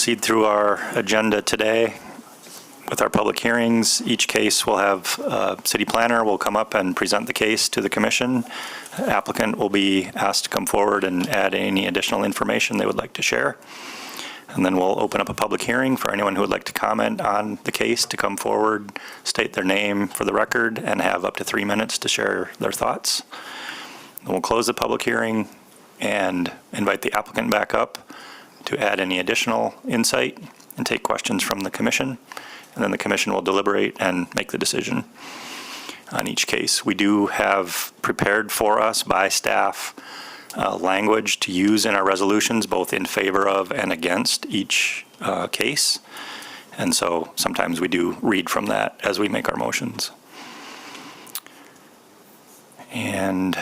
proceed through our agenda today with our public hearings. Each case will have a city planner will come up and present the case to the commission. Applicant will be asked to come forward and add any additional information they would like to share. And then we'll open up a public hearing for anyone who would like to comment on the case to come forward, state their name for the record, and have up to 3 minutes to share their thoughts. Then we'll close the public hearing and invite the applicant back up to add any additional insight and take questions from the commission. And then the commission will deliberate and make the decision on each case. We do have prepared for us by staff language to use in our resolutions, both in favor of and against each case. And so sometimes we do read from that as we make our motions. And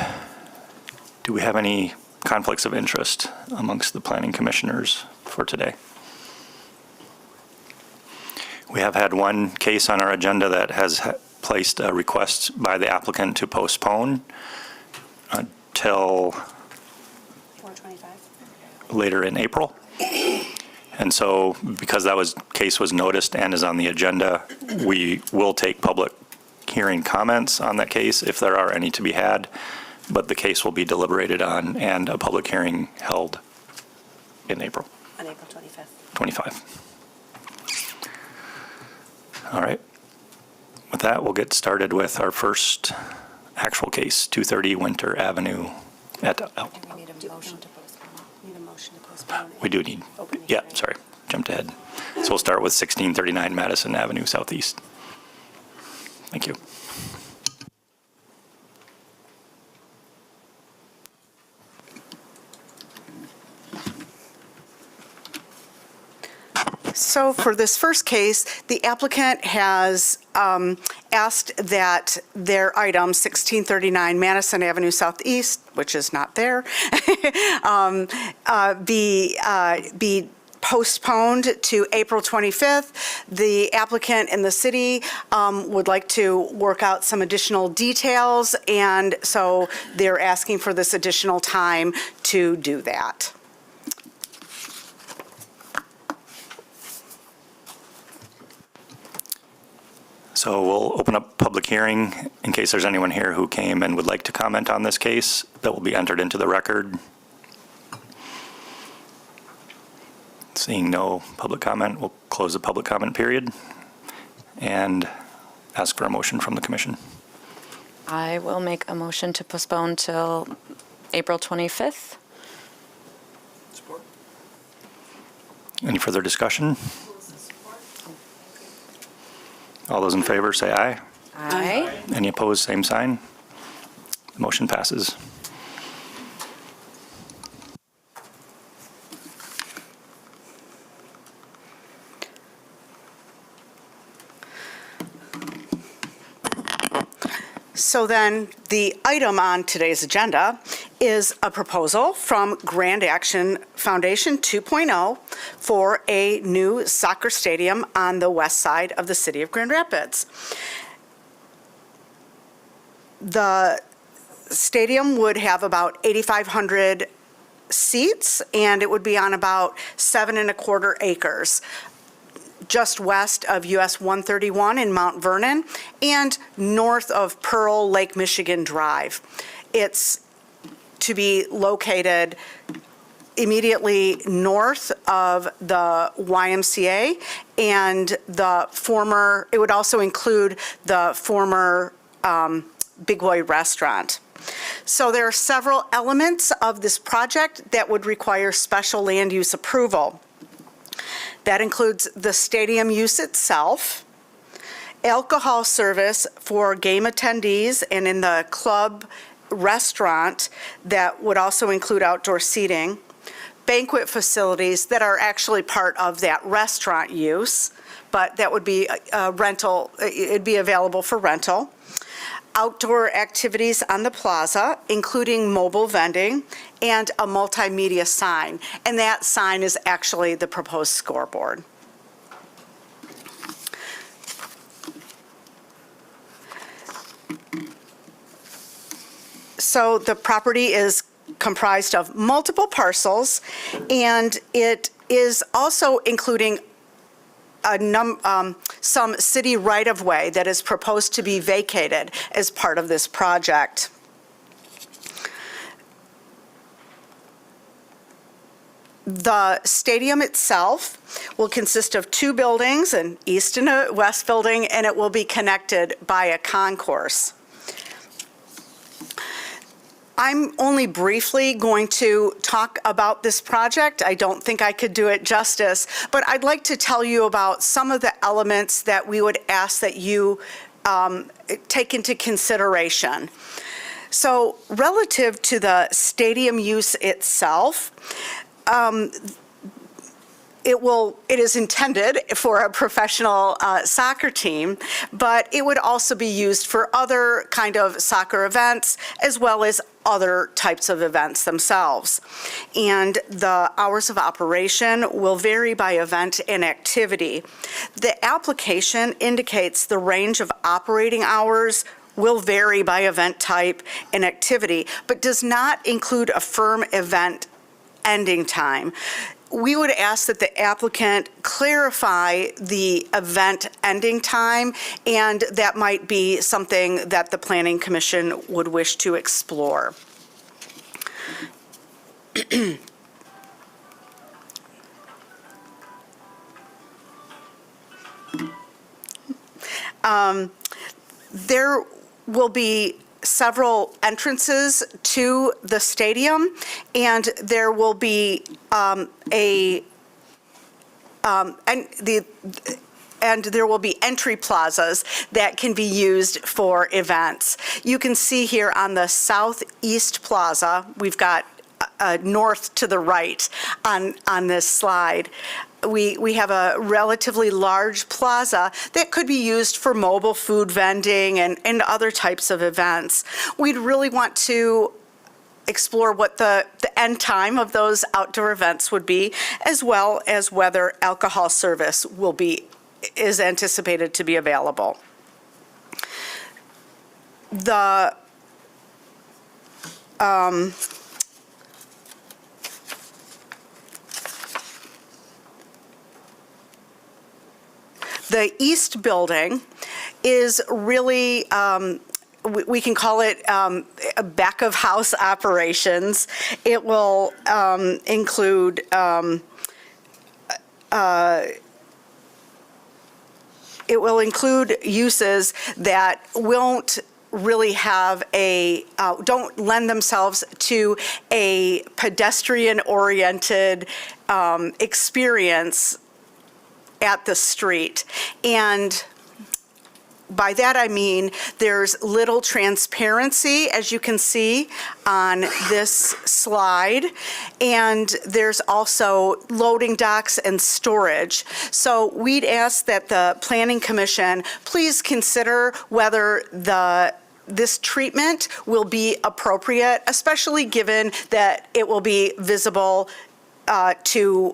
do we have any conflicts of interest amongst the planning commissioners for today? We have had one case on our agenda that has placed a request by the applicant to postpone until later in April. And so because that case was noticed and is on the agenda, we will take public hearing comments on that case if there are any to be had, but the case will be deliberated on and a public hearing held in April. On April 25th. 25. All right. With that, we'll get started with our first actual case, 230 Winter Avenue et al. Do we need a motion to postpone? Need a motion to postpone? We do need, Opening yeah, hearing. sorry, jumped ahead. So we'll start with 1639 Madison Avenue Southeast. Thank you. So for this first case, the applicant has asked that their item, 1639 Madison Avenue Southeast, which is not there, be postponed to April 25th. The applicant and the city would like to work out some additional details, and so they're asking for this additional time to do that. So we'll open up public hearing in case there's anyone here who came and would like to comment on this case. That will be entered into the record. Seeing no public comment, we'll close the public comment period and ask for a motion from the commission. I will make a motion to postpone till April 25th. Support. Any further discussion? All those in favor say aye. Aye. Any opposed, same sign. The motion passes. So then the item on today's agenda is a proposal from Grand Action Foundation 2.0 for a new soccer stadium on the west side of the city of Grand Rapids. The stadium would have about 8,500 seats, and it would be on about 7.25 acres. Just west of US 131 in Mount Vernon and north of Pearl Lake Michigan Drive. It's to be located immediately north of the YMCA and the former, it would also include the former Big Boy restaurant. So there are several elements of this project that would require special land use approval. That includes the stadium use itself, alcohol service for game attendees and in the club restaurant that would also include outdoor seating, banquet facilities that are actually part of that restaurant use, but that would be rental, it'd be available for rental. Outdoor activities on the plaza, including mobile vending and a multimedia sign. And that sign is actually the proposed scoreboard. So the property is comprised of multiple parcels, and it is also including some city right-of-way that is proposed to be vacated as part of this project. The stadium itself will consist of 2 buildings, an east and a west building, and it will be connected by a concourse. I'm only briefly going to talk about this project. I don't think I could do it justice, but I'd like to tell you about some of the elements that we would ask that you take into consideration. So relative to the stadium use itself, it is intended for a professional soccer team, but it would also be used for other kind of soccer events as well as other types of events themselves. And the hours of operation will vary by event and activity. The application indicates the range of operating hours will vary by event type and activity, but does not include a firm event ending time. We would ask that the applicant clarify the event ending time, and that might be something that the Planning Commission would wish to explore. There will be several entrances to the stadium, and there will be and there will be entry plazas that can be used for events. You can see here on the southeast plaza, we've got north to the right on this slide. We have a relatively large plaza that could be used for mobile food vending and other types of events. We'd really want to explore what the end time of those outdoor events would be, as well as whether alcohol service is anticipated to be available. The east building is really, we can call it a back of house operations. It will include uses that won't really have don't lend themselves to a pedestrian-oriented experience at the street. And by that I mean there's little transparency, as you can see on this slide, and there's also loading docks and storage. So we'd ask that the Planning Commission please consider whether this treatment will be appropriate, especially given that it will be visible to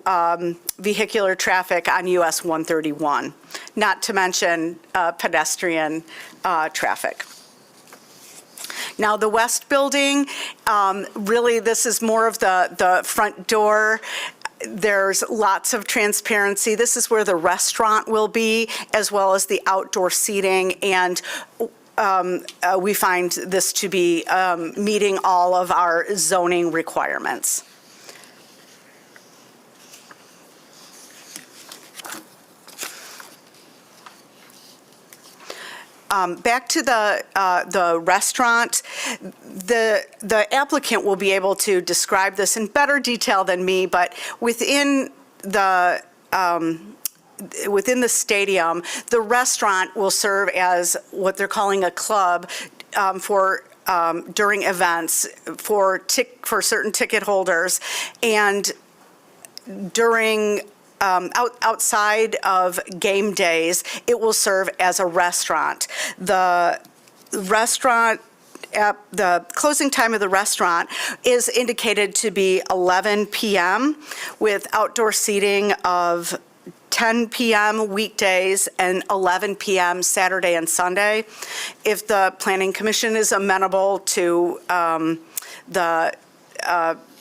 vehicular traffic on US 131, not to mention pedestrian traffic. Now, the west building, really this is more of the front door. There's lots of transparency. This is where the restaurant will be, as well as the outdoor seating, and we find this to be meeting all of our zoning requirements. Back to the restaurant, the applicant will be able to describe this in better detail than me, but within the stadium, the restaurant will serve as what they're calling a club for during events for certain ticket holders, and during outside of game days, it will serve as a restaurant. The closing time of the restaurant is indicated to be 11 p.m. with outdoor seating of 10 p.m. weekdays and 11 p.m. Saturday and Sunday. If the Planning Commission is amenable to the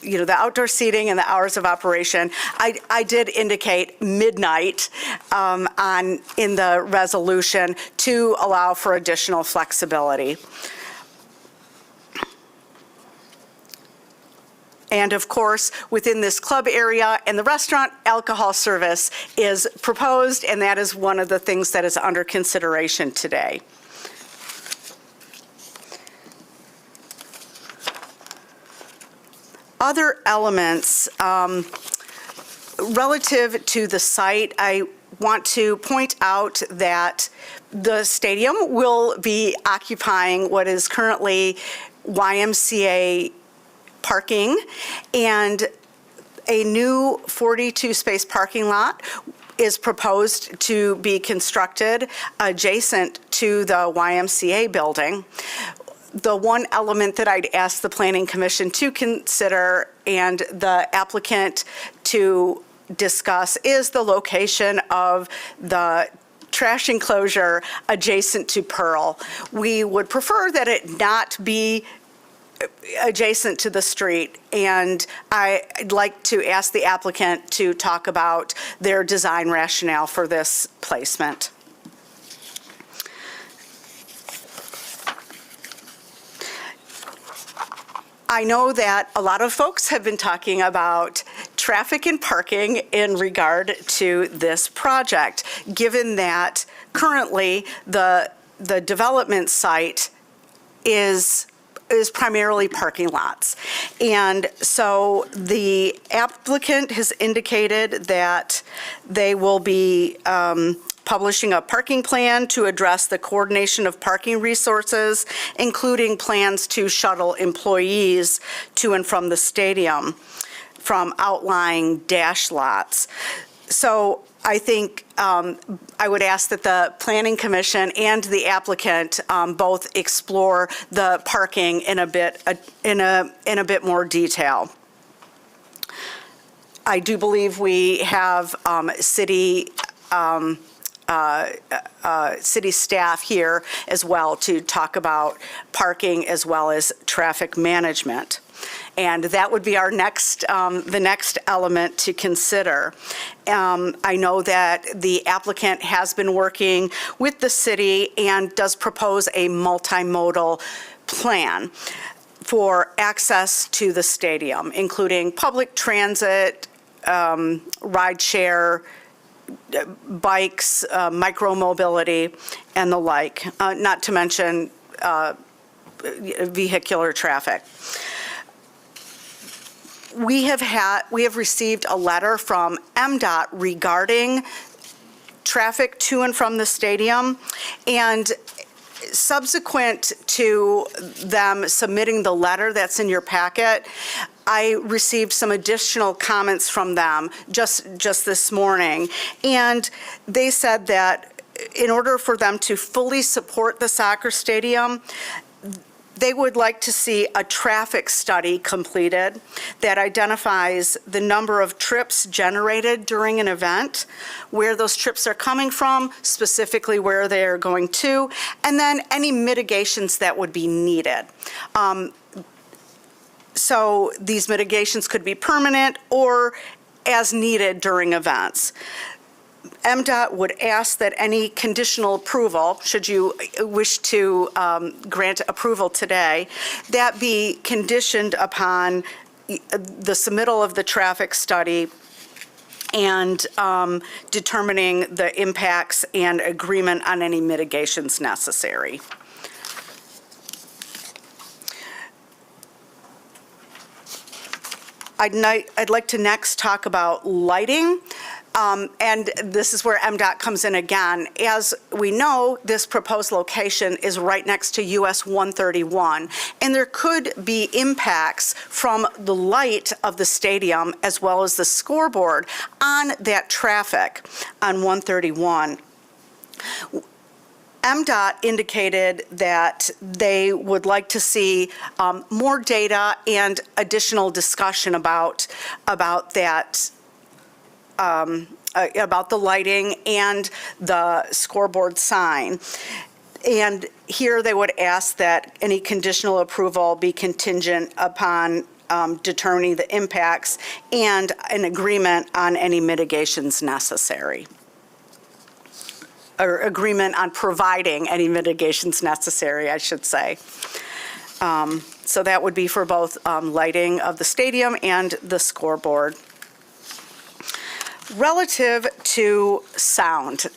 the outdoor seating and the hours of operation. I did indicate midnight in the resolution to allow for additional flexibility. And of course, within this club area and the restaurant, alcohol service is proposed, and that is one of the things that is under consideration today. Other elements relative to the site, I want to point out that the stadium will be occupying what is currently YMCA parking, and a new 42-space parking lot is proposed to be constructed adjacent to the YMCA building. The one element that I'd ask the Planning Commission to consider and the applicant to discuss is the location of the trash enclosure adjacent to Pearl. We would prefer that it not be adjacent to the street, and I'd like to ask the applicant to talk about their design rationale for this placement. I know that a lot of folks have been talking about traffic and parking in regard to this project, given that currently the development site is primarily parking lots. And so the applicant has indicated that they will be publishing a parking plan to address the coordination of parking resources, including plans to shuttle employees to and from the stadium from outlying dash lots. So I think I would ask that the Planning Commission and the applicant both explore the parking in a bit more detail. I do believe we have city staff here as well to talk about parking as well as traffic management. And that would be our next, the next element to consider. I know that the applicant has been working with the city and does propose a multimodal plan for access to the stadium, including public transit, rideshare, bikes, micro-mobility, and the like, not to mention vehicular traffic. We have received a letter from MDOT regarding traffic to and from the stadium, and subsequent to them submitting the letter that's in your packet, I received some additional comments from them just this morning, and they said that in order for them to fully support the soccer stadium, they would like to see a traffic study completed that identifies the number of trips generated during an event, where those trips are coming from, specifically where they are going to, and then any mitigations that would be needed. So these mitigations could be permanent or as needed during events. MDOT would ask that any conditional approval, should you wish to grant approval today, that be conditioned upon the submittal of the traffic study and determining the impacts and agreement on any mitigations necessary. I'd like to next talk about lighting. And this is where MDOT comes in again. As we know, this proposed location is right next to US 131, and there could be impacts from the light of the stadium as well as the scoreboard on that traffic on 131. MDOT indicated that they would like to see more data and additional discussion about that, about the lighting and the scoreboard sign. And here they would ask that any conditional approval be contingent upon determining the impacts and an agreement on any mitigations necessary, or agreement on providing any mitigations necessary, I should say. So that would be for both lighting of the stadium and the scoreboard. Relative to sound,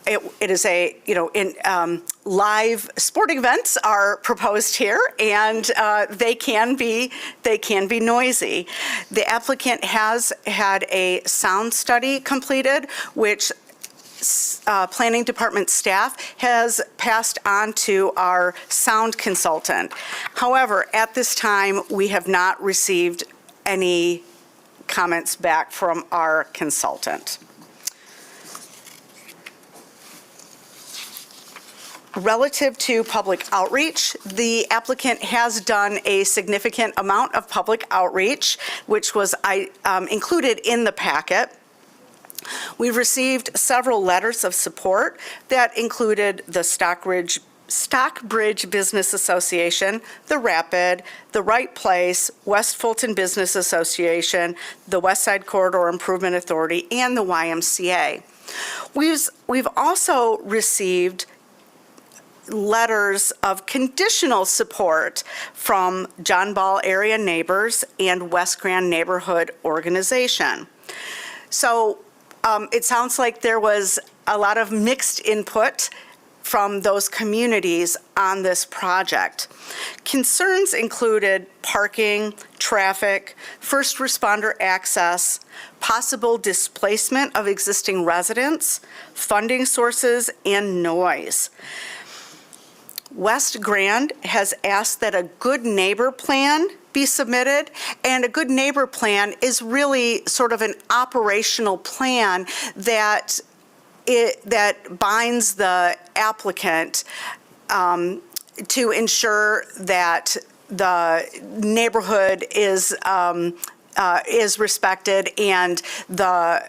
it is live sporting events are proposed here, and they can be noisy. The applicant has had a sound study completed, which Planning Department staff has passed on to our sound consultant. However, at this time, we have not received any comments back from our consultant. Relative to public outreach, the applicant has done a significant amount of public outreach, which was included in the packet. We've received several letters of support that included the Stockbridge Business Association, the Rapid, the Right Place, West Fulton Business Association, the West Side Corridor Improvement Authority, and the YMCA. We've also received letters of conditional support from John Ball Area Neighbors and West Grand Neighborhood Organization. So it sounds like there was a lot of mixed input from those communities on this project. Concerns included parking, traffic, first responder access, possible displacement of existing residents, funding sources, and noise. West Grand has asked that a good neighbor plan be submitted, and a good neighbor plan is really sort of an operational plan that binds the applicant to ensure that the neighborhood is respected and the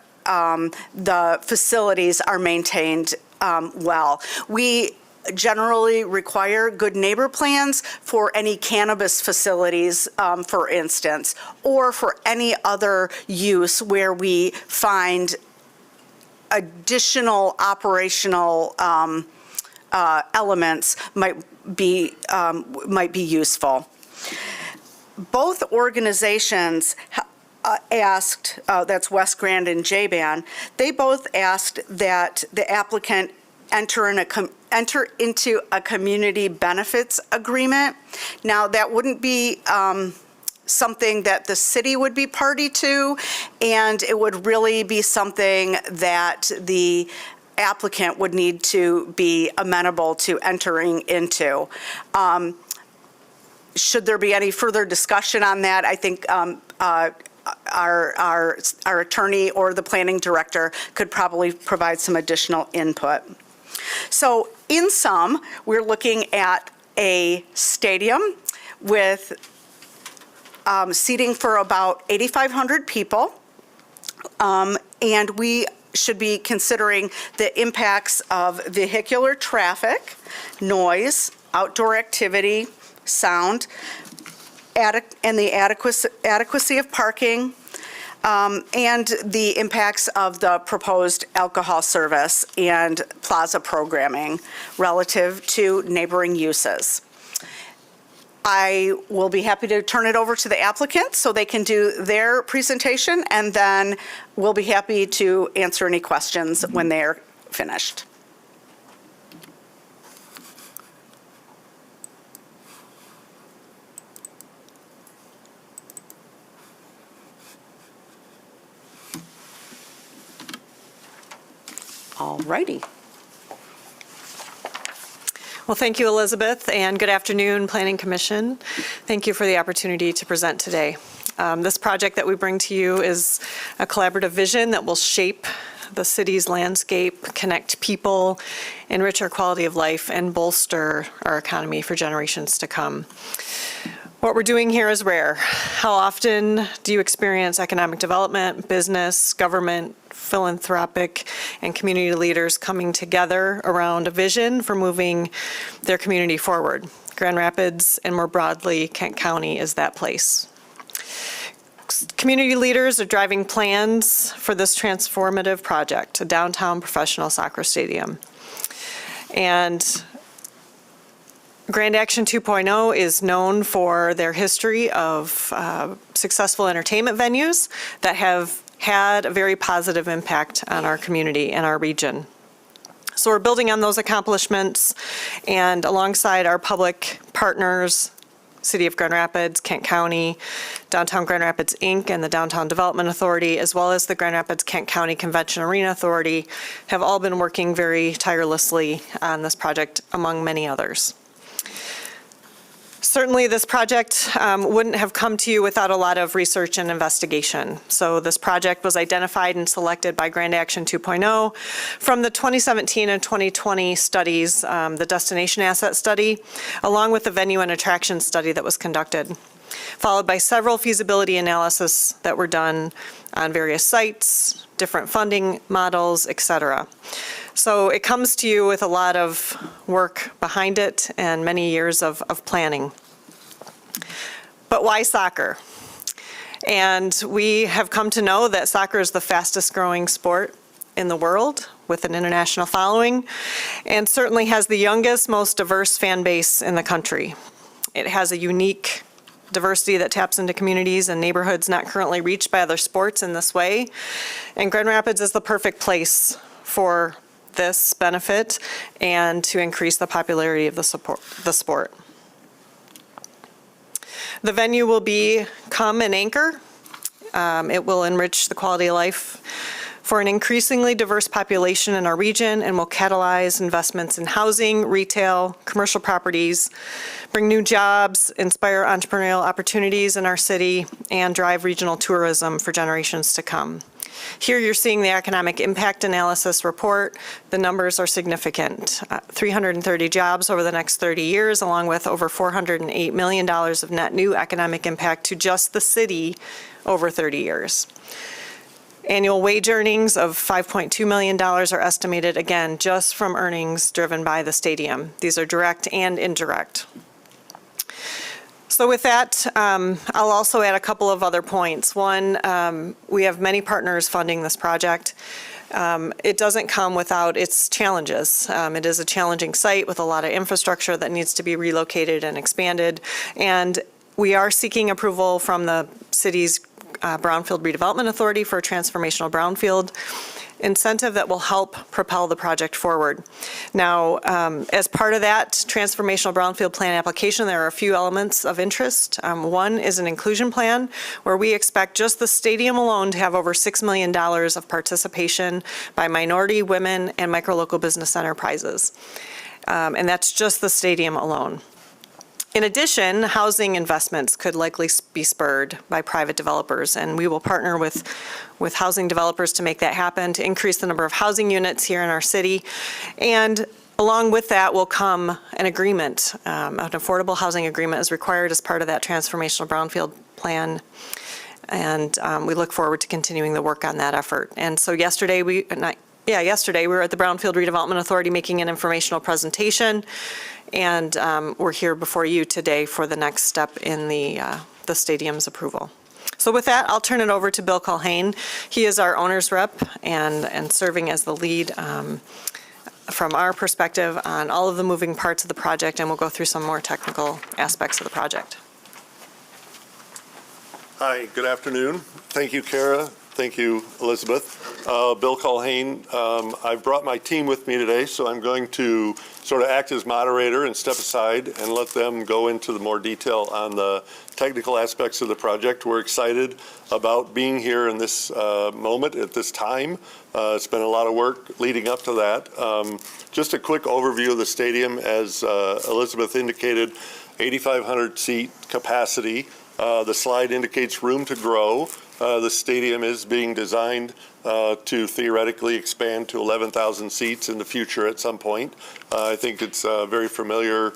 facilities are maintained well. We generally require good neighbor plans for any cannabis facilities, for instance, or for any other use where we find additional operational elements might be useful. Both organizations asked, that's West Grand and J-Ban, they both asked that the applicant enter into a community benefits agreement. Now, that wouldn't be something that the city would be party to, and it would really be something that the applicant would need to be amenable to entering into. Should there be any further discussion on that, I think our attorney or the planning director could probably provide some additional input. So in sum, we're looking at a stadium with seating for about 8,500 people, and we should be considering the impacts of vehicular traffic, noise, outdoor activity, sound, and the adequacy of parking, and the impacts of the proposed alcohol service and plaza programming relative to neighboring uses. I will be happy to turn it over to the applicant so they can do their presentation, and then we'll be happy to answer any questions when they're finished. All righty. Well, thank you, Elizabeth, and good afternoon, Planning Commission. Thank you for the opportunity to present today. This project that we bring to you is a collaborative vision that will shape the city's landscape, connect people, enrich our quality of life, and bolster our economy for generations to come. What we're doing here is rare. How often do you experience economic development, business, government, philanthropic, and community leaders coming together around a vision for moving their community forward? Grand Rapids, and more broadly, Kent County is that place. Community leaders are driving plans for this transformative project, a downtown professional soccer stadium. And Grand Action 2.0 is known for their history of successful entertainment venues that have had a very positive impact on our community and our region. So we're building on those accomplishments, and alongside our public partners, City of Grand Rapids, Kent County, Downtown Grand Rapids, Inc., and the Downtown Development Authority, as well as the Grand Rapids Kent County Convention Arena Authority, have all been working very tirelessly on this project, among many others. Certainly, this project wouldn't have come to you without a lot of research and investigation. So this project was identified and selected by Grand Action 2.0 from the 2017 and 2020 studies, the Destination Asset Study, along with the Venue and Attraction Study that was conducted, followed by several feasibility analysis that were done on various sites, different funding models, et cetera. So it comes to you with a lot of work behind it and many years of planning. But why soccer? And we have come to know that soccer is the fastest growing sport in the world with an international following, and certainly has the youngest, most diverse fan base in the country. It has a unique diversity that taps into communities and neighborhoods not currently reached by other sports in this way. And Grand Rapids is the perfect place for this benefit and to increase the popularity of the sport. The venue will become an anchor. It will enrich the quality of life for an increasingly diverse population in our region and will catalyze investments in housing, retail, commercial properties, bring new jobs, inspire entrepreneurial opportunities in our city, and drive regional tourism for generations to come. Here you're seeing the economic impact analysis report. The numbers are significant. 330 jobs over the next 30 years, along with over $408 million of net new economic impact to just the city over 30 years. Annual wage earnings of $5.2 million are estimated, again, just from earnings driven by the stadium. These are direct and indirect. So with that, I'll also add a couple of other points. One, we have many partners funding this project. It doesn't come without its challenges. It is a challenging site with a lot of infrastructure that needs to be relocated and expanded. And we are seeking approval from the city's Brownfield Redevelopment Authority for a transformational brownfield incentive that will help propel the project forward. Now, as part of that transformational brownfield plan application, there are a few elements of interest. One is an inclusion plan where we expect just the stadium alone to have over $6 million of participation by minority, women, and micro-local business enterprises. And that's just the stadium alone. In addition, housing investments could likely be spurred by private developers, and we will partner with housing developers to make that happen, to increase the number of housing units here in our city. And along with that will come an agreement. An affordable housing agreement is required as part of that transformational brownfield plan. And we look forward to continuing the work on that effort. And so yesterday we were at the Brownfield Redevelopment Authority making an informational presentation. And we're here before you today for the next step in the stadium's approval. So with that, I'll turn it over to Bill Culhane. He is our owner's rep and serving as the lead from our perspective on all of the moving parts of the project, and we'll go through some more technical aspects of the project. Hi, good afternoon. Thank you, Kara. Thank you, Elizabeth. Bill Culhane. I've brought my team with me today, so I'm going to sort of act as moderator and step aside and let them go into the more detail on the technical aspects of the project. We're excited about being here in this moment at this time. It's been a lot of work leading up to that. Just a quick overview of the stadium. As Elizabeth indicated, 8,500 seat capacity. The slide indicates room to grow. The stadium is being designed to theoretically expand to 11,000 seats in the future at some point. I think it's a very familiar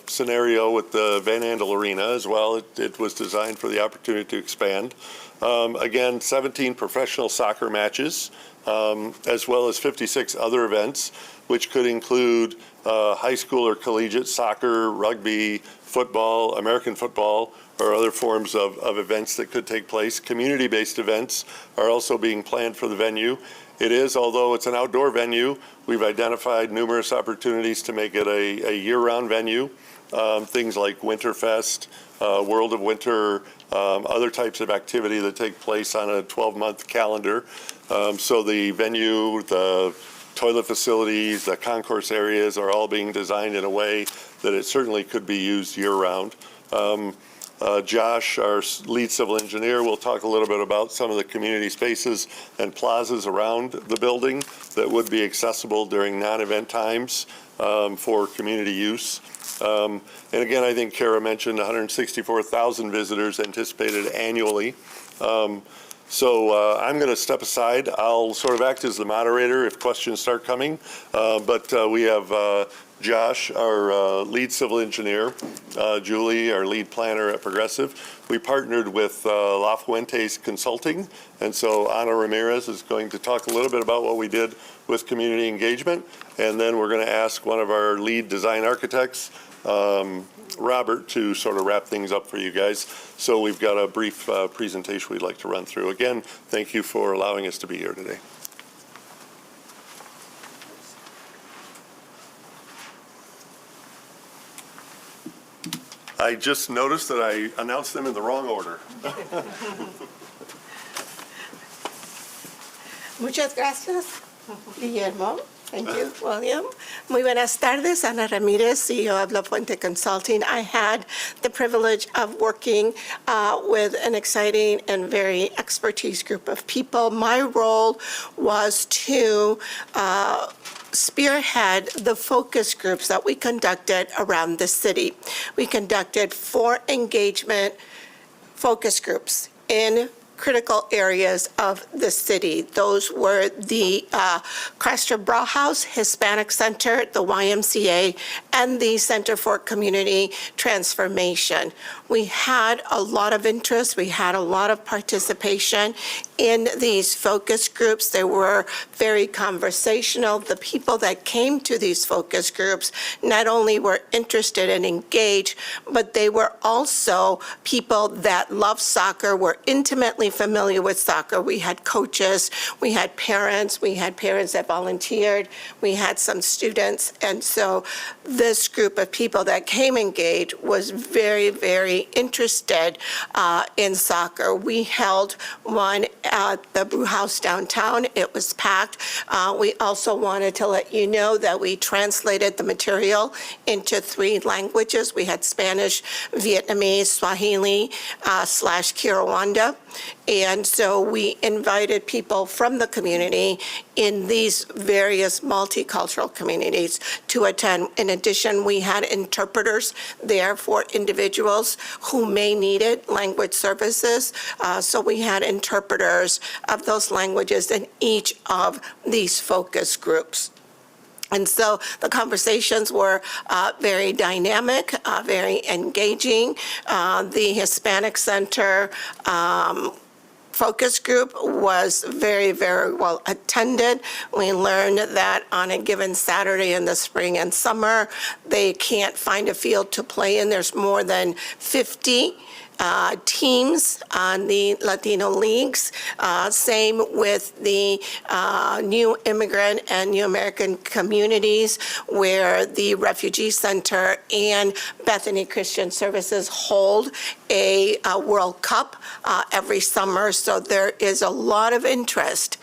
scenario with the Van Andel Arena as well. It was designed for the opportunity to expand. Again, 17 professional soccer matches, as well as 56 other events, which could include high school or collegiate soccer, rugby, football, American football, or other forms of events that could take place. Community-based events are also being planned for the venue. It is, although it's an outdoor venue, we've identified numerous opportunities to make it a year-round venue. Things like Winterfest, World of Winter, other types of activity that take place on a 12-month calendar. So the venue, the toilet facilities, the concourse areas are all being designed in a way that it certainly could be used year-round. Josh, our lead civil engineer, will talk a little bit about some of the community spaces and plazas around the building that would be accessible during non-event times for community use. And again, I think Kara mentioned 164,000 visitors anticipated annually. So I'm going to step aside. I'll sort of act as the moderator if questions start coming. But we have Josh, our lead civil engineer, Julie, our lead planner at Progressive. We partnered with La Fuentes Consulting, and so Ana Ramirez is going to talk a little bit about what we did with community engagement, and then we're going to ask one of our lead design architects, Robert, to sort of wrap things up for you guys. So we've got a brief presentation we'd like to run through. Again, thank you for allowing us to be here today. I just noticed that I announced them in the wrong order. Muchas gracias, Guillermo. Thank you, William. Muy buenas tardes, Ana Ramirez, CEO of La Fuente Consulting. I had the privilege of working with an exciting and very expertise group of people. My role was to spearhead the focus groups that we conducted around the city. We conducted 4 engagement focus groups in critical areas of the city. Those were the Chrysler Brauhaus Hispanic Center, the YMCA, and the Center for Community Transformation. We had a lot of interest. We had a lot of participation in these focus groups. They were very conversational. The people that came to these focus groups not only were interested and engaged, but they were also people that love soccer, were intimately familiar with soccer. We had coaches, we had parents that volunteered, we had some students, and so this group of people that came engaged was very, very interested in soccer. We held one at the Brew House downtown. It was packed. We also wanted to let you know that we translated the material into 3 languages. We had Spanish, Vietnamese, Swahili, / Kinyarwanda. And so we invited people from the community in these various multicultural communities to attend. In addition, we had interpreters there for individuals who may needed language services. So we had interpreters of those languages in each of these focus groups. And so the conversations were very dynamic, very engaging. The Hispanic Center focus group was very, very well attended. We learned that on a given Saturday in the spring and summer, they can't find a field to play in. There's more than 50 teams on the Latino leagues. Same with the new immigrant and new American communities, where the Refugee Center and Bethany Christian Services hold a World Cup every summer. So there is a lot of interest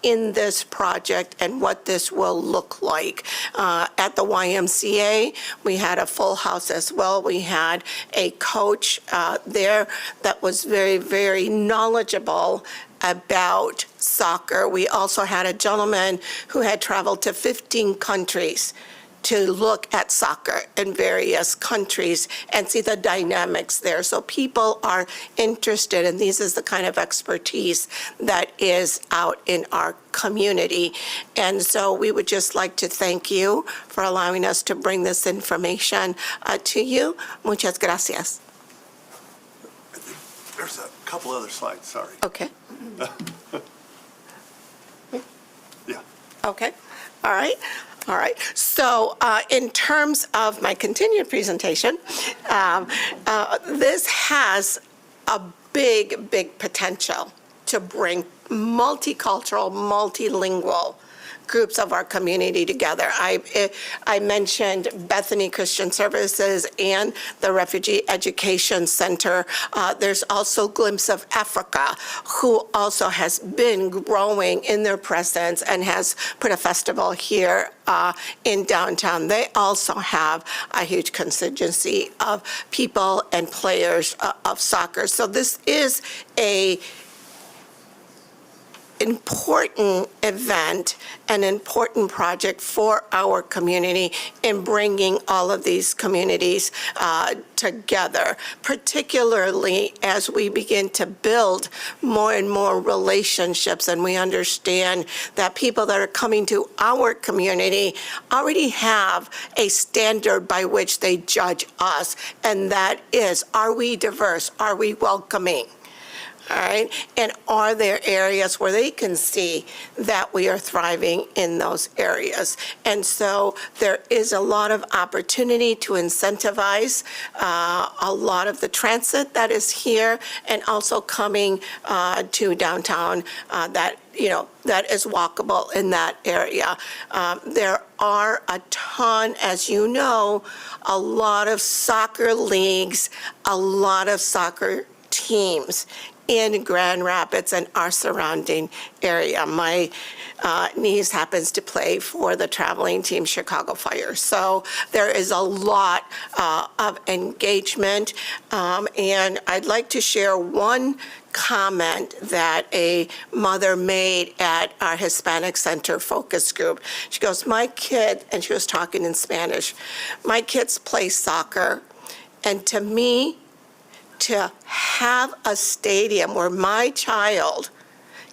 in this project and what this will look like. At the YMCA, we had a full house as well. We had a coach there that was very, very knowledgeable about soccer. We also had a gentleman who had traveled to 15 countries to look at soccer in various countries and see the dynamics there. So people are interested, and this is the kind of expertise that is out in our community. And so we would just like to thank you for allowing us to bring this information to you. Muchas gracias. There's a couple other slides, sorry. Okay. Yeah. Okay, all right, all right. So in terms of my continued presentation, this has a big, big potential to bring multicultural, multilingual groups of our community together. I mentioned Bethany Christian Services and the Refugee Education Center. There's also Glimpse of Africa, who also has been growing in their presence and has put a festival here in downtown. They also have a huge constituency of people and players of soccer. So this is a important event, an important project for our community in bringing all of these communities together, particularly as we begin to build more and more relationships, and we understand that people that are coming to our community already have a standard by which they judge us, and that is, are we diverse? Are we welcoming? All right, and are there areas where they can see that we are thriving in those areas? And so there is a lot of opportunity to incentivize a lot of the transit that is here and also coming to downtown that is walkable in that area. There are a ton, as you know, a lot of soccer leagues, a lot of soccer teams in Grand Rapids and our surrounding area. My niece happens to play for the traveling team Chicago Fire. So there is a lot of engagement. And I'd like to share one comment that a mother made at our Hispanic Center focus group. She goes, my kid, and she was talking in Spanish, my kids play soccer, and to me, to have a stadium where my child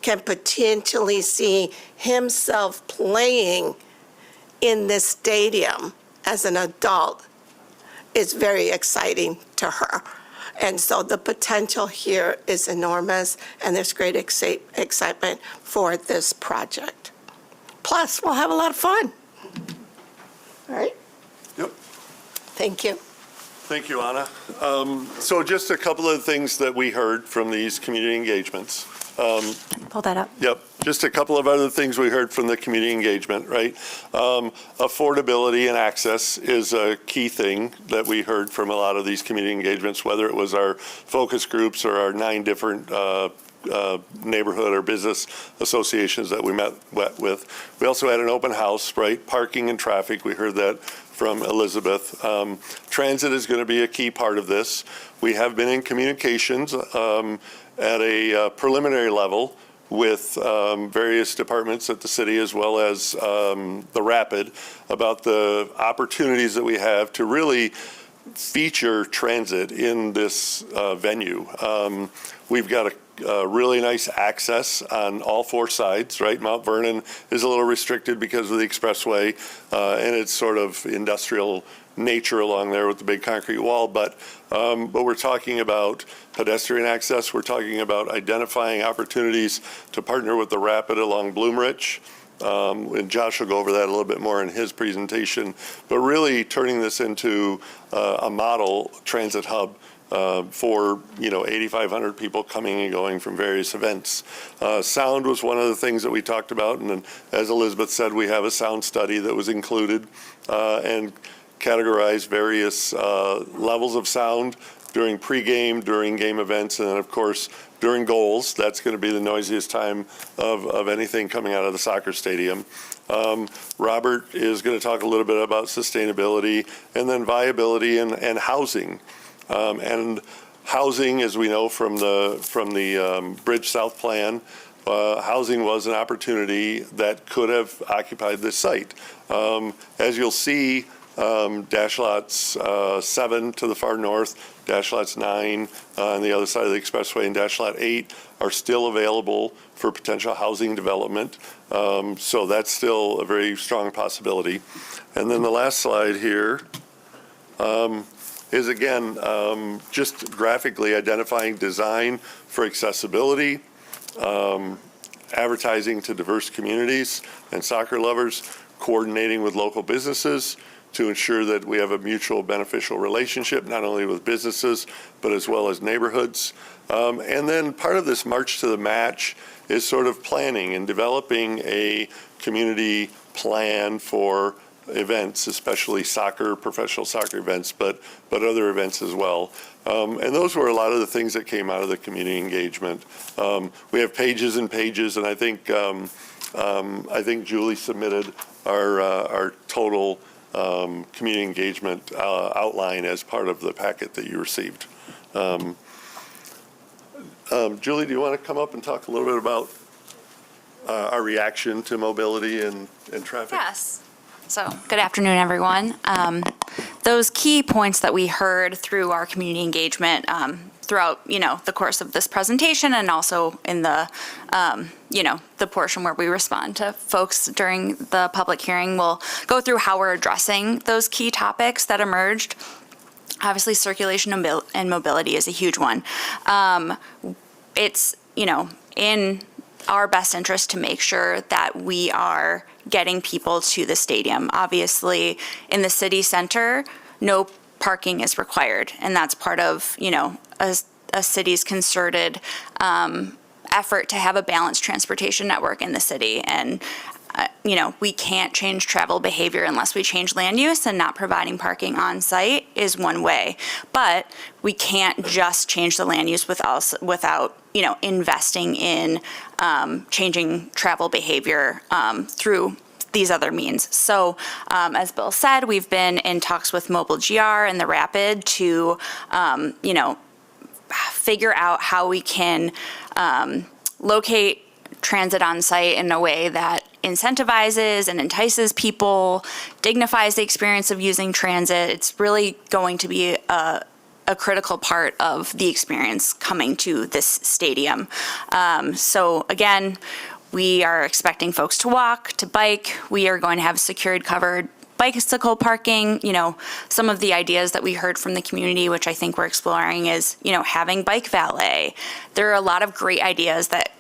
can potentially see himself playing in this stadium as an adult is very exciting to her. And so the potential here is enormous, and there's great excitement for this project. Plus, we'll have a lot of fun. All right? Yep. Thank you. Thank you, Anna. So just a couple of things that we heard from these community engagements. Pull that up. Yep, just a couple of other things we heard from the community engagement, right? Affordability and access is a key thing that we heard from a lot of these community engagements, whether it was our focus groups or our 9 different neighborhood or business associations that we met with. We also had an open house, right? Parking and traffic, we heard that from Elizabeth. Transit is going to be a key part of this. We have been in communications at a preliminary level with various departments at the city as well as the Rapid about the opportunities that we have to really feature transit in this venue. We've got a really nice access on all 4 sides, right? Mount Vernon is a little restricted because of the expressway, and it's sort of industrial nature along there with the big concrete wall, but we're talking about pedestrian access. We're talking about identifying opportunities to partner with the Rapid along Bloomrich. And Josh will go over that a little bit more in his presentation, but really turning this into a model transit hub for 8,500 people coming and going from various events. Sound was one of the things that we talked about, and then, as Elizabeth said, we have a sound study that was included and categorized various levels of sound during pregame, during game events, and then of course during goals. That's going to be the noisiest time of anything coming out of the soccer stadium. Robert is going to talk a little bit about sustainability and then viability and housing. And housing, as we know from the Bridge South Plan, housing was an opportunity that could have occupied this site. As you'll see, dash lots 7 to the far north, dash lots 9 on the other side of the expressway, and dash lot 8 are still available for potential housing development. So that's still a very strong possibility. And then the last slide here is, again, just graphically identifying design for accessibility, advertising to diverse communities and soccer lovers, coordinating with local businesses to ensure that we have a mutual beneficial relationship, not only with businesses, but as well as neighborhoods. And then part of this March to the Match is sort of planning and developing a community plan for events, especially soccer, professional soccer events, but other events as well. And those were a lot of the things that came out of the community engagement. We have pages and pages, and I think Julie submitted our total community engagement outline as part of the packet that you received. Julie, do you want to come up and talk a little bit about our reaction to mobility and traffic? Yes. So, good afternoon, everyone. Those key points that we heard through our community engagement throughout, the course of this presentation, and also in the, the portion where we respond to folks during the public hearing, we'll go through how we're addressing those key topics that emerged. Obviously, circulation and mobility is a huge one. It's, in our best interest to make sure that we are getting people to the stadium. Obviously, in the city center, no parking is required, and that's part of, a city's concerted effort to have a balanced transportation network in the city. And we can't change travel behavior unless we change land use, and not providing parking on site is one way. But we can't just change the land use without investing in changing travel behavior through these other means. So as Bill said, we've been in talks with Mobile GR and the Rapid to, figure out how we can locate transit on site in a way that incentivizes and entices people, dignifies the experience of using transit. It's really going to be a critical part of the experience coming to this stadium. So again, we are expecting folks to walk, to bike. We are going to have secured, covered bicycle parking. Some of the ideas that we heard from the community, which I think we're exploring, is, having bike valet. There are a lot of great ideas that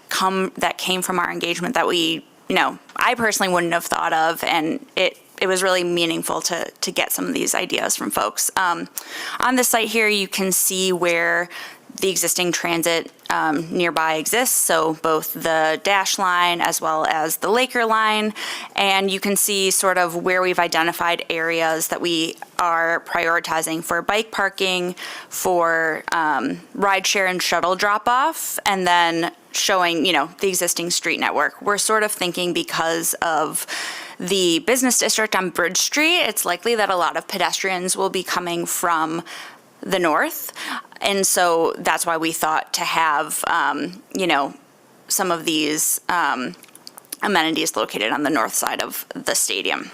came from our engagement that we, I personally wouldn't have thought of, and it was really meaningful to get some of these ideas from folks. On the site here, you can see where the existing transit nearby exists, so both the Dash line as well as the Laker line, and you can see sort of where we've identified areas that we are prioritizing for bike parking, for rideshare and shuttle drop-off, and then showing, the existing street network. We're sort of thinking, because of the business district on Bridge Street, it's likely that a lot of pedestrians will be coming from the north. And so that's why we thought to have, some of these amenities located on the north side of the stadium.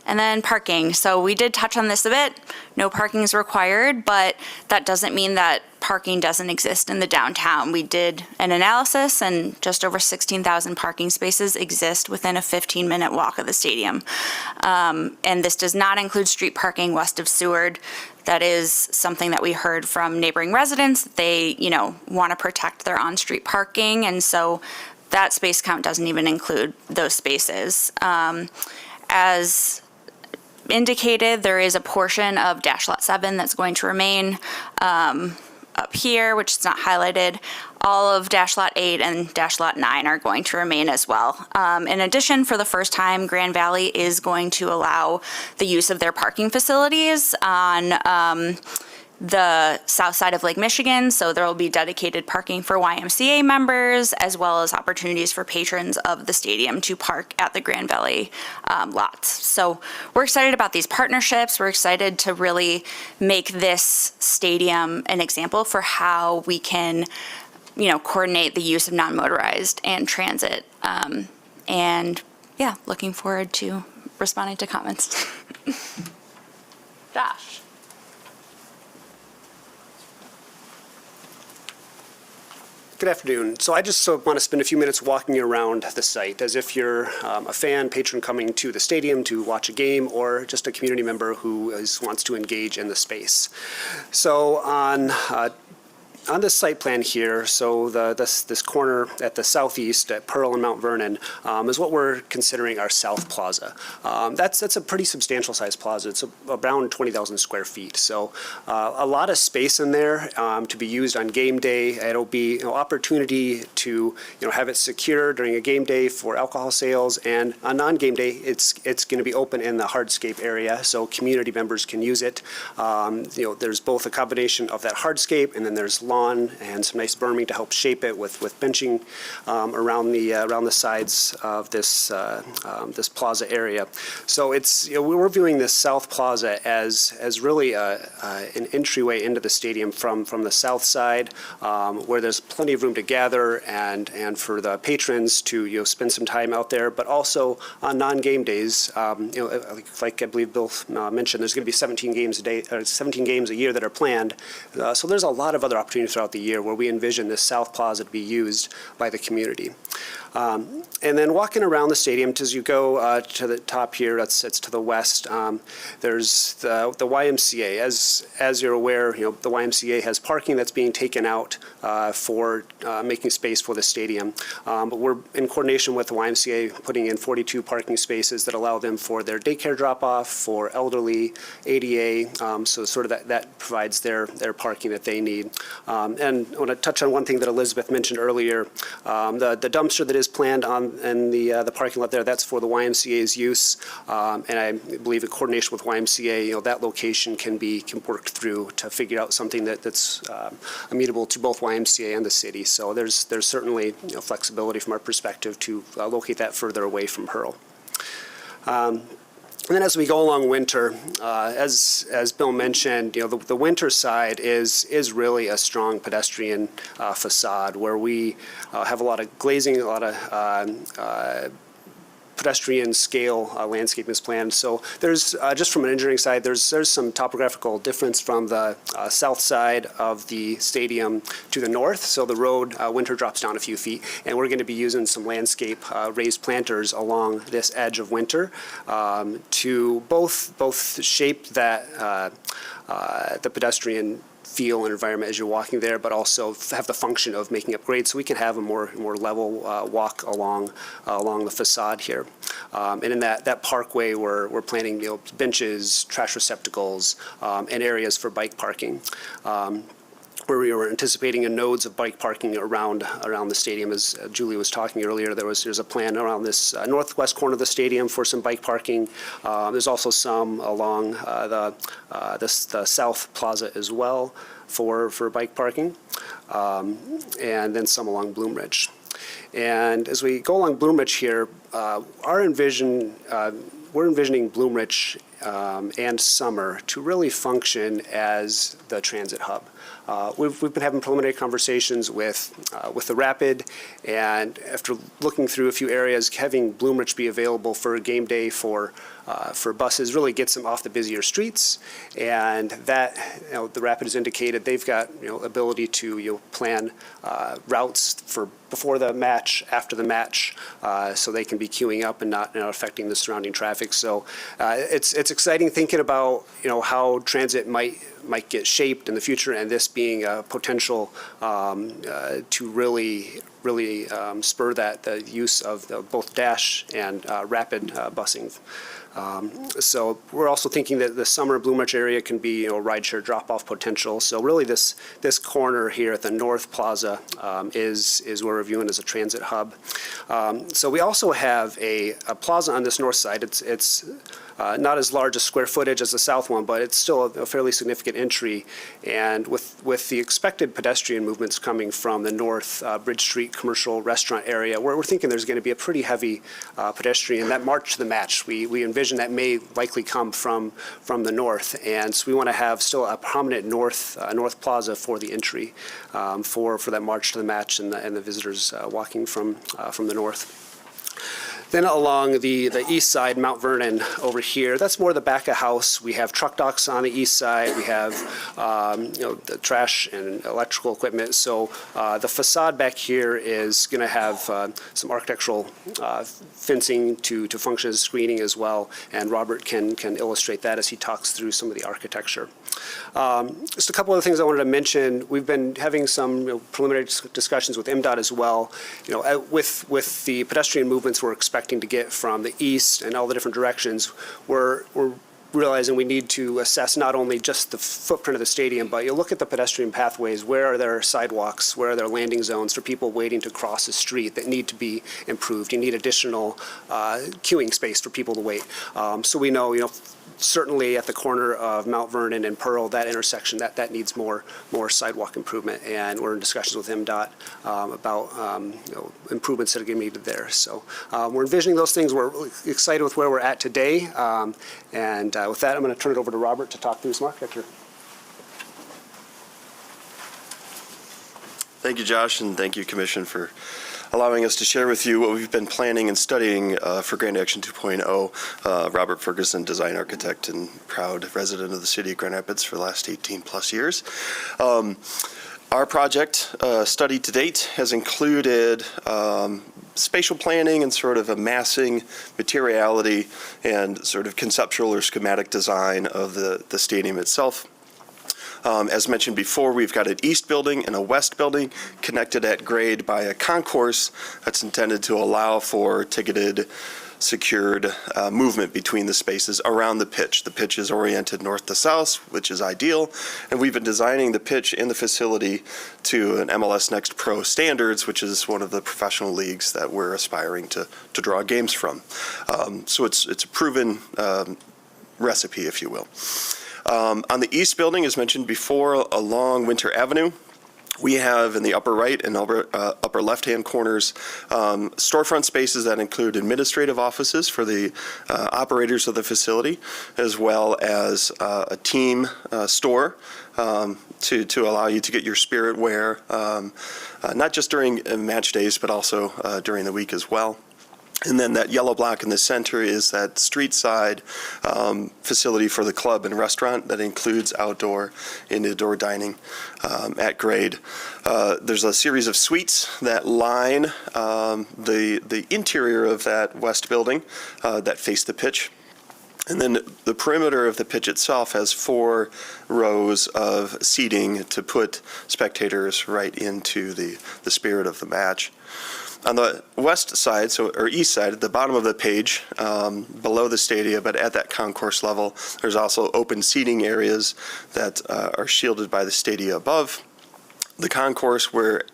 And then parking. So we did touch on this a bit. No parking is required, but that doesn't mean that parking doesn't exist in the downtown. We did an analysis, and just over 16,000 parking spaces exist within a 15-minute walk of the stadium. And this does not include street parking west of Seward. That is something that we heard from neighboring residents. They, want to protect their on-street parking, and so that space count doesn't even include those spaces. As indicated, there is a portion of Dash Lot 7 that's going to remain up here, which is not highlighted. All of Dash Lot 8 and Dash Lot 9 are going to remain as well. In addition, for the first time, Grand Valley is going to allow the use of their parking facilities on the south side of Lake Michigan, so there will be dedicated parking for YMCA members, as well as opportunities for patrons of the stadium to park at the Grand Valley lots. So we're excited about these partnerships. We're excited to really make this stadium an example for how we can coordinate the use of non-motorized and transit. And yeah, looking forward to responding to comments. Josh. Good afternoon. So I just want to spend a few minutes walking around the site as if you're a fan, patron coming to the stadium to watch a game, or just a community member who wants to engage in the space. So on this site plan here, so this corner at the southeast at Pearl and Mount Vernon is what we're considering our South Plaza. That's a pretty substantial size plaza. It's around 20,000 square feet. So a lot of space in there to be used on game day. It'll be opportunity to have it secure during a game day for alcohol sales, and on non-game day it's going to be open in the hardscape area so community members can use it. There's both a combination of that hardscape, and then there's lawn and some nice berming to help shape it with benching around the sides of this this plaza area. So it's we're viewing this South Plaza as really an entryway into the stadium from the south side, where there's plenty of room to gather and for the patrons to spend some time out there. But also on non-game days, like I believe Bill mentioned, there's going to be 17 games a year that are planned. So there's a lot of other opportunities throughout the year where we envision this South Plaza to be used by the community. And then walking around the stadium, as you go to the top here, it's to the west, there's the YMCA. As you're aware, the YMCA has parking that's being taken out for making space for the stadium. But we're in coordination with the YMCA putting in 42 parking spaces that allow them for their daycare drop-off, for elderly, ADA, so sort of that provides their parking that they need. And I want to touch on one thing that Elizabeth mentioned earlier, the dumpster that is planned in the parking lot there, that's for the YMCA's use, and I believe in coordination with YMCA, that location can be worked through to figure out something that's amenable to both YMCA and the city. So there's certainly flexibility from our perspective to locate that further away from Pearl. And then as we go along winter, as Bill mentioned, the winter side is really a strong pedestrian facade where we have a lot of glazing, a lot of pedestrian scale landscaping is planned. So there's, just from an engineering side, there's some topographical difference from the south side of the stadium to the north. So the road, winter drops down a few feet, and we're going to be using some landscape raised planters along this edge of winter to both shape that the pedestrian feel and environment as you're walking there, but also have the function of making up grades so we can have a more level walk along the facade here. And in that parkway, we're planning benches, trash receptacles, and areas for bike parking. Where we were anticipating nodes of bike parking around the stadium. As Julie was talking earlier, there's a plan around this northwest corner of the stadium for some bike parking. There's also some along the South Plaza as well for bike parking, and then some along Bloom Ridge. And as we go along Bloom Ridge here, we're envisioning Bloom Ridge and Summer to really function as the transit hub. We've been having preliminary conversations with the Rapid, and after looking through a few areas, having Bloom Ridge be available for a game day for buses really gets them off the busier streets, and that the Rapid has indicated they've got ability to plan routes for before the match, after the match, so they can be queuing up and not affecting the surrounding traffic. So it's exciting thinking about how transit might get shaped in the future, and this being a potential to really spur the use of both Dash and Rapid busing. So we're also thinking that the Summer Bloom Ridge area can be rideshare drop-off potential. So really this corner here at the North Plaza is where we're viewing as a transit hub. So we also have a plaza on this north side. It's not as large a square footage as the south one, but it's still a fairly significant entry. And with the expected pedestrian movements coming from the north Bridge Street commercial restaurant area, where we're thinking there's going to be a pretty heavy pedestrian. That march to the match, we envision that may likely come from the north, and so we want to have still a prominent north plaza for the entry for that march to the match and the visitors walking from the north. Then along the east side, Mount Vernon over here, that's more the back of house. We have truck docks on the east side. We have the trash and electrical equipment. So the facade back here is going to have some architectural fencing to function as screening as well. And Robert can illustrate that as he talks through some of the architecture. Just a couple of things I wanted to mention. We've been having some preliminary discussions with MDOT as well. With the pedestrian movements we're expecting to get from the east and all the different directions, we're realizing we need to assess not only just the footprint of the stadium, but you look at the pedestrian pathways. Where are there sidewalks? Where are there landing zones for people waiting to cross the street that need to be improved? You need additional queuing space for people to wait. So we know, certainly at the corner of Mount Vernon and Pearl, that intersection, that needs more sidewalk improvement, and we're in discussions with MDOT about improvements that are going to be needed there. So we're envisioning those things. We're excited with where we're at today, and with that, I'm going to turn it over to Robert to talk through some architecture. Thank you, Josh, and thank you, Commission, for allowing us to share with you what we've been planning and studying for Grand Action 2.0. Robert Ferguson, design architect and proud resident of the city of Grand Rapids for the last 18 plus years. Our project study to date has included spatial planning and sort of amassing materiality and sort of conceptual or schematic design of the stadium itself. As mentioned before, we've got an east building and a west building connected at grade by a concourse that's intended to allow for ticketed, secured movement between the spaces around the pitch. The pitch is oriented north to south, which is ideal, and we've been designing the pitch in the facility to an MLS Next Pro standards, which is one of the professional leagues that we're aspiring to draw games from. So it's a proven recipe, if you will. On the east building, as mentioned before, along Winter Avenue, we have in the upper right and upper left-hand corners storefront spaces that include administrative offices for the operators of the facility, as well as a team store to allow you to get your spirit wear, not just during match days, but also during the week as well. And then that yellow block in the center is that street side facility for the club and restaurant that includes outdoor and indoor dining at grade. There's a series of suites that line the interior of that west building that face the pitch. And then the perimeter of the pitch itself has 4 rows of seating to put spectators right into the spirit of the match. On the west side, or east side, at the bottom of the page, below the stadia, but at that concourse level, there's also open seating areas that are shielded by the stadia above. The concourse where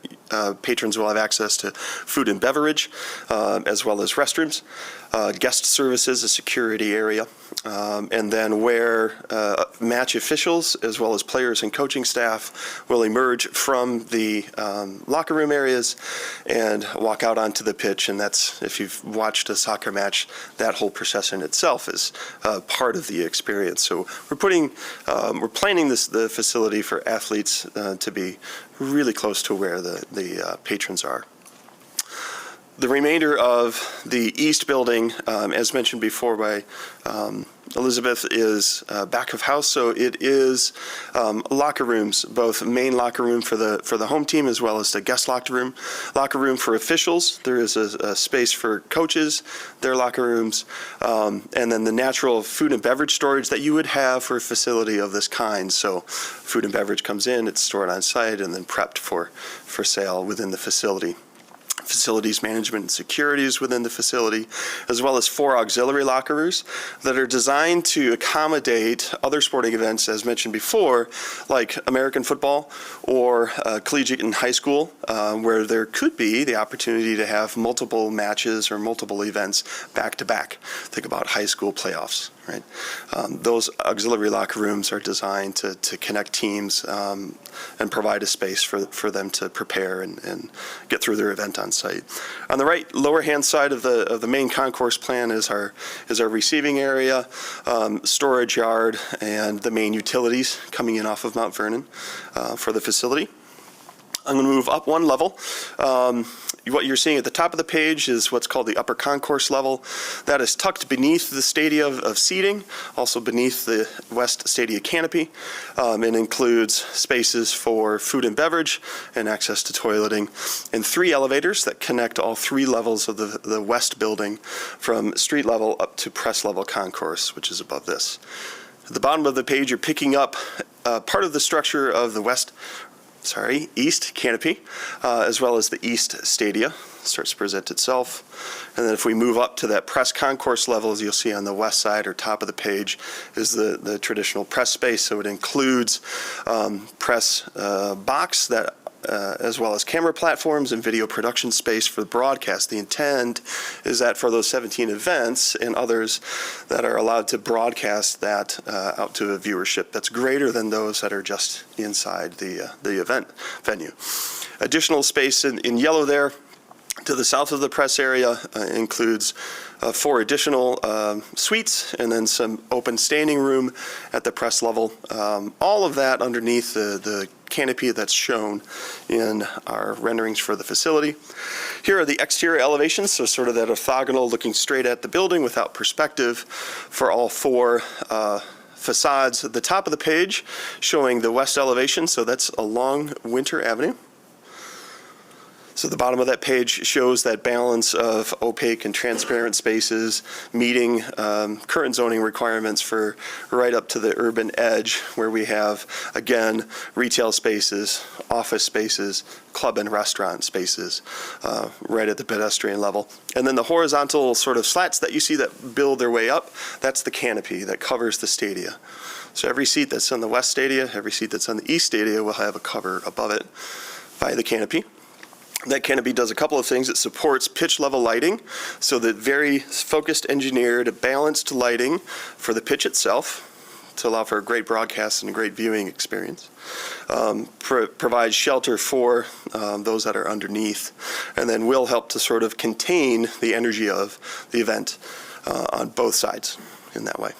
patrons will have access to food and beverage, as well as restrooms, guest services, a security area, and then where match officials, as well as players and coaching staff, will emerge from the locker room areas and walk out onto the pitch. And that's, if you've watched a soccer match, that whole procession itself is part of the experience. So we're planning the facility for athletes to be really close to where the patrons are. The remainder of the east building, as mentioned before by Elizabeth, is back of house. So it is locker rooms, both main locker room for the home team as well as the guest locker room for officials. There is a space for coaches, their locker rooms, and then the natural food and beverage storage that you would have for a facility of this kind. So food and beverage comes in, it's stored on site, and then prepped for sale within the facility. facilities management and securities within the facility, as well as 4 auxiliary locker rooms that are designed to accommodate other sporting events, as mentioned before, like American football or collegiate and high school, where there could be the opportunity to have multiple matches or multiple events back-to-back. Think about high school playoffs, right? Those auxiliary locker rooms are designed to connect teams and provide a space for them to prepare and get through their event on site. On the right lower hand side of the main concourse plan is our receiving area, storage yard, and the main utilities coming in off of Mount Vernon for the facility. I'm going to move up one level. What you're seeing at the top of the page is what's called the upper concourse level. That is tucked beneath the stadia of seating, also beneath the west stadia canopy, and includes spaces for food and beverage and access to toileting, and 3 elevators that connect all 3 levels of the west building from street level up to press level concourse, which is above this. At the bottom of the page, you're picking up part of the structure of the east canopy, as well as the east stadia. Starts to present itself. And then if we move up to that press concourse level, as you'll see on the west side or top of the page, is the traditional press space. So it includes press box that as well as camera platforms and video production space for the broadcast. The intent is that for those 17 events and others that are allowed to broadcast that out to a viewership that's greater than those that are just inside the event venue. Additional space in yellow there to the south of the press area includes 4 additional suites and then some open standing room at the press level. All of that underneath the canopy that's shown in our renderings for the facility. Here are the exterior elevations, so sort of that orthogonal looking straight at the building without perspective for all 4 facades. At the top of the page showing the west elevation, so that's along Winter Avenue. So the bottom of that page shows that balance of opaque and transparent spaces meeting current zoning requirements for right up to the urban edge, where we have, again, retail spaces, office spaces, club and restaurant spaces right at the pedestrian level. And then the horizontal sort of slats that you see that build their way up, that's the canopy that covers the stadia. So every seat that's on the west stadia, every seat that's on the east stadia will have a cover above it by the canopy. That canopy does a couple of things. It supports pitch level lighting, so that very focused, engineered, balanced lighting for the pitch itself to allow for a great broadcast and a great viewing experience. Provides shelter for those that are underneath, and then will help to sort of contain the energy of the event on both sides in that way.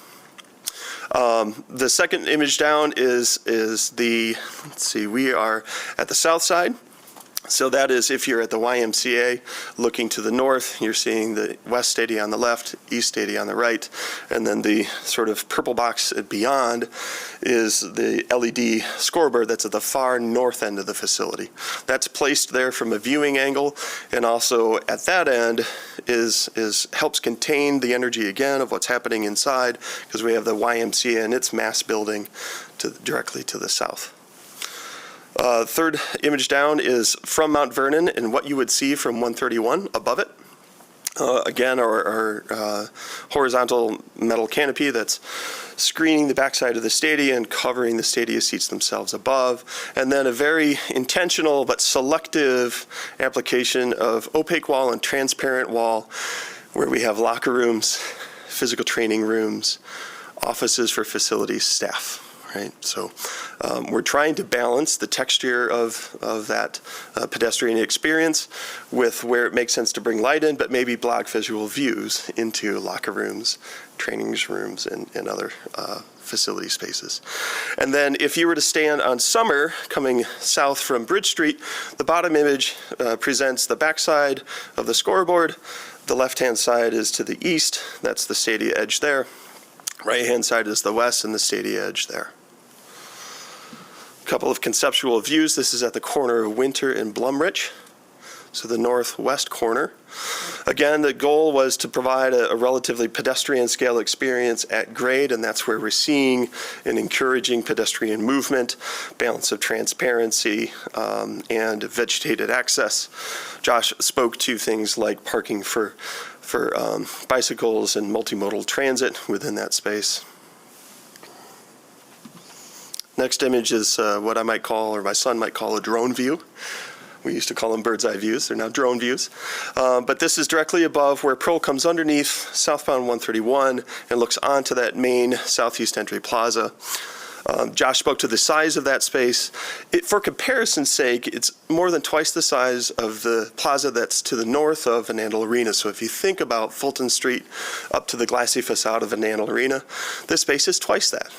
The second image down is the, let's see, we are at the south side. So that is if you're at the YMCA looking to the north, you're seeing the west stadia on the left, east stadia on the right, and then the sort of purple box beyond is the LED scoreboard that's at the far north end of the facility. That's placed there from a viewing angle, and also at that end helps contain the energy again of what's happening inside, because we have the YMCA and its mass building directly to the south. Third image down is from Mount Vernon and what you would see from 131 above it. Again, our horizontal metal canopy that's screening the backside of the stadia and covering the stadia seats themselves above. And then a very intentional but selective application of opaque wall and transparent wall, where we have locker rooms, physical training rooms, offices for facilities staff. Right, so we're trying to balance the texture of that pedestrian experience with where it makes sense to bring light in, but maybe block visual views into locker rooms, training rooms, and other facility spaces. And then if you were to stand on Summer coming south from Bridge Street, the bottom image presents the backside of the scoreboard. The left-hand side is to the east. That's the stadia edge there. Right-hand side is the west and the stadia edge there. Couple of conceptual views. This is at the corner of Winter and Blumrich. so the northwest corner. Again, the goal was to provide a relatively pedestrian scale experience at grade, and that's where we're seeing an encouraging pedestrian movement, balance of transparency, and vegetated access. Josh spoke to things like parking for bicycles and multimodal transit within that space. Next image is what I might call, or my son might call, a drone view. We used to call them bird's eye views. They're now drone views. But this is directly above where Pearl comes underneath southbound 131 and looks onto that main southeast entry plaza. Josh spoke to the size of that space. For comparison's sake, it's more than twice the size of the plaza that's to the north of Anandel Arena. So if you think about Fulton Street up to the glassy facade of Anandel Arena, this space is twice that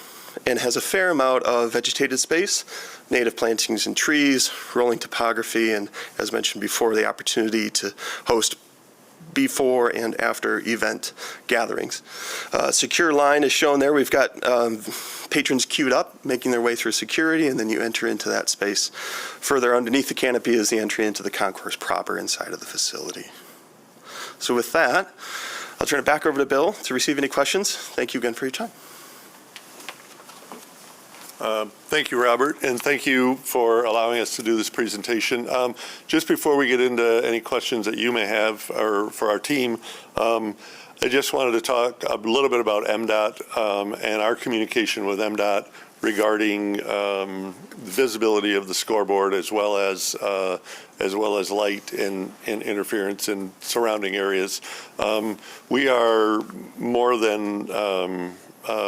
and has a fair amount of vegetated space, native plantings and trees, rolling topography, and as mentioned before, the opportunity to host before and after event gatherings. Secure line is shown there. We've got patrons queued up, making their way through security, and then you enter into that space. Further underneath the canopy is the entry into the concourse proper inside of the facility. So with that, I'll turn it back over to Bill to receive any questions. Thank you again for your time. Thank you, Robert, and thank you for allowing us to do this presentation. Just before we get into any questions that you may have or for our team, I just wanted to talk a little bit about MDOT and our communication with MDOT regarding visibility of the scoreboard as well as light and interference in surrounding areas. We are more than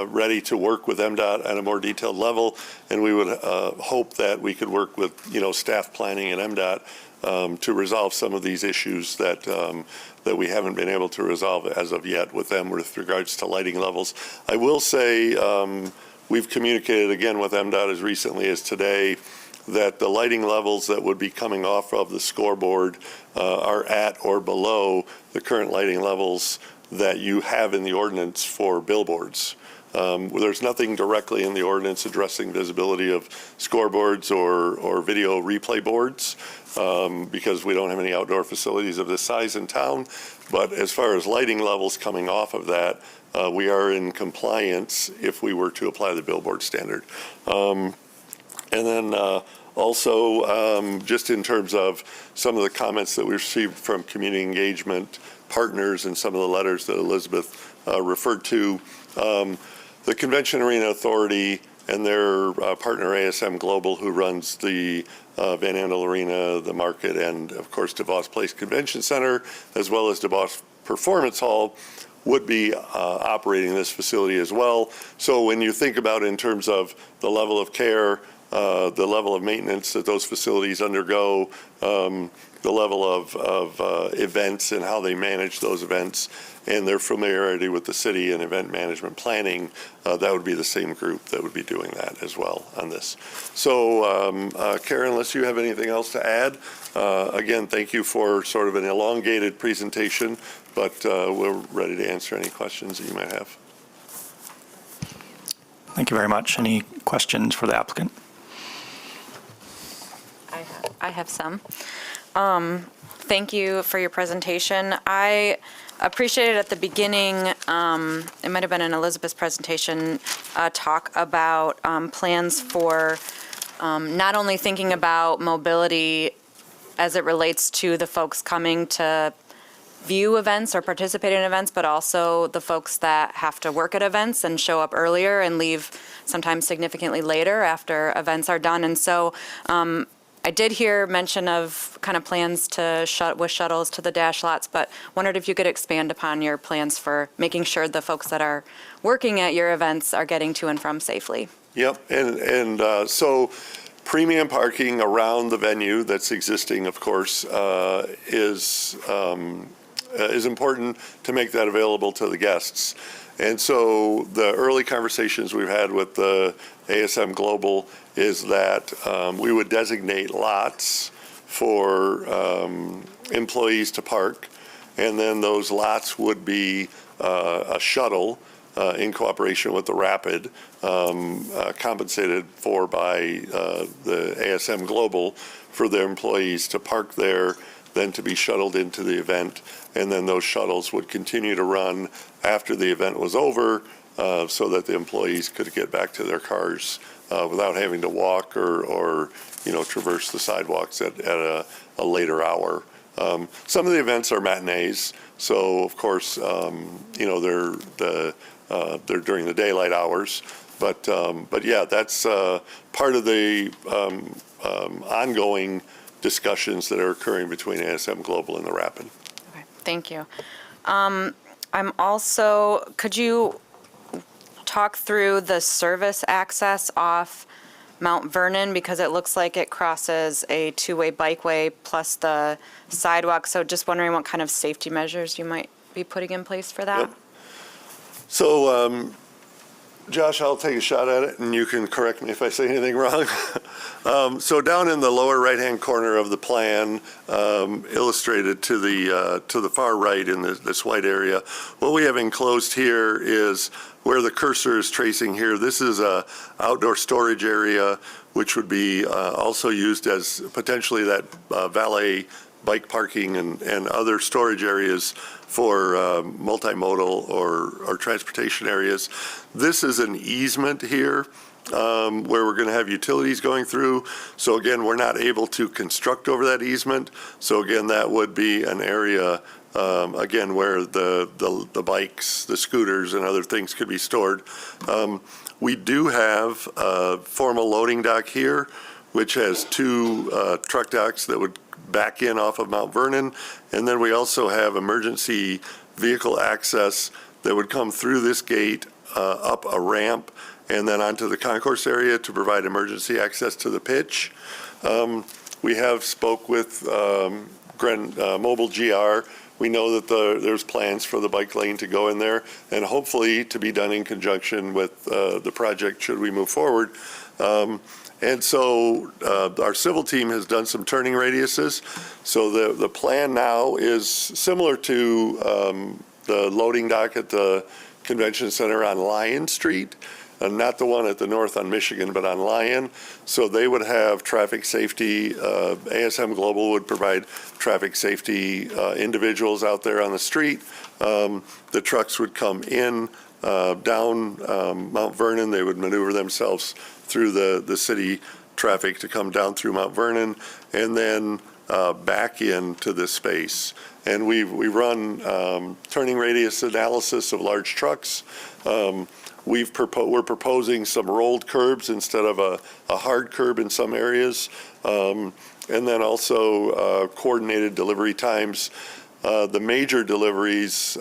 ready to work with MDOT at a more detailed level, and we would hope that we could work with staff planning and MDOT to resolve some of these issues that we haven't been able to resolve as of yet with them with regards to lighting levels. I will say we've communicated again with MDOT as recently as today that the lighting levels that would be coming off of the scoreboard are at or below the current lighting levels that you have in the ordinance for billboards. There's nothing directly in the ordinance addressing visibility of scoreboards or video replay boards because we don't have any outdoor facilities of this size in town. But as far as lighting levels coming off of that, we are in compliance if we were to apply the billboard standard. And then also, just in terms of some of the comments that we received from community engagement partners and some of the letters that Elizabeth referred to, the Convention Arena Authority and their partner ASM Global, who runs the Van Andel Arena, the market, and of course DeVos Place Convention Center, as well as DeVos Performance Hall, would be operating this facility as well. So when you think about in terms of the level of care, the level of maintenance that those facilities undergo, the level of events and how they manage those events, and their familiarity with the city and event management planning, that would be the same group that would be doing that as well on this. So Karen, unless you have anything else to add, again, thank you for sort of an elongated presentation, but we're ready to answer any questions that you might have. Thank you very much. Any questions for the applicant? I have some. Thank you for your presentation. I appreciated at the beginning, it might have been in Elizabeth's presentation, talk about plans for not only thinking about mobility as it relates to the folks coming to view events or participate in events, but also the folks that have to work at events and show up earlier and leave sometimes significantly later after events are done. And so I did hear mention of kind of plans to with shuttles to the dash lots, but wondered if you could expand upon your plans for making sure the folks that are working at your events are getting to and from safely. Yep, and so premium parking around the venue that's existing, of course, is important to make that available to the guests. And so the early conversations we've had with the ASM Global is that we would designate lots for employees to park, and then those lots would be a shuttle in cooperation with the Rapid, compensated for by the ASM Global for their employees to park there then to be shuttled into the event. And then those shuttles would continue to run after the event was over so that the employees could get back to their cars without having to walk or traverse the sidewalks at a later hour. Some of the events are matinees, so of course, they're during the daylight hours. But yeah, that's part of the ongoing discussions that are occurring between ASM Global and the Rapid. Okay, thank you. Could you talk through the service access off Mount Vernon, because it looks like it crosses a two-way bikeway plus the sidewalk, so just wondering what kind of safety measures you might be putting in place for that? Yep. So, Josh, I'll take a shot at it, and you can correct me if I say anything wrong. So down in the lower right-hand corner of the plan, illustrated to the far right in this white area, what we have enclosed here is where the cursor is tracing here. This is a outdoor storage area, which would be also used as potentially that valet bike parking and other storage areas for multimodal or transportation areas. This is an easement here where we're going to have utilities going through. So again, we're not able to construct over that easement. So again, that would be an area again where the bikes, the scooters, and other things could be stored. We do have a formal loading dock here, which has two truck docks that would back in off of Mount Vernon. And then we also have emergency vehicle access that would come through this gate up a ramp and then onto the concourse area to provide emergency access to the pitch. We have spoke with Mobile GR. We know that there's plans for the bike lane to go in there and hopefully to be done in conjunction with the project should we move forward. And so our civil team has done some turning radiuses. So the plan now is similar to the loading dock at the convention center on Lyon Street, not the one at the north on Michigan, but on Lyon. So they would have traffic safety. ASM Global would provide traffic safety individuals out there on the street. The trucks would come in down Mount Vernon. They would maneuver themselves through the city traffic to come down through Mount Vernon and then back into this space. And we run turning radius analysis of large trucks. We're proposing some rolled curbs instead of a hard curb in some areas. And then also coordinated delivery times. The major deliveries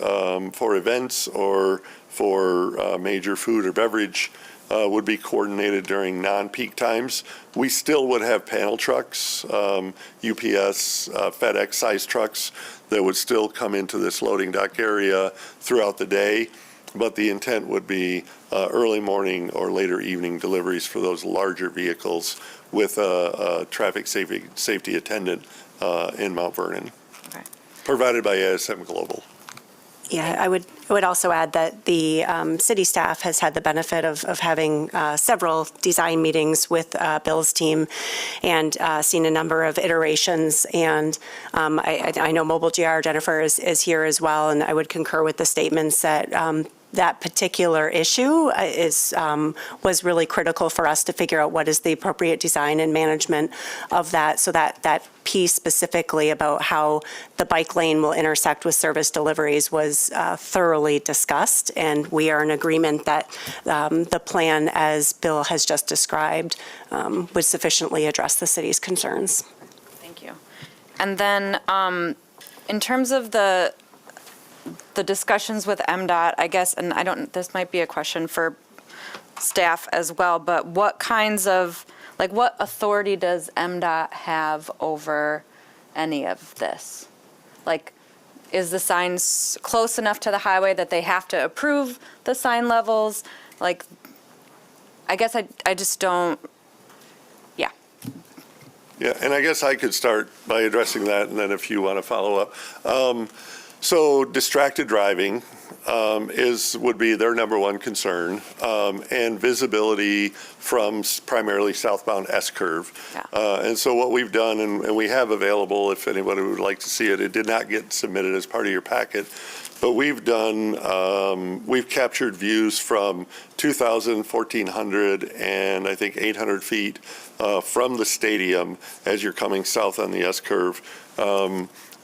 for events or for major food or beverage would be coordinated during non-peak times. We still would have panel trucks, UPS, FedEx size trucks that would still come into this loading dock area throughout the day. But the intent would be early morning or later evening deliveries for those larger vehicles with a traffic safety attendant in Mount Vernon, provided by ASM Global. Yeah, I would also add that the city staff has had the benefit of having several design meetings with Bill's team and seen a number of iterations. And I know Mobile GR, Jennifer, is here as well, and I would concur with the statements that that particular issue was really critical for us to figure out what is the appropriate design and management of that, so that piece specifically about how the bike lane will intersect with service deliveries was thoroughly discussed, and we are in agreement that the plan, as Bill has just described, would sufficiently address the city's concerns. Thank you. And then in terms of the discussions with MDOT, I guess, and this might be a question for staff as well, but what kinds of, what authority does MDOT have over any of this? Is the signs close enough to the highway that they have to approve the sign levels? I guess I just don't, yeah. Yeah, and I guess I could start by addressing that, and then if you want to follow up. So distracted driving, would be their number one concern, and visibility from primarily southbound S-curve. Yeah. And so what we've done, and we have available if anybody would like to see it, it did not get submitted as part of your packet, but we've captured views from 2,000, 1,400, and I think 800 feet from the stadium as you're coming south on the S-curve.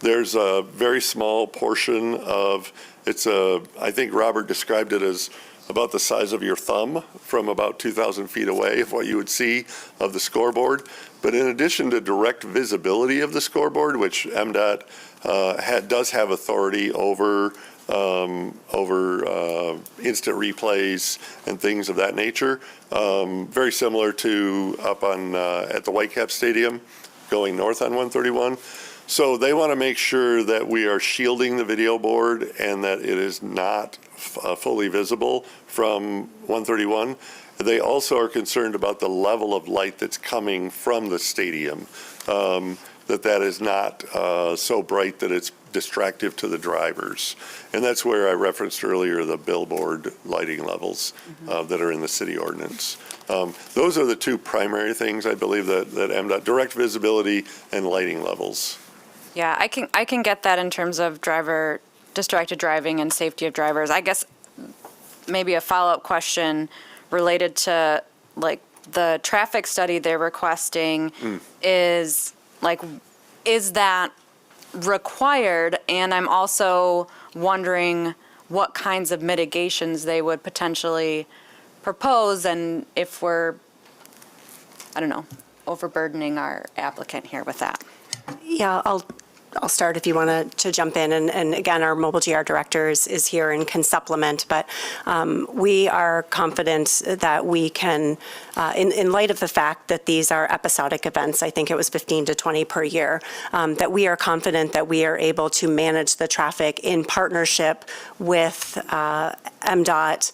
There's a very small portion of, I think Robert described it as about the size of your thumb from about 2,000 feet away of what you would see of the scoreboard. But in addition to direct visibility of the scoreboard, which MDOT does have authority over instant replays and things of that nature, very similar to up on at the Whitecap Stadium going north on 131. So they want to make sure that we are shielding the video board and that it is not fully visible from 131. They also are concerned about the level of light that's coming from the stadium, that is not so bright that it's distractive to the drivers. And that's where I referenced earlier the billboard lighting levels that are in the city ordinance. Those are the two primary things, I believe, that MDOT, direct visibility and lighting levels. Yeah, I can get that in terms of distracted driving and safety of drivers. I guess maybe a follow-up question related to like the traffic study they're requesting is that required? And I'm also wondering what kinds of mitigations they would potentially propose, and if we're, I don't know, overburdening our applicant here with that. Yeah, I'll start if you want to jump in. And again, our mobile GR director is here and can supplement. But we are confident that we can, in light of the fact that these are episodic events, I think it was 15 to 20 per year, that we are confident that we are able to manage the traffic in partnership with MDOT,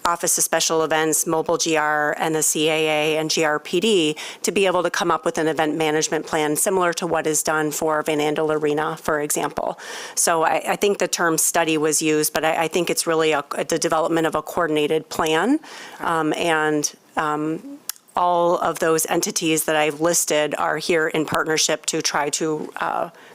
Office of Special Events, Mobile GR, and the CAA and GRPD to be able to come up with an event management plan similar to what is done for Van Andel Arena, for example. So I think the term study was used, but I think it's really the development of a coordinated plan. All of those entities that I've listed are here in partnership to try to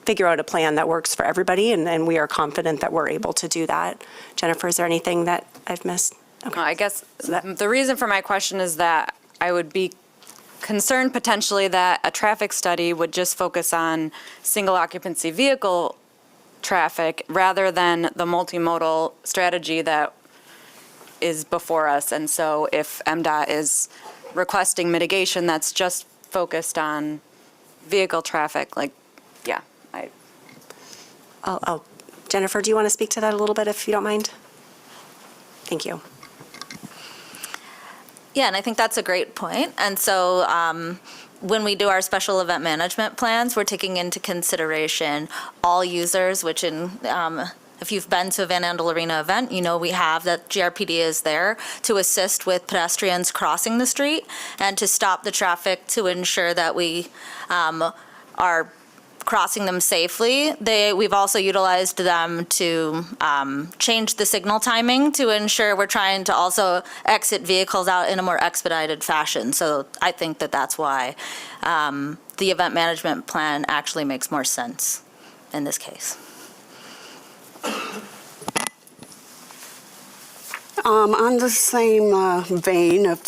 figure out a plan that works for everybody, and we are confident that we're able to do that. Jennifer, is there anything that I've missed? Okay. I guess the reason for my question is that I would be concerned potentially that a traffic study would just focus on single occupancy vehicle traffic rather than the multimodal strategy that is before us. And so if MDOT is requesting mitigation that's just focused on vehicle traffic, Jennifer, do you want to speak to that a little bit, if you don't mind? Thank you. Yeah, and I think that's a great point. And so when we do our special event management plans, we're taking into consideration all users, which if you've been to a Van Andel Arena event, you know we have that GRPD is there to assist with pedestrians crossing the street and to stop the traffic to ensure that we are crossing them safely. We've also utilized them to change the signal timing to ensure we're trying to also exit vehicles out in a more expedited fashion. So I think that that's why the event management plan actually makes more sense in this case. On the same vein of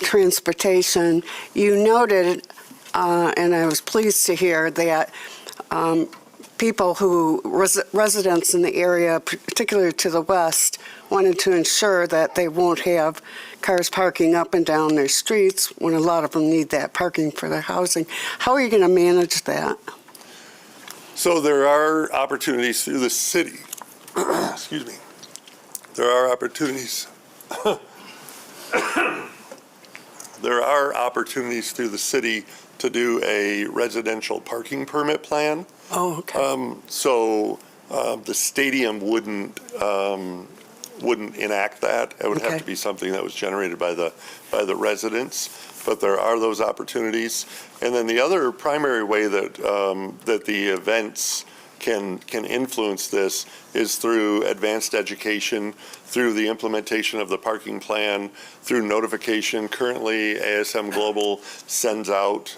transportation, you noted, and I was pleased to hear that people residents in the area, particularly to the west, wanted to ensure that they won't have cars parking up and down their streets when a lot of them need that parking for their housing. How are you going to manage that? So there are opportunities through the city. Excuse me. There are opportunities. There are opportunities through the city to do a residential parking permit plan. Oh, okay. So the stadium wouldn't enact that. It would have to be something that was generated by the residents. But there are those opportunities. And then the other primary way that that the events can influence this is through advanced education, through the implementation of the parking plan, through notification. Currently, ASM Global sends out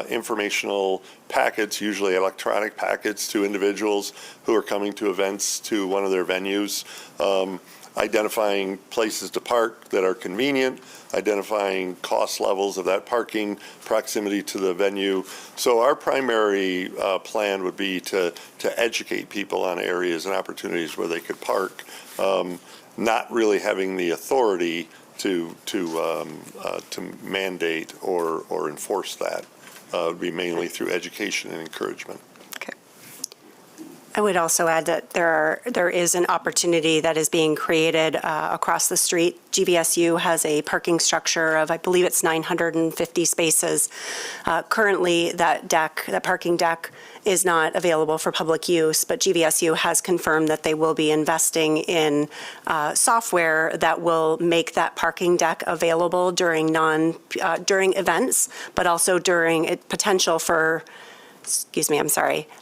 informational packets, usually electronic packets, to individuals who are coming to events to one of their venues, identifying places to park that are convenient, identifying cost levels of that parking, proximity to the venue. So our primary plan would be to educate people on areas and opportunities where they could park, not really having the authority to mandate or enforce that. It would be mainly through education and encouragement. I would also add that there is an opportunity that is being created across the street. GVSU has a parking structure of, I believe it's 950 spaces. Currently, that parking deck is not available for public use, but GVSU has confirmed that they will be investing in software that will make that parking deck available during events, but also during potential for,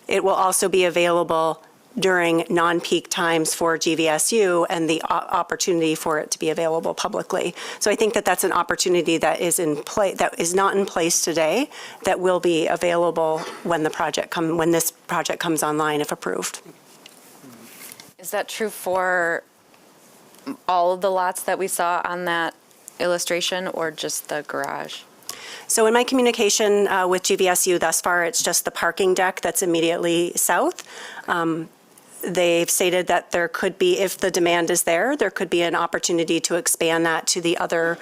it will also be available during non-peak times for GVSU and the opportunity for it to be available publicly. So I think that that's an opportunity that is that is not in place today, that will be available when this project comes online, if approved. Is that true for all of the lots that we saw on that illustration, or just the garage? So in my communication with GVSU thus far, it's just the parking deck that's immediately south. They've stated that there could be, if the demand is there could be an opportunity to expand that to the other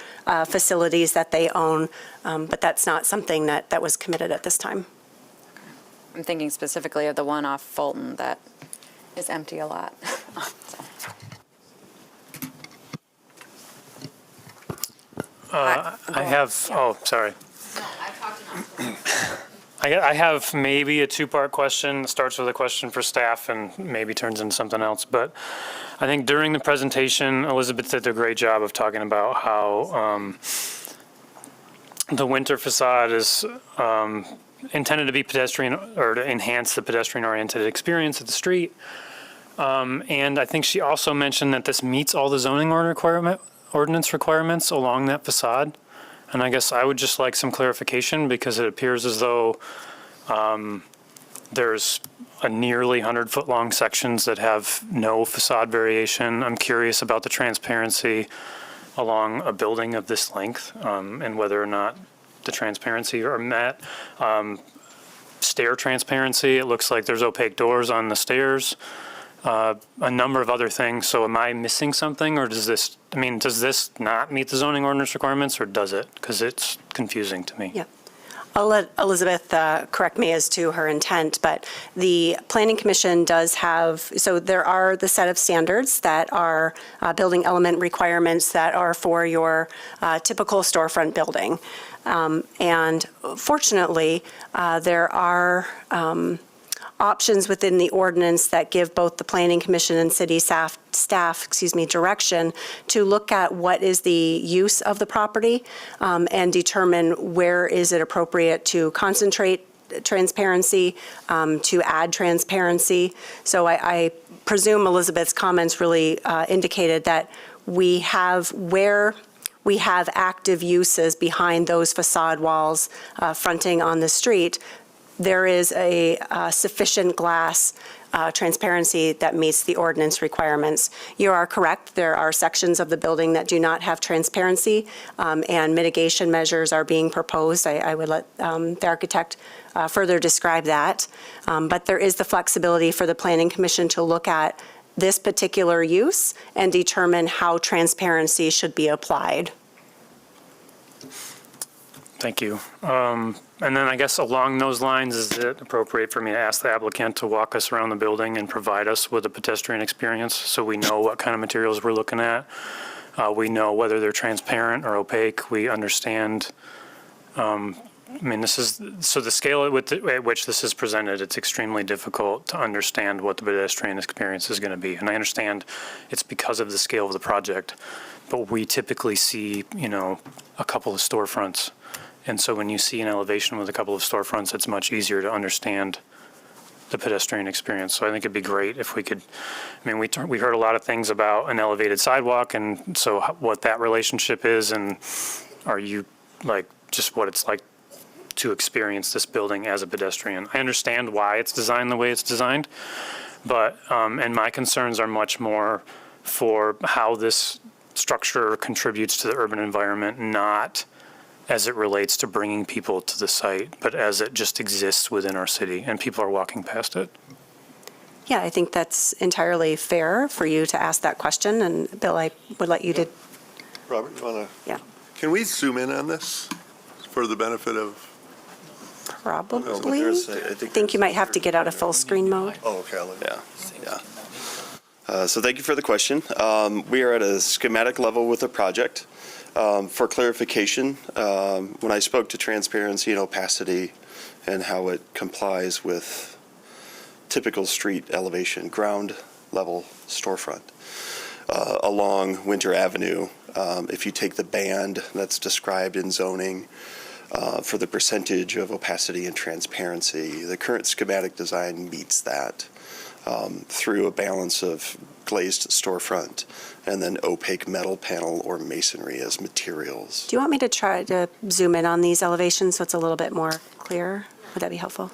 facilities that they own, but that's not something that was committed at this time. I'm thinking specifically of the one off Fulton that is empty a lot. Sorry. I have maybe a two-part question. It starts with a question for staff and maybe turns into something else. But I think during the presentation, Elizabeth did a great job of talking about how the winter facade is intended to be pedestrian, or to enhance the pedestrian-oriented experience of the street. And I think she also mentioned that this meets all the zoning ordinance requirements along that facade. And I guess I would just like some clarification, because it appears as though there's a nearly 100-foot long sections that have no facade variation. I'm curious about the transparency along a building of this length, and whether or not the transparency are met. Stair transparency, it looks like there's opaque doors on the stairs. A number of other things. So am I missing something, or does this not meet the zoning ordinance requirements, or does it? Because it's confusing to me. Yeah. I'll let Elizabeth correct me as to her intent, but the Planning Commission does have, so there are the set of standards that are building element requirements that are for your typical storefront building. And fortunately, there are options within the ordinance that give both the Planning Commission and city staff, direction to look at what is the use of the property, and determine where is it appropriate to concentrate transparency, to add transparency. So I presume Elizabeth's comments really indicated that we have active uses behind those facade walls fronting on the street. There is a sufficient glass transparency that meets the ordinance requirements. You are correct. There are sections of the building that do not have transparency, and mitigation measures are being proposed. I would let the architect further describe that. But there is the flexibility for the Planning Commission to look at this particular use and determine how transparency should be applied. Thank you. And then I guess along those lines, is it appropriate for me to ask the applicant to walk us around the building and provide us with a pedestrian experience, so we know what kind of materials we're looking at? We know whether they're transparent or opaque. We understand, this is, so the scale at which this is presented, it's extremely difficult to understand what the pedestrian experience is going to be. And I understand it's because of the scale of the project, but we typically see, a couple of storefronts. And so when you see an elevation with a couple of storefronts, it's much easier to understand the pedestrian experience. So I think it'd be great if we could, I mean, we heard a lot of things about an elevated sidewalk, and so what that relationship is, and are you, like, just what it's like to experience this building as a pedestrian. I understand why it's designed the way it's designed, but, and my concerns are much more for how this structure contributes to the urban environment, not as it relates to bringing people to the site, but as it just exists within our city and people are walking past it. Yeah, I think that's entirely fair for you to ask that question, and Bill, I would let you to, Robert, you want to? yeah, Can we zoom in on this for the benefit of? probably. I I think you might have to get out of full screen mode. Oh, okay. Yeah. So thank you for the question. We are at a schematic level with the project. For clarification, when I spoke to transparency and opacity and how it complies with typical street elevation, ground level storefront along Winter Avenue, if you take the band that's described in zoning for the percentage of opacity and transparency, the current schematic design meets that through a balance of glazed storefront and then opaque metal panel or masonry as materials. Do you want me to try to zoom in on these elevations so it's a little bit more clear? Would that be helpful?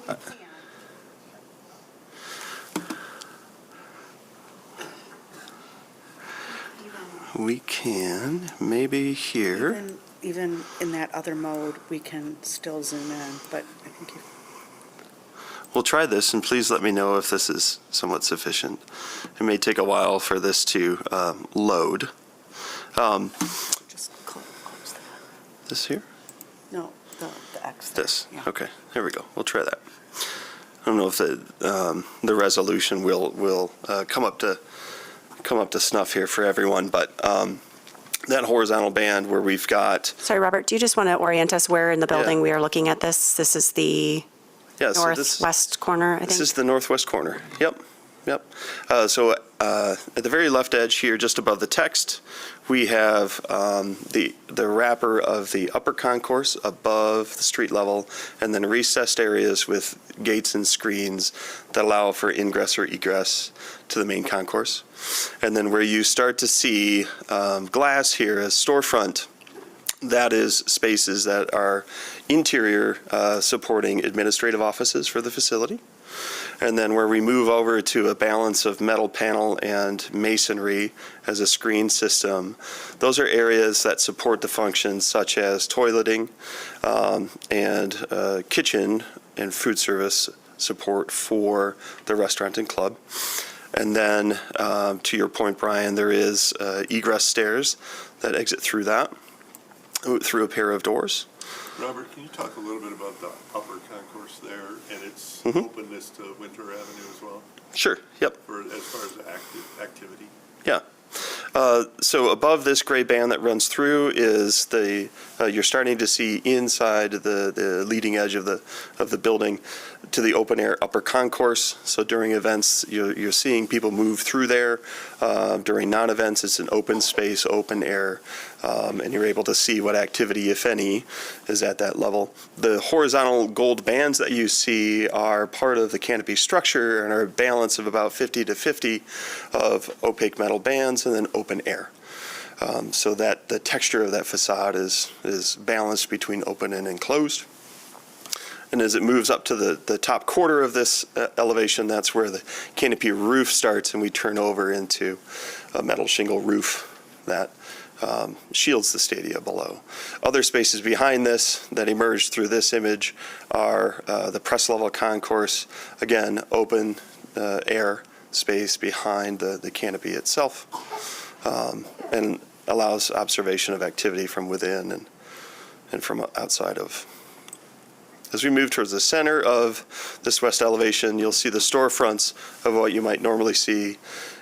We can, maybe here. Even in that other mode, we can still zoom in, but I think you. We'll try this, and please let me know if this is somewhat sufficient. It may take a while for this to load. Just close that. This here? No, the X there. This? Yeah. Okay, here we go. We'll try that. I don't know if the resolution will come up to snuff here for everyone, but that horizontal band where we've got. Sorry, Robert, do you just want to orient us where in the building Yeah. we are looking at this? This is the Yeah, so northwest corner, I think? This is the northwest corner. Yep. So at the very left edge here, just above the text, we have the wrapper of the upper concourse above the street level, and then recessed areas with gates and screens that allow for ingress or egress to the main concourse. And then where you start to see glass here as storefront, that is spaces that are interior supporting administrative offices for the facility. And then where we move over to a balance of metal panel and masonry as a screen system, those are areas that support the functions such as toileting and kitchen and food service support for the restaurant and club. And then to your point, Brian, there is egress stairs that exit through that, through a pair of doors. Robert, can you talk a little bit about the upper concourse there and its openness to Winter Avenue as well? Sure, yep. As far as activity? Yeah. So above this gray band that runs through is you're starting to see inside the leading edge of the building to the open air upper concourse. So during events, you're seeing people move through there. During non-events, it's an open space, open air, and you're able to see what activity, if any, is at that level. The horizontal gold bands that you see are part of the canopy structure and are a balance of about 50 to 50 of opaque metal bands and then open air. So that the texture of that facade is balanced between open and enclosed. And as it moves up to the top quarter of this elevation, that's where the canopy roof starts, and we turn over into a metal shingle roof that shields the stadia below. Other spaces behind this that emerge through this image are the press level concourse, again, open air space behind the canopy itself, and allows observation of activity from within and from outside of. As we move towards the center of this west elevation, you'll see the storefronts of what you might normally see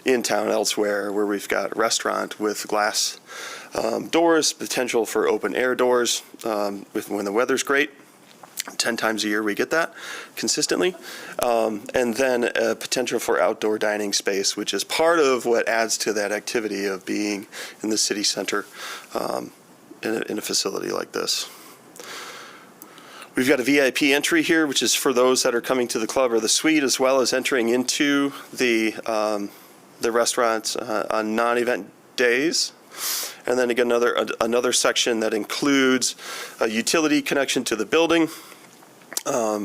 in town elsewhere, where we've got restaurant with glass doors, potential for open air doors when the weather's great. 10 times a year we get that consistently. And then a potential for outdoor dining space, which is part of what adds to that activity of being in the city center in a facility like this. We've got a VIP entry here, which is for those that are coming to the club or the suite, as well as entering into the restaurant on non-event days. And then again, another section that includes a utility connection to the building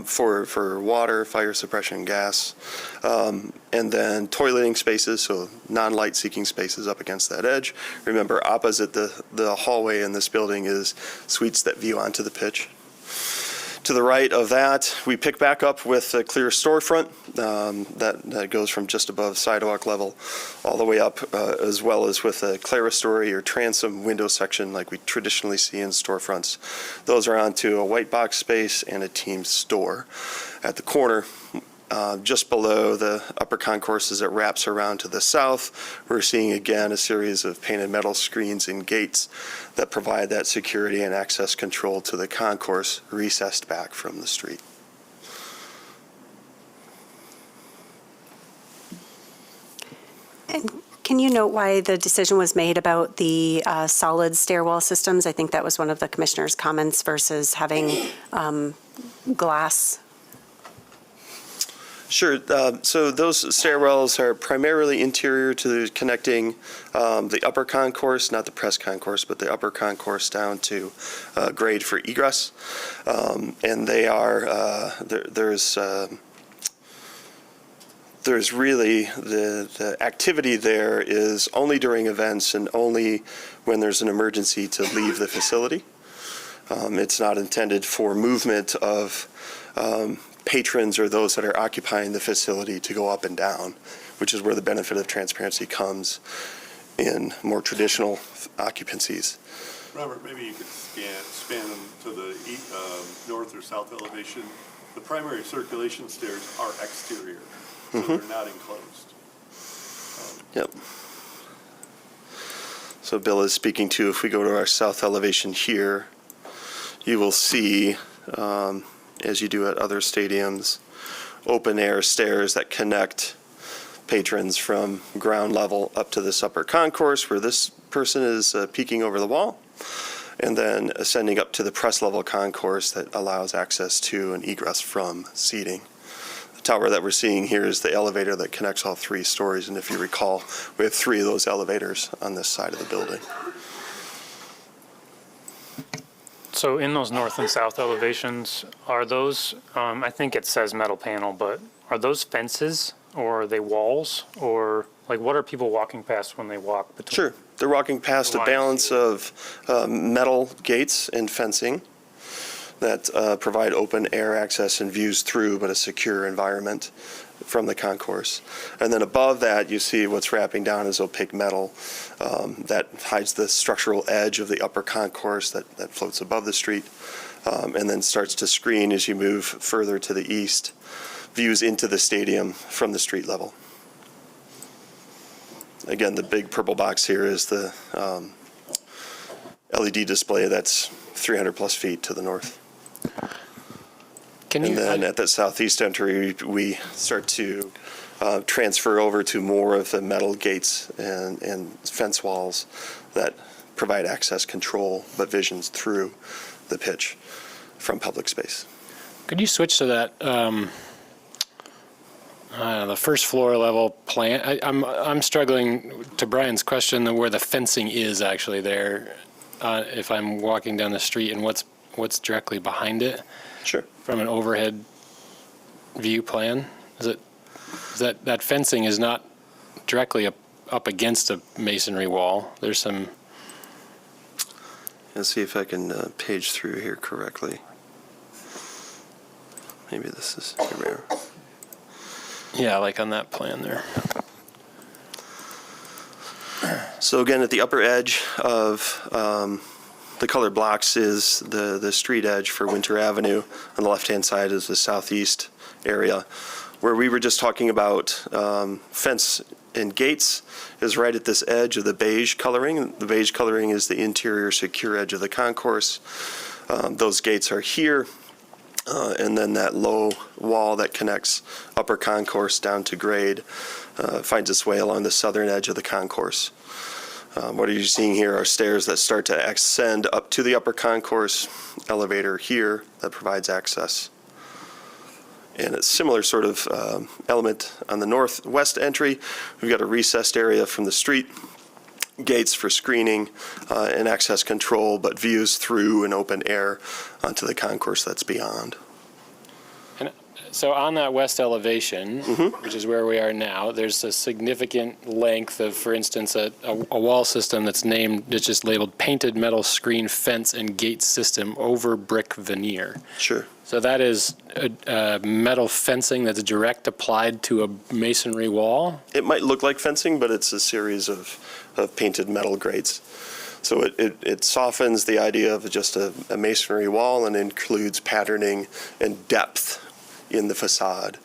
for water, fire suppression, gas, and then toileting spaces, so non-light seeking spaces up against that edge. Remember, opposite the hallway in this building is suites that view onto the pitch. To the right of that, we pick back up with a clear storefront that goes from just above sidewalk level all the way up, as well as with a clerestory or transom window section like we traditionally see in storefronts. Those are onto a white box space and a team store. At the corner, just below the upper concourse as it wraps around to the south, we're seeing again a series of painted metal screens and gates that provide that security and access control to the concourse recessed back from the street. And can you note why the decision was made about the solid stairwell systems? I think that was one of the commissioner's comments versus having glass. Sure. So those stairwells are primarily interior to connecting the upper concourse, not the press concourse, but the upper concourse down to grade for egress. And they are, there's really, the activity there is only during events and only when there's an emergency to leave the facility. It's not intended for movement of patrons or those that are occupying the facility to go up and down, which is where the benefit of transparency comes in more traditional occupancies. Robert, maybe you could span them to the north or south elevation. The primary circulation stairs are exterior, so they're not enclosed. Yep. So Bill is speaking to, if we go to our south elevation here, you will see, as you do at other stadiums, open air stairs that connect patrons from ground level up to this upper concourse where this person is peeking over the wall, and then ascending up to the press level concourse that allows access to and egress from seating. The tower that we're seeing here is the elevator that connects all 3 stories, and if you recall, we have 3 of those elevators on this side of the building. So in those north and south elevations, are those, I think it says metal panel, but are those fences or are they walls? Or like what are people walking past when they walk between? Sure. They're walking past a balance of metal gates and fencing that provide open air access and views through, but a secure environment from the concourse. And then above that, you see what's wrapping down is opaque metal that hides the structural edge of the upper concourse that floats above the street, and then starts to screen as you move further to the east, views into the stadium from the street level. Again, the big purple box here is the LED display that's 300 plus feet to the north. And then at the southeast entry, we start to transfer over to more of the metal gates and fence walls that provide access control, but visions through the pitch from public space. Could you switch to that, the first floor level plan? I'm struggling, to Brian's question, where the fencing is actually there, if I'm walking down the street, and what's directly behind it. Sure. From an overhead view plan, is that fencing is not directly up against a masonry wall? There's some. Let's see if I can page through here correctly. Maybe this is here. Yeah, like on that plan there. So again, at the upper edge of the colored blocks is the street edge for Winter Avenue. On the left-hand side is the southeast area. Where we were just talking about fence and gates is right at this edge of the beige coloring. The beige coloring is the interior secure edge of the concourse. Those gates are here. And then that low wall that connects upper concourse down to grade finds its way along the southern edge of the concourse. What are you seeing here are stairs that start to ascend up to the upper concourse, elevator here that provides access. And a similar sort of element on the northwest entry. We've got a recessed area from the street, gates for screening and access control, but views through an open air onto the concourse that's beyond. So on that west elevation, which is where we are now, there's a significant length of, for instance, a wall system that's just labeled painted metal screen fence and gate system over brick veneer. Sure. So that is a metal fencing that's direct applied to a masonry wall? It might look like fencing, but it's a series of painted metal grates. So it softens the idea of just a masonry wall and includes patterning and depth in the facade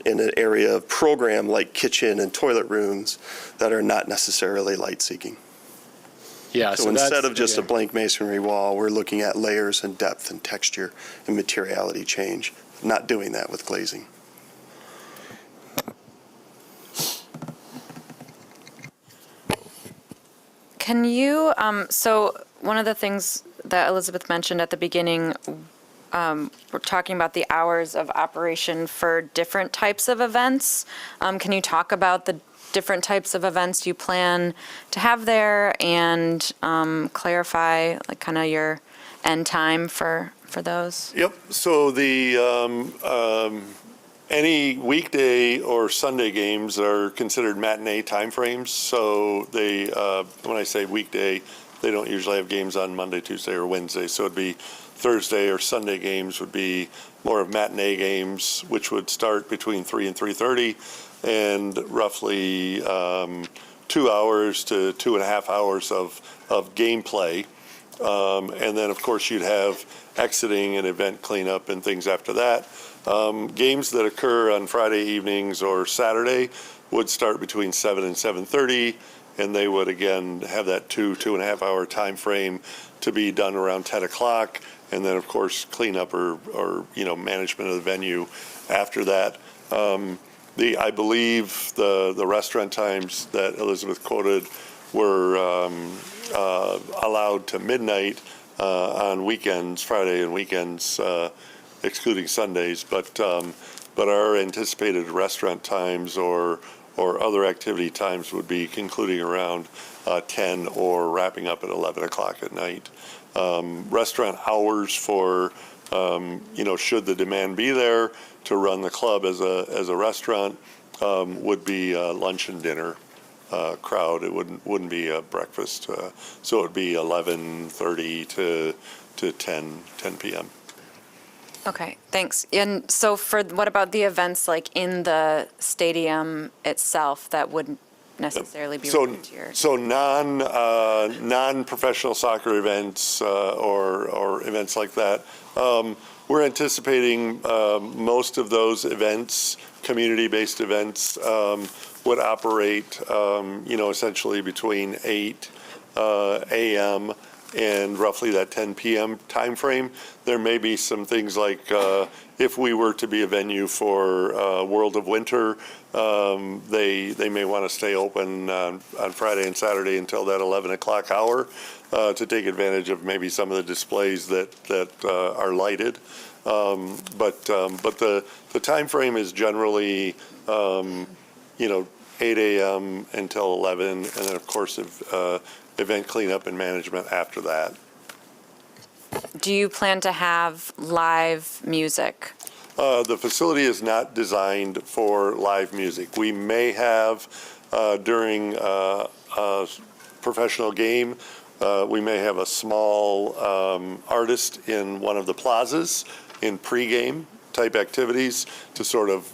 in an area of program like kitchen and toilet rooms that are not necessarily light-seeking. Yeah, So instead of just a blank masonry wall, we're looking at layers and depth and texture and materiality change. Not doing that with glazing. Can you, so one of the things that Elizabeth mentioned at the beginning, we're talking about the hours of operation for different types of events. Can you talk about the different types of events you plan to have there and clarify like kind of your end time for those? Yep, so the, any weekday or Sunday games are considered matinee timeframes. So they, when I say weekday, they don't usually have games on Monday, Tuesday, or Wednesday. So it'd be Thursday or Sunday games would be more of matinee games, which would start between 3 and 3:30 and roughly 2 hours to 2.5 hours of gameplay. And then, of course, you'd have exiting and event cleanup and things after that. Games that occur on Friday evenings or Saturday would start between 7 and 7:30, and they would, again, have that 2.5 hour time frame to be done around 10 o'clock. And then, of course, cleanup or management of the venue after that. I believe the restaurant times that Elizabeth quoted were allowed to midnight on weekends, Friday and weekends, excluding Sundays. But our anticipated restaurant times or other activity times would be concluding around 10 or wrapping up at 11 o'clock at night. Restaurant hours for, should the demand be there to run the club as a restaurant, would be lunch and dinner crowd. It wouldn't be a breakfast. So it would be 11:30 to 10 p.m. Okay, thanks. And so what about the events like in the stadium itself that wouldn't necessarily be related to your? So non-professional soccer events or events like that, we're anticipating most of those events, community-based events, would operate, essentially between 8 a.m. and roughly that 10 p.m. timeframe. There may be some things like if we were to be a venue for World of Winter, they may want to stay open on Friday and Saturday until that 11 o'clock hour to take advantage of maybe some of the displays that are lighted. But the time frame is generally 8 a.m. until 11, and then of course event cleanup and management after that. Do you plan to have live music? The facility is not designed for live music. We may have during a professional game, we may have a small artist in one of the plazas in pregame type activities to sort of,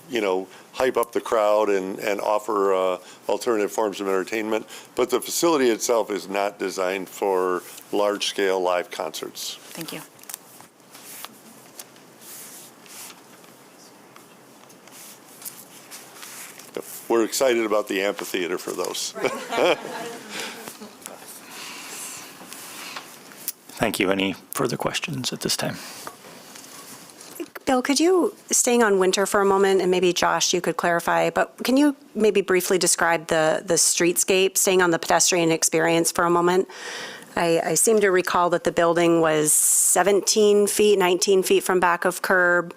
hype up the crowd and offer alternative forms of entertainment. But the facility itself is not designed for large-scale live concerts. Thank you. We're excited about the amphitheater for those. Thank you. Any further questions at this time? Bill, could you, staying on Winter for a moment, and maybe Josh, you could clarify, but can you maybe briefly describe the streetscape, staying on the pedestrian experience for a moment? I seem to recall that the building was 17 feet, 19 feet from back of curb,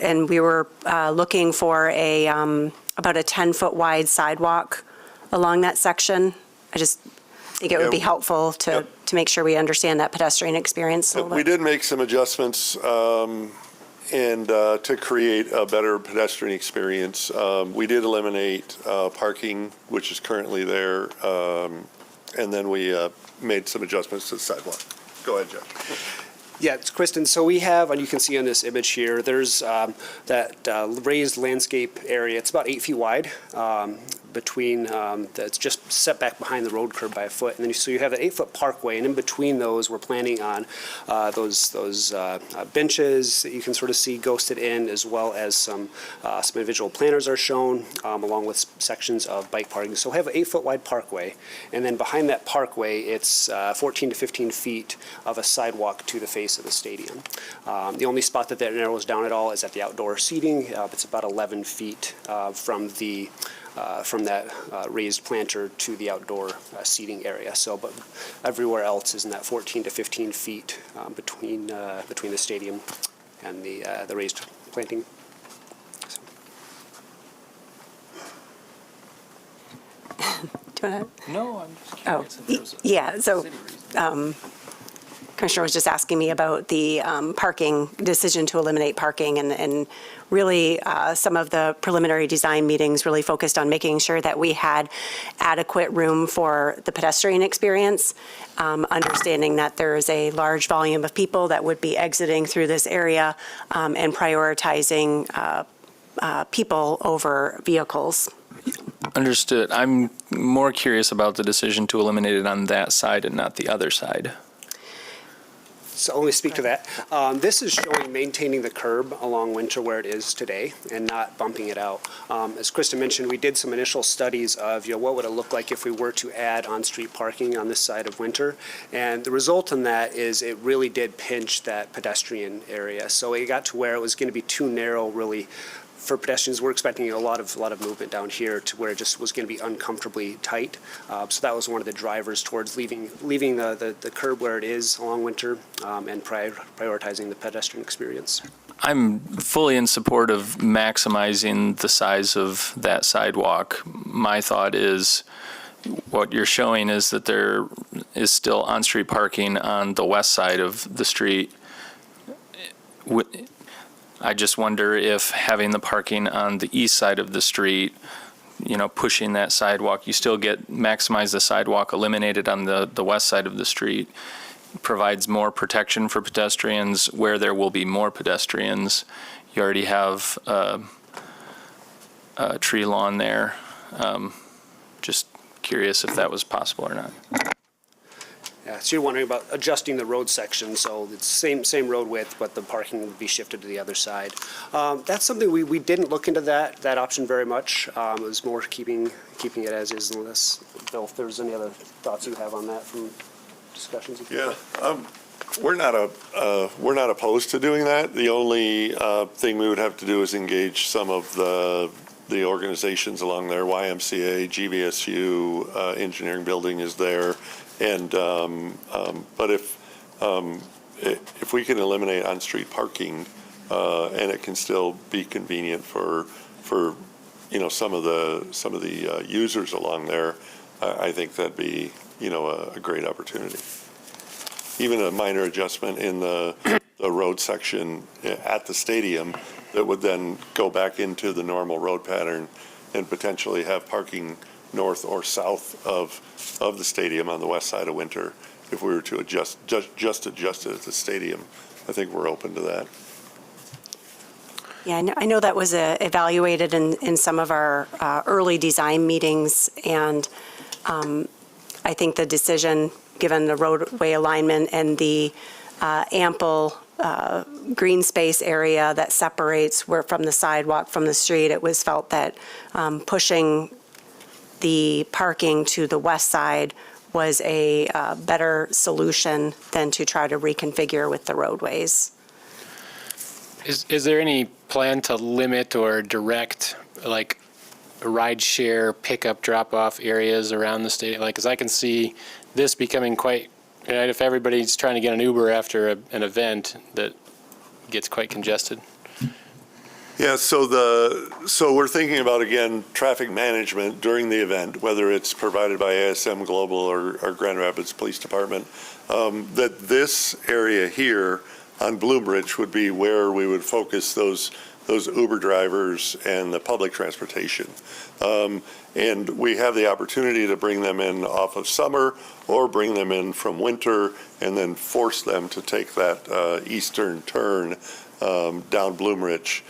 and we were looking for about a 10-foot wide sidewalk along that section. I just think it would be helpful to make sure we understand that pedestrian experience a little bit. We did make some adjustments and to create a better pedestrian experience. We did eliminate parking, which is currently there, and then we made some adjustments to the sidewalk. Go ahead, Jeff. Yeah, it's Kristen. So we have, and you can see on this image here, there's that raised landscape area. It's about 8 feet wide. Between that's just set back behind the road curb by a foot, and then so you have an 8-foot parkway, and in between those, we're planning on those benches that you can sort of see ghosted in, as well as some individual planters are shown, along with sections of bike parking. So we have an 8-foot wide parkway, and then behind that parkway, it's 14 to 15 feet of a sidewalk to the face of the stadium. The only spot that narrows down at all is at the outdoor seating. It's about 11 feet from that raised planter to the outdoor seating area. So, but everywhere else is in that 14 to 15 feet between the stadium and the raised planting. So. Do you want to? No, I'm just curious. If there's a Yeah, so city reason. Commissioner was just asking me about the parking, decision to eliminate parking, and really some of the preliminary design meetings really focused on making sure that we had adequate room for the pedestrian experience, understanding that there is a large volume of people that would be exiting through this area, and prioritizing people over vehicles. Understood. I'm more curious about the decision to eliminate it on that side and not the other side. So let me speak to that. This is showing maintaining the curb along Winter where it is today and not bumping it out. As Krista mentioned, we did some initial studies of what would it look like if we were to add on-street parking on this side of Winter, and the result in that is it really did pinch that pedestrian area. So it got to where it was going to be too narrow, really. For pedestrians, we're expecting a lot of movement down here to where it just was going to be uncomfortably tight. So that was one of the drivers towards leaving the curb where it is along Winter and prioritizing the pedestrian experience. I'm fully in support of maximizing the size of that sidewalk. My thought is what you're showing is that there is still on-street parking on the west side of the street. I just wonder if having the parking on the east side of the street, pushing that sidewalk, you still maximize the sidewalk eliminated on the west side of the street, provides more protection for pedestrians where there will be more pedestrians. You already have a tree lawn there. Just curious if that was possible or not. Yeah, so you're wondering about adjusting the road section, so it's same road width, but the parking would be shifted to the other side. That's something we didn't look into that option very much. It was more keeping it as is, unless, Bill, if there's any other thoughts you have on that from discussions. Yeah, we're not opposed to doing that. The only thing we would have to do is engage some of the organizations along there. YMCA, GVSU, engineering building is there. And but if we can eliminate on-street parking and it can still be convenient for some of the users along there, I think that'd be a great opportunity. Even a minor adjustment in the road section at the stadium that would then go back into the normal road pattern and potentially have parking north or south of the stadium on the west side of Winter. If we were to adjust it at the stadium, I think we're open to that. Yeah, I know that was evaluated in some of our early design meetings, and I think the decision, given the roadway alignment and the ample green space area that separates from the sidewalk from the street, it was felt that pushing the parking to the west side was a better solution than to try to reconfigure with the roadways. Is there any plan to limit or direct, like, ride share pickup drop-off areas around the stadium? Like, because I can see this becoming quite, right, if everybody's trying to get an Uber after an event, that gets quite congested. Yeah, so we're thinking about, again, traffic management during the event, whether it's provided by ASM Global or Grand Rapids Police Department, that this area here on Bloombridge would be where we would focus those Uber drivers and the public transportation. And we have the opportunity to bring them in off of summer or bring them in from winter and then force them to take that eastern turn down Bloombridge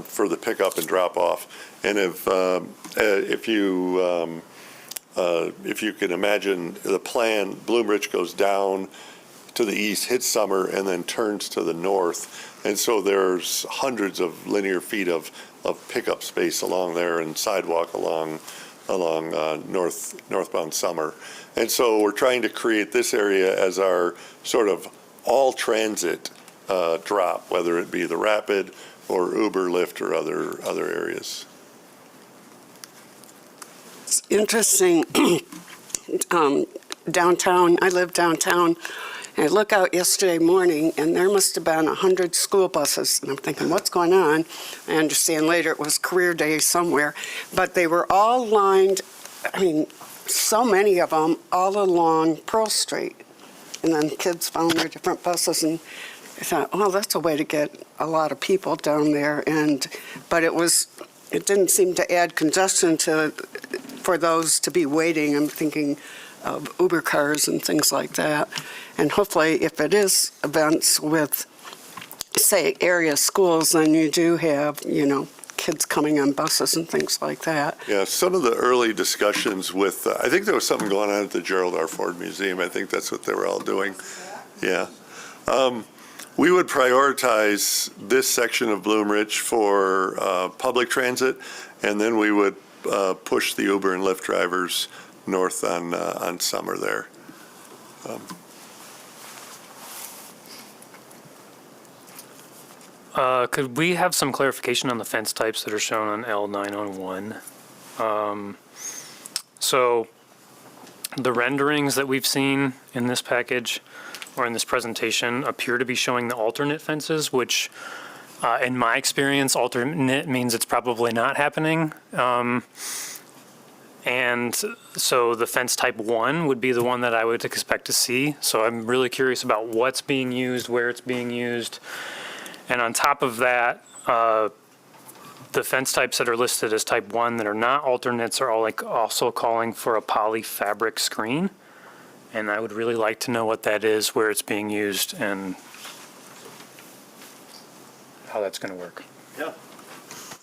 for the pickup and drop off. And if you can imagine the plan, Bloombridge goes down to the east, hits Summer, and then turns to the north. And so there's hundreds of linear feet of pickup space along there and sidewalk along northbound Summer. And so we're trying to create this area as our sort of all transit drop, whether it be the Rapid or Uber, Lyft, or other areas. It's interesting. Downtown, I live downtown. And I look out yesterday morning, and there must have been 100 school buses. And I'm thinking, what's going on? I understand later it was career day somewhere. But they were all lined, I mean, so many of them, all along Pearl Street. And then kids found their different buses, and I thought, well, that's a way to get a lot of people down there. But it didn't seem to add congestion for those to be waiting. I'm thinking of Uber cars and things like that. And hopefully, if it is events with, say, area schools, then you do have, kids coming on buses and things like that. Yeah, some of the early discussions with, I think there was something going on at the Gerald R. Ford Museum. I think that's what they were all doing. Yeah. We would prioritize this section of Bloombridge for public transit, and then we would push the Uber and Lyft drivers north on Summer there. Could we have some clarification on the fence types that are shown on L901? So the renderings that we've seen in this package or in this presentation appear to be showing the alternate fences, which in my experience, alternate means it's probably not happening. And so the fence type 1 would be the one that I would expect to see. So I'm really curious about what's being used, where it's being used. And on top of that, the fence types that are listed as type 1 that are not alternates are all also calling for a poly fabric screen. And I would really like to know what that is, where it's being used, and how that's going to work. Yeah.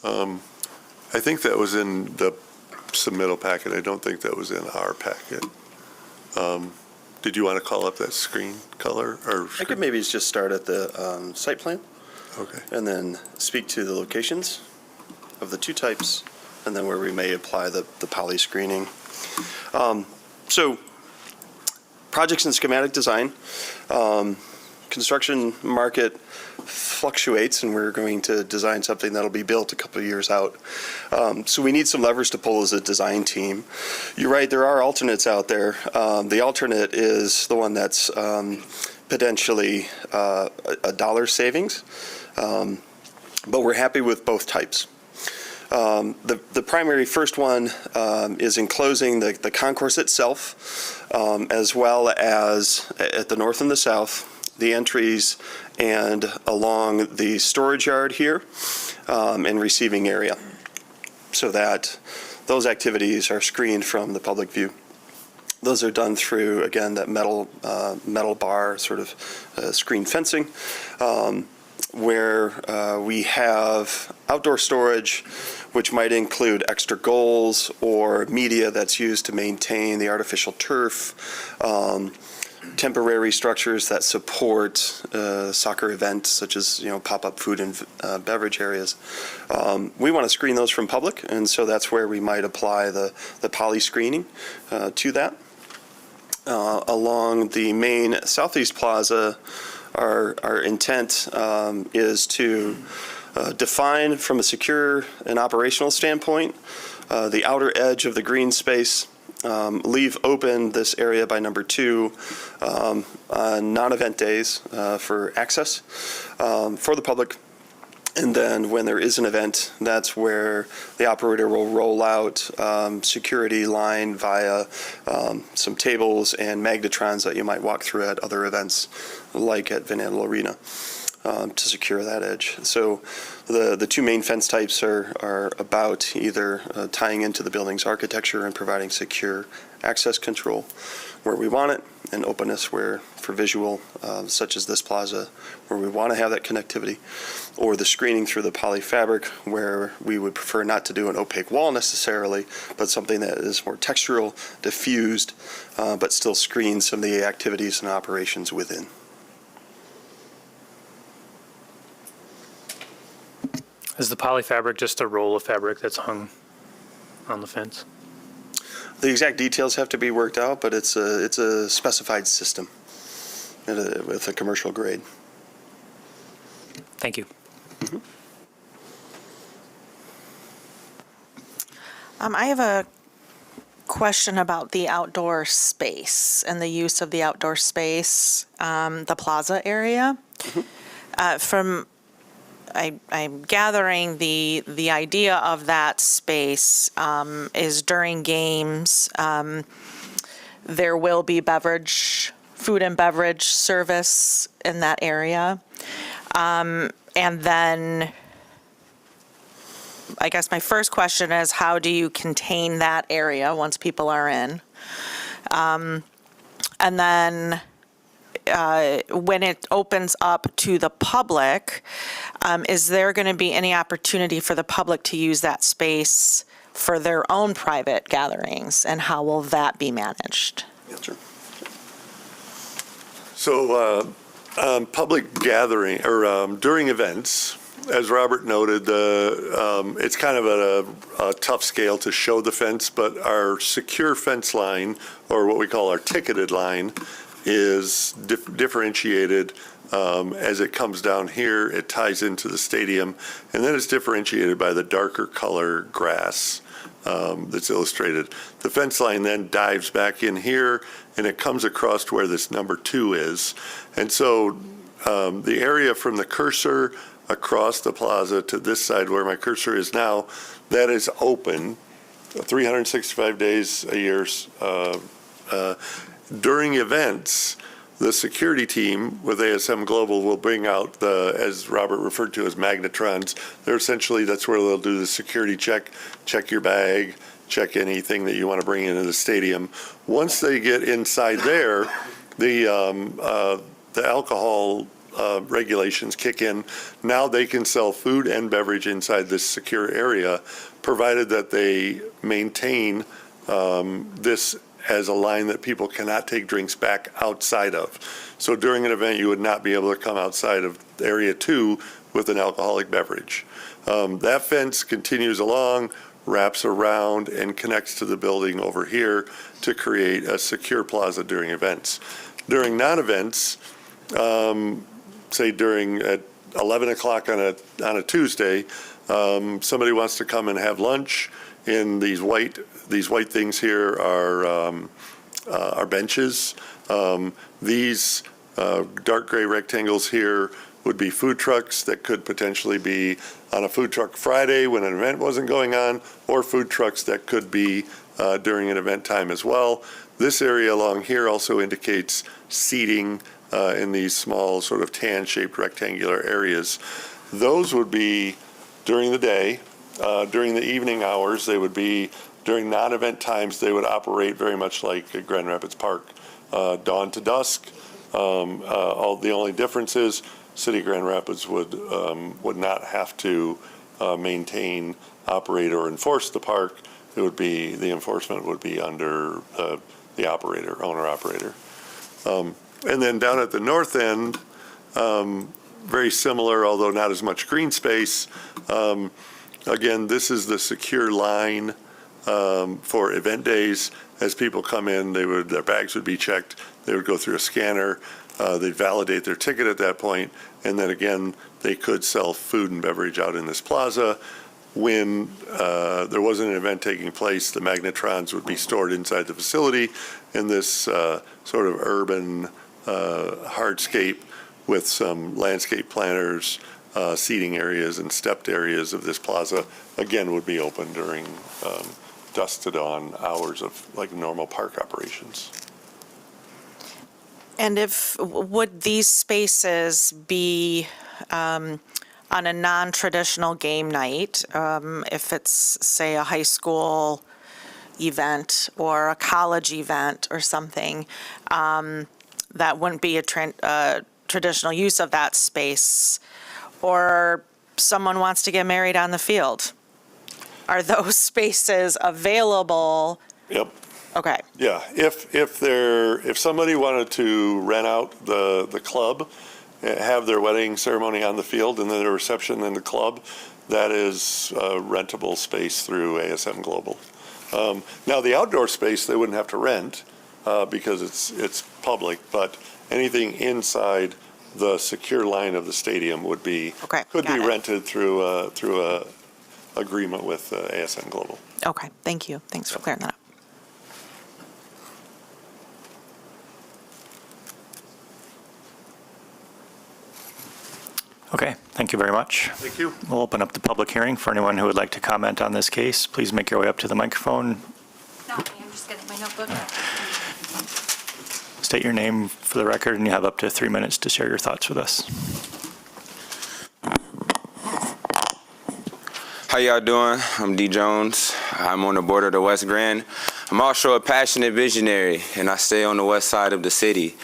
I think that was in the submittal packet. I don't think that was in our packet. Did you want to call up that screen color? I could maybe just start at the site plan. Okay. And then speak to the locations of the two types, and then where we may apply the poly screening. So projects and schematic design. Construction market fluctuates, and we're going to design something that'll be built a couple of years out. So we need some levers to pull as a design team. You're right, there are alternates out there. The alternate is the one that's potentially a dollar savings, but we're happy with both types. The primary first one is enclosing the concourse itself, as well as at the north and the south, the entries and along the storage yard here and receiving area, so that those activities are screened from the public view. Those are done through, again, that metal bar sort of screen fencing, where we have outdoor storage, which might include extra goals or media that's used to maintain the artificial turf, temporary structures that support soccer events, such as pop-up food and beverage areas. We want to screen those from public, and so that's where we might apply the poly screening to that. Along the main southeast plaza, Our intent is to define from a secure and operational standpoint the outer edge of the green space, leave open this area by number 2 on non-event days for access for the public. And then when there is an event, that's where the operator will roll out security line via some tables and magnetrons that you might walk through at other events, like at Van Andel Arena, to secure that edge. So the two main fence types are about either tying into the building's architecture and providing secure access control where we want it, and openness where for visual, such as this plaza, where we want to have that connectivity, or the screening through the poly fabric, where we would prefer not to do an opaque wall necessarily, but something that is more textural, diffused, but still screens some of the activities and operations within. Is the poly fabric just a roll of fabric that's hung on the fence? The exact details have to be worked out, but it's a specified system with a commercial grade. Thank you. Mm-hmm. I have a question about the outdoor space and the use of the outdoor space, the plaza area. Mm-hmm. I'm gathering the idea of that space is during games, there will be food and beverage service in that area. And then I guess my first question is, how do you contain that area once people are in? And then when it opens up to the public, is there going to be any opportunity for the public to use that space for their own private gatherings, and how will that be managed? Sure. So public gathering, or during events, as Robert noted, it's kind of a tough scale to show the fence, but our secure fence line, or what we call our ticketed line, is differentiated as it comes down here. It ties into the stadium, and then it's differentiated by the darker color grass that's illustrated. The fence line then dives back in here, and it comes across to where this number 2 is. And so the area from the cursor across the plaza to this side where my cursor is now, that is open 365 days a year. During events, the security team with ASM Global will bring out as Robert referred to as magnetrons. They're essentially, that's where they'll do the security check your bag, check anything that you want to bring into the stadium. Once they get inside there, the alcohol regulations kick in. Now they can sell food and beverage inside this secure area, provided that they maintain this as a line that people cannot take drinks back outside of. So during an event, you would not be able to come outside of Area 2 with an alcoholic beverage. That fence continues along, wraps around, and connects to the building over here to create a secure plaza during events. During non-events, say at 11 o'clock on a Tuesday, somebody wants to come and have lunch. In these white things here are benches. These dark gray rectangles here would be food trucks that could potentially be on a food truck Friday when an event wasn't going on, or food trucks that could be during an event time as well. This area along here also indicates seating in these small sort of tan-shaped rectangular areas. Those would be during the day. During the evening hours, they would be, during non-event times, they would operate very much like Grand Rapids Park, dawn to dusk. The only difference is City of Grand Rapids would not have to maintain, operate, or enforce the park. It would be, the enforcement would be under the operator, owner-operator. And then down at the north end, very similar, although not as much green space. Again, this is the secure line for event days. As people come in, their bags would be checked. They would go through a scanner. They'd validate their ticket at that point, and then again, they could sell food and beverage out in this plaza. When there wasn't an event taking place, the magnetrons would be stored inside the facility in this sort of urban hardscape with some landscape planters, seating areas and stepped areas of this plaza, again, would be open during dusk to dawn hours of like normal park operations. And would these spaces be on a non-traditional game night, if it's, say, a high school event or a college event or something, that wouldn't be a traditional use of that space, or someone wants to get married on the field? Are those spaces available? Yep. Okay. Yeah, if somebody wanted to rent out the club, have their wedding ceremony on the field and then a reception in the club, that is rentable space through ASM Global. Now, the outdoor space, they wouldn't have to rent because it's public, but anything inside the secure line of the stadium could be rented through a agreement with ASM Global. Okay, thank you. Thanks for clearing that up. Okay, thank you very much. Thank you. We'll open up the public hearing for anyone who would like to comment on this case. Please make your way up to the microphone. I'm just getting my notebook. State your name for the record, and you have up to 3 minutes to share your thoughts with us. How y'all doing? I'm D. Jones. I'm on the border of the West Grand. I'm also a passionate visionary, and I stay on the west side of the city.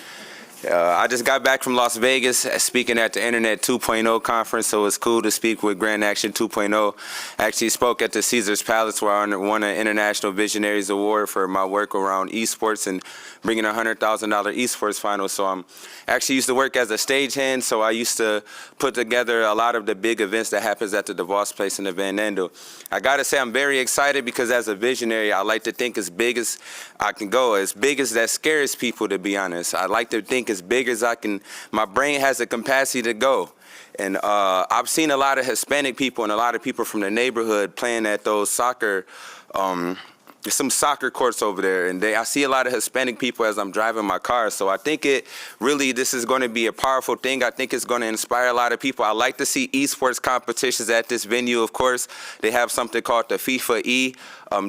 I just got back from Las Vegas speaking at the Internet 2.0 conference, so it's cool to speak with Grand Action 2.0. I actually spoke at the Caesars Palace where I won an International Visionaries Award for my work around esports and bringing a $100,000 esports final. So I'm actually used to work as a stagehand, so I used to put together a lot of the big events that happens at the DeVos Place in the Van Andel. I got to say I'm very excited because as a visionary, I like to think as big as I can go, as big as that scares people, to be honest. I like to think as big as I can. My brain has the capacity to go. And I've seen a lot of Hispanic people and a lot of people from the neighborhood playing at those soccer, there's some soccer courts over there, and I see a lot of Hispanic people as I'm driving my car. So I think this is going to be a powerful thing. I think it's going to inspire a lot of people. I like to see esports competitions at this venue, of course. They have something called the FIFA E.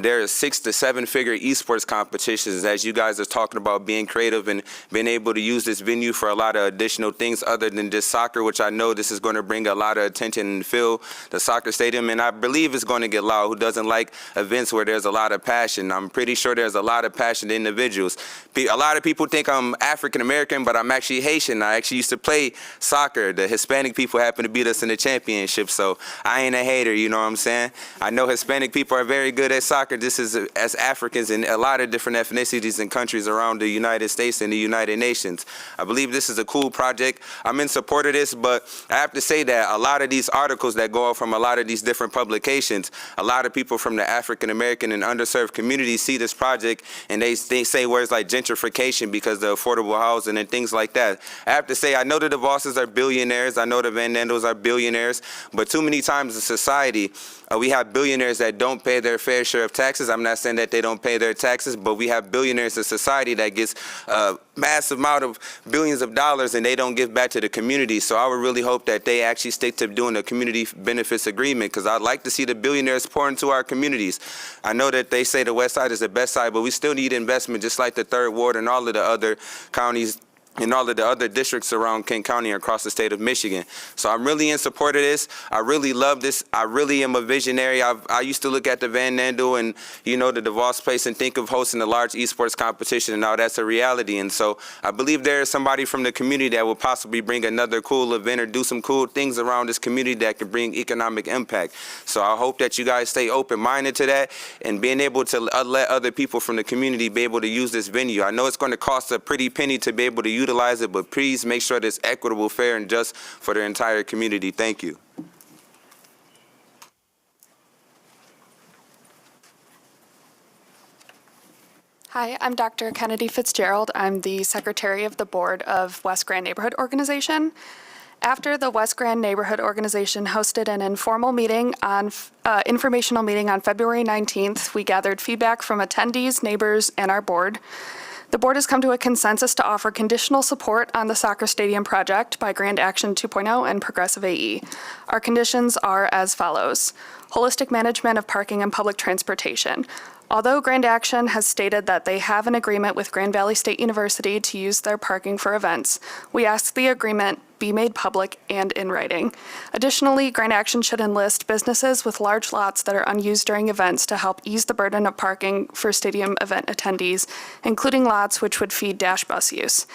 There are 6 to 7 figure esports competitions, as you guys are talking about being creative and being able to use this venue for a lot of additional things other than just soccer, which I know this is going to bring a lot of attention and fill the soccer stadium. And I believe it's going to get loud. Who doesn't like events where there's a lot of passion? I'm pretty sure there's a lot of passionate individuals. A lot of people think I'm African American, but I'm actually Haitian. I actually used to play soccer. The Hispanic people happen to beat us in the championship, so I ain't a hater, you know what I'm saying? I know Hispanic people are very good at soccer. This is as Africans in a lot of different ethnicities and countries around the United States and the United Nations. I believe this is a cool project. I'm in support of this, but I have to say that a lot of these articles that go out from a lot of these different publications, a lot of people from the African American and underserved communities see this project and they say words like gentrification because of affordable housing and things like that. I have to say, I know the DeVosses are billionaires. I know the Van Andels are billionaires, but too many times in society, we have billionaires that don't pay their fair share of taxes. I'm not saying that they don't pay their taxes, but we have billionaires in society that gets a massive amount of billions of dollars and they don't give back to the community. So I would really hope that they actually stick to doing a community benefits agreement, because I'd like to see the billionaires pour into our communities. I know that they say the West Side is the best side, but we still need investment, just like the Third Ward and all of the other counties and all of the other districts around Kent County and across the state of Michigan. So I'm really in support of this. I really love this. I really am a visionary. I used to look at the Van Andel and, the DeVos Place and think of hosting a large esports competition, and now that's a reality. And so I believe there is somebody from the community that will possibly bring another cool event or do some cool things around this community that can bring economic impact. So I hope that you guys stay open-minded to that and being able to let other people from the community be able to use this venue. I know it's going to cost a pretty penny to be able to utilize it, but please make sure that it's equitable, fair, and just for the entire community. Thank you. Hi, I'm Dr. Kennedy Fitzgerald. I'm the Secretary of the Board of West Grand Neighborhood Organization. After the West Grand Neighborhood Organization hosted an informational meeting on February 19th, we gathered feedback from attendees, neighbors, and our board. The board has come to a consensus to offer conditional support on the soccer stadium project by Grand Action 2.0 and Progressive AE. Our conditions are as follows. Holistic management of parking and public transportation. Although Grand Action has stated that they have an agreement with Grand Valley State University to use their parking for events, we ask the agreement be made public and in writing. Additionally, Grand Action should enlist businesses with large lots that are unused during events to help ease the burden of parking for stadium event attendees, including lots which would feed Dash bus use.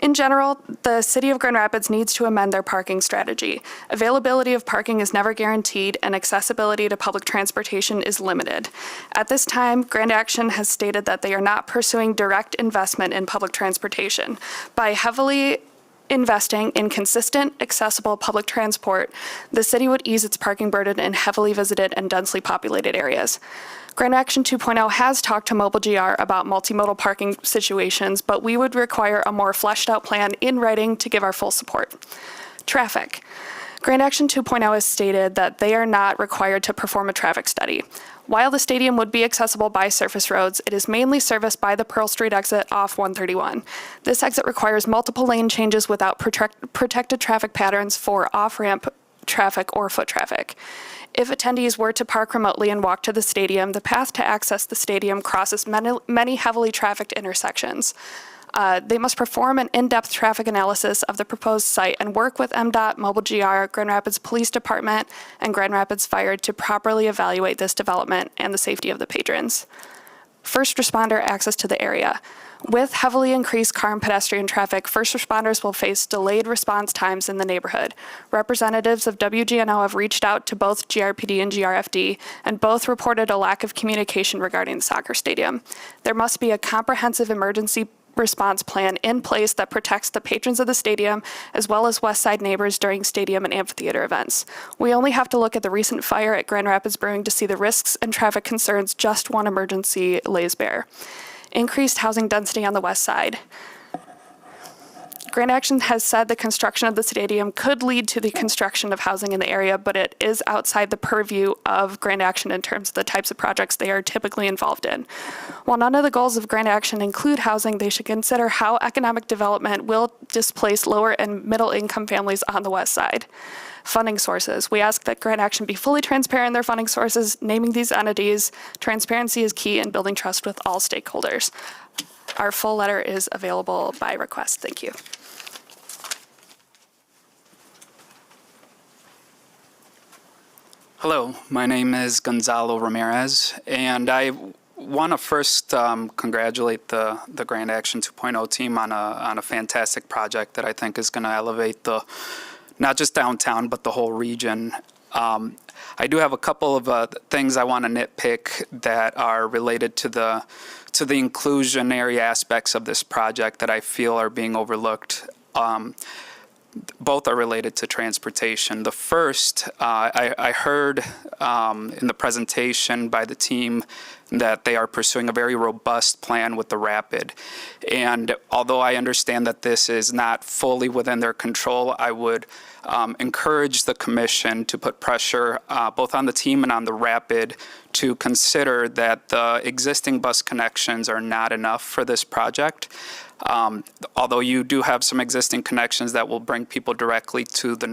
In general, the City of Grand Rapids needs to amend their parking strategy. Availability of parking is never guaranteed, and accessibility to public transportation is limited. At this time, Grand Action has stated that they are not pursuing direct investment in public transportation. By heavily investing in consistent, accessible public transport, the city would ease its parking burden in heavily visited and densely populated areas. Grand Action 2.0 has talked to Mobile GR about multimodal parking situations, but we would require a more fleshed out plan in writing to give our full support. Traffic. Grand Action 2.0 has stated that they are not required to perform a traffic study. While the stadium would be accessible by surface roads, it is mainly serviced by the Pearl Street exit off 131. This exit requires multiple lane changes without protected traffic patterns for off-ramp traffic or foot traffic. If attendees were to park remotely and walk to the stadium, the path to access the stadium crosses many heavily trafficked intersections. They must perform an in-depth traffic analysis of the proposed site and work with MDOT, Mobile GR, Grand Rapids Police Department, and Grand Rapids Fire to properly evaluate this development and the safety of the patrons. First responder access to the area. With heavily increased car and pedestrian traffic, first responders will face delayed response times in the neighborhood. Representatives of WGNO have reached out to both GRPD and GRFD, and both reported a lack of communication regarding the soccer stadium. There must be a comprehensive emergency response plan in place that protects the patrons of the stadium as well as West Side neighbors during stadium and amphitheater events. We only have to look at the recent fire at Grand Rapids Brewing to see the risks and traffic concerns just one emergency lays bare. Increased housing density on the West Side. Grand Action has said the construction of the stadium could lead to the construction of housing in the area, but it is outside the purview of Grand Action in terms of the types of projects they are typically involved in. While none of the goals of Grand Action include housing, they should consider how economic development will displace lower and middle income families on the West Side. Funding sources. We ask that Grand Action be fully transparent in their funding sources, naming these entities. Transparency is key in building trust with all stakeholders. Our full letter is available by request. Thank you. Hello, my name is Gonzalo Ramirez, and I want to first congratulate the Grand Action 2.0 team on a fantastic project that I think is going to elevate not just downtown, but the whole region. I do have a couple of things I want to nitpick that are related to the inclusionary aspects of this project that I feel are being overlooked. Both are related to transportation. The first, I heard in the presentation by the team that they are pursuing a very robust plan with the Rapid. And although I understand that this is not fully within their control, I would encourage the commission to put pressure both on the team and on the Rapid to consider that the existing bus connections are not enough for this project. Although you do have some existing connections that will bring people directly to the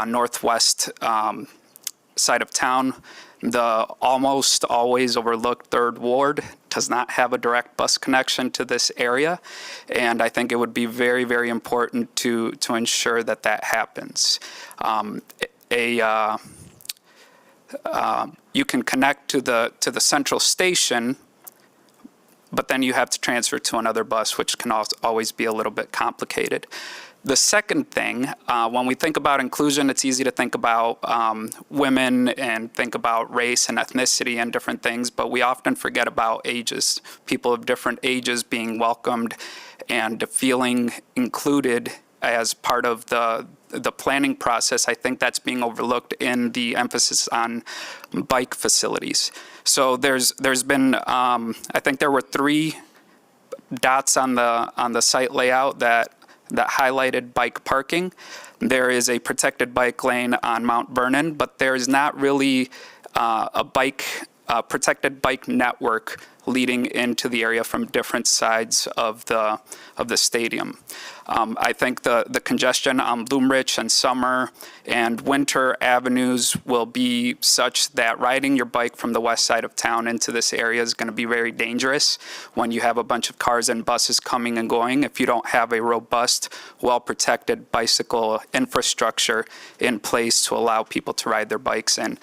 northwest side of town, the almost always overlooked Third Ward does not have a direct bus connection to this area, and I think it would be very, very important to ensure that happens. You can connect to the central station, but then you have to transfer to another bus, which can always be a little bit complicated. The second thing, when we think about inclusion, it's easy to think about women and think about race and ethnicity and different things, but we often forget about ages, people of different ages being welcomed and feeling included as part of the the planning process, I think that's being overlooked in the emphasis on bike facilities. So there's been, I think there were 3 dots on the site layout that highlighted bike parking. There is a protected bike lane on Mount Vernon, but there is not really a protected bike network leading into the area from different sides of the stadium. I think the congestion on Bloomrich and Summer and Winter avenues will be such that riding your bike from the west side of town into this area is going to be very dangerous when you have a bunch of cars and buses coming and going if you don't have a robust, well-protected bicycle infrastructure in place to allow people to ride their bikes in.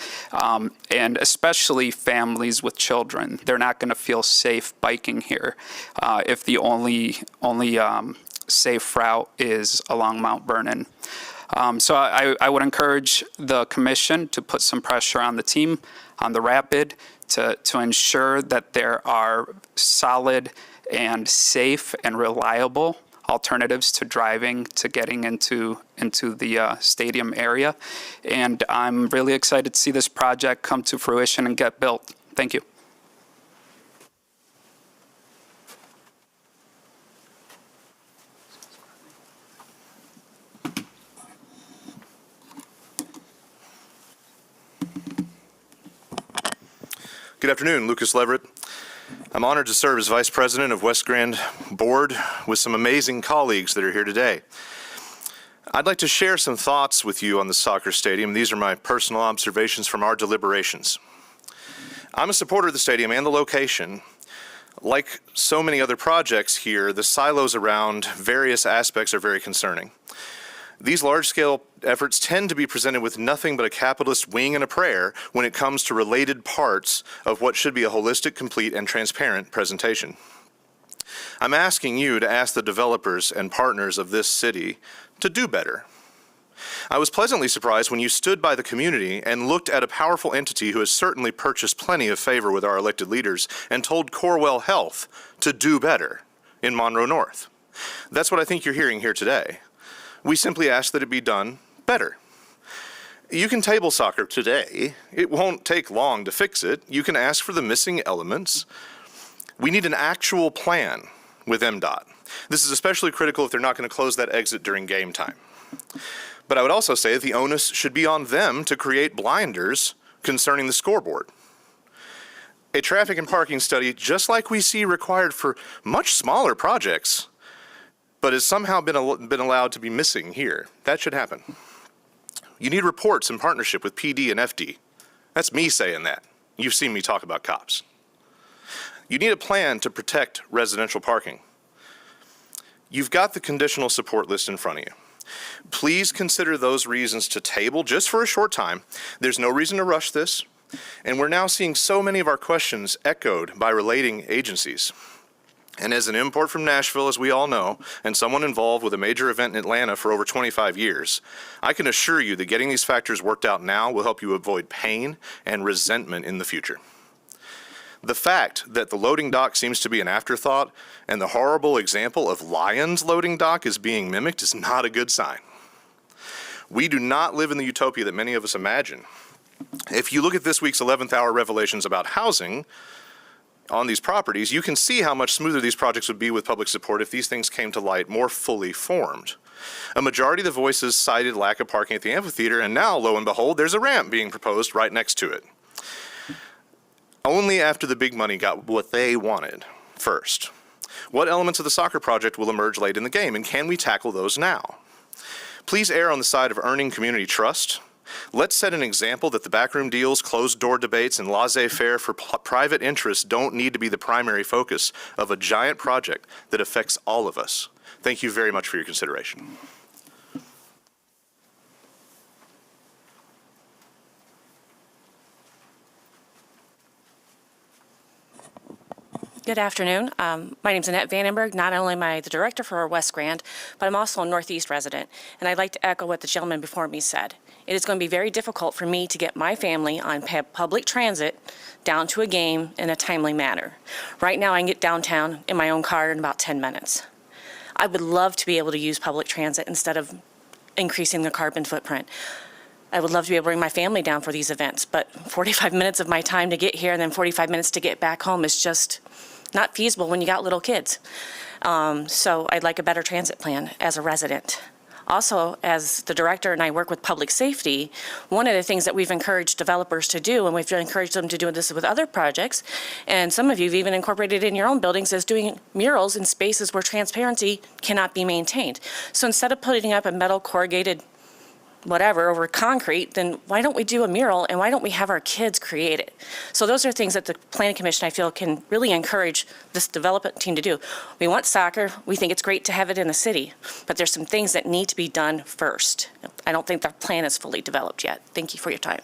And especially families with children. They're not going to feel safe biking here if the only safe route is along Mount Vernon. So I would encourage the commission to put some pressure on the team, on the Rapid, to ensure that there are solid and safe and reliable alternatives to driving, to getting into the stadium area. And I'm really excited to see this project come to fruition and get built. Thank you. Good afternoon, Lucas Leverett. I'm honored to serve as Vice President of West Grand Board with some amazing colleagues that are here today. I'd like to share some thoughts with you on the soccer stadium. These are my personal observations from our deliberations. I'm a supporter of the stadium and the location. Like so many other projects here, the silos around various aspects are very concerning. These large-scale efforts tend to be presented with nothing but a capitalist wing and a prayer when it comes to related parts of what should be a holistic, complete, and transparent presentation. I'm asking you to ask the developers and partners of this city to do better. I was pleasantly surprised when you stood by the community and looked at a powerful entity who has certainly purchased plenty of favor with our elected leaders and told Corewell Health to do better in Monroe North. That's what I think you're hearing here today. We simply ask that it be done better. You can table soccer today. It won't take long to fix it. You can ask for the missing elements. We need an actual plan with MDOT. This is especially critical if they're not going to close that exit during game time. But I would also say that the onus should be on them to create blinders concerning the scoreboard. A traffic and parking study, just like we see required for much smaller projects, but has somehow been allowed to be missing here. That should happen. You need reports in partnership with PD and FD. That's me saying that. You've seen me talk about cops. You need a plan to protect residential parking. You've got the conditional support list in front of you. Please consider those reasons to table just for a short time. There's no reason to rush this, and we're now seeing so many of our questions echoed by relating agencies. And as an import from Nashville, as we all know, and someone involved with a major event in Atlanta for over 25 years, I can assure you that getting these factors worked out now will help you avoid pain and resentment in the future. The fact that the loading dock seems to be an afterthought and the horrible example of Lion's loading dock is being mimicked is not a good sign. We do not live in the utopia that many of us imagine. If you look at this week's 11th hour revelations about housing on these properties, you can see how much smoother these projects would be with public support if these things came to light more fully formed. A majority of the voices cited lack of parking at the amphitheater, and now, lo and behold, there's a ramp being proposed right next to it. Only after the big money got what they wanted first. What elements of the soccer project will emerge late in the game, and can we tackle those now? Please err on the side of earning community trust. Let's set an example that the backroom deals, closed-door debates, and laissez-faire for private interests don't need to be the primary focus of a giant project that affects all of us. Thank you very much for your consideration. Good afternoon. My name is Annette Vandenberg. Not only am I the director for West Grand, but I'm also a Northeast resident. And I'd like to echo what the gentleman before me said. It is going to be very difficult for me to get my family on public transit down to a game in a timely manner. Right now, I can get downtown in my own car in about 10 minutes. I would love to be able to use public transit instead of increasing the carbon footprint. I would love to be able to bring my family down for these events, but 45 minutes of my time to get here and then 45 minutes to get back home is just not feasible when you got little kids. So I'd like a better transit plan as a resident. Also, as the director and I work with public safety, one of the things that we've encouraged developers to do, and we've encouraged them to do this with other projects, and some of you have even incorporated in your own buildings, is doing murals in spaces where transparency cannot be maintained. So instead of putting up a metal corrugated whatever over concrete, then why don't we do a mural and why don't we have our kids create it? So those are things that the Planning Commission, I feel, can really encourage this development team to do. We want soccer. We think it's great to have it in the city, but there's some things that need to be done first. I don't think the plan is fully developed yet. Thank you for your time.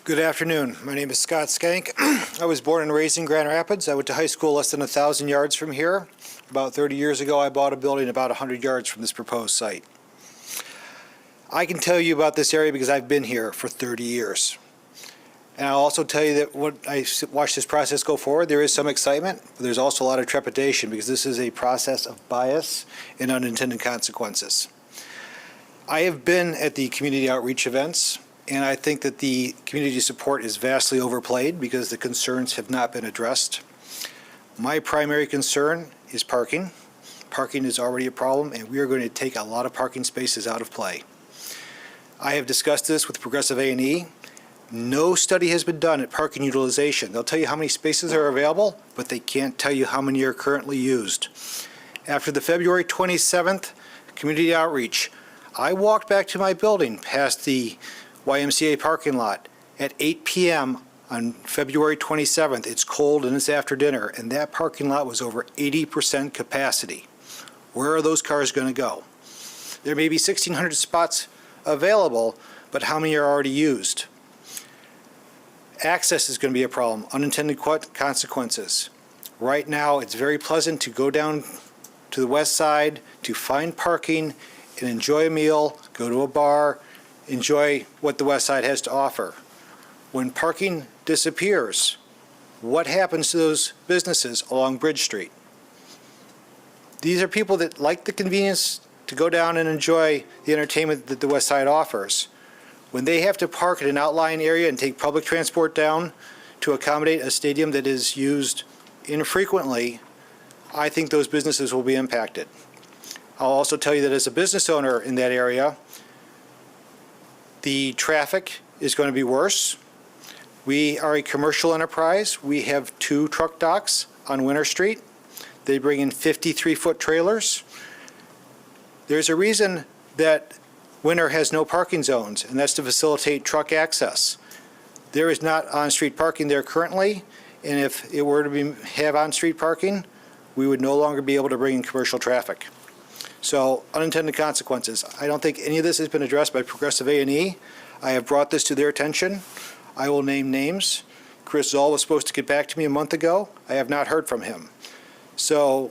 Good afternoon. My name is Scott Skank. I was born and raised in Grand Rapids. I went to high school less than 1,000 yards from here. About 30 years ago, I bought a building about 100 yards from this proposed site. I can tell you about this area because I've been here for 30 years. And I'll also tell you that when I watch this process go forward, there is some excitement, but there's also a lot of trepidation because this is a process of bias and unintended consequences. I have been at the community outreach events, and I think that the community support is vastly overplayed because the concerns have not been addressed. My primary concern is parking. Parking is already a problem, and we are going to take a lot of parking spaces out of play. I have discussed this with Progressive A&E. No study has been done at parking utilization. They'll tell you how many spaces are available, but they can't tell you how many are currently used. After the February 27th community outreach, I walked back to my building past the YMCA parking lot at 8 p.m. on February 27th. It's cold and it's after dinner, and that parking lot was over 80% capacity. Where are those cars going to go? There may be 1,600 spots available, but how many are already used? Access is going to be a problem, unintended consequences. Right now, it's very pleasant to go down to the west side to find parking and enjoy a meal, go to a bar, enjoy what the west side has to offer. When parking disappears, what happens to those businesses along Bridge Street? These are people that like the convenience to go down and enjoy the entertainment that the west side offers. When they have to park in an outlying area and take public transport down to accommodate a stadium that is used infrequently, I think those businesses will be impacted. I'll also tell you that as a business owner in that area, the traffic is going to be worse. We are a commercial enterprise. We have 2 truck docks on Winter Street. They bring in 53-foot trailers. There's a reason that Winter has no parking zones, and that's to facilitate truck access. There is not on-street parking there currently, and if it were to have on-street parking, we would no longer be able to bring in commercial traffic. So unintended consequences. I don't think any of this has been addressed by Progressive A&E. I have brought this to their attention. I will name names. Chris Zoll was supposed to get back to me a month ago. I have not heard from him. So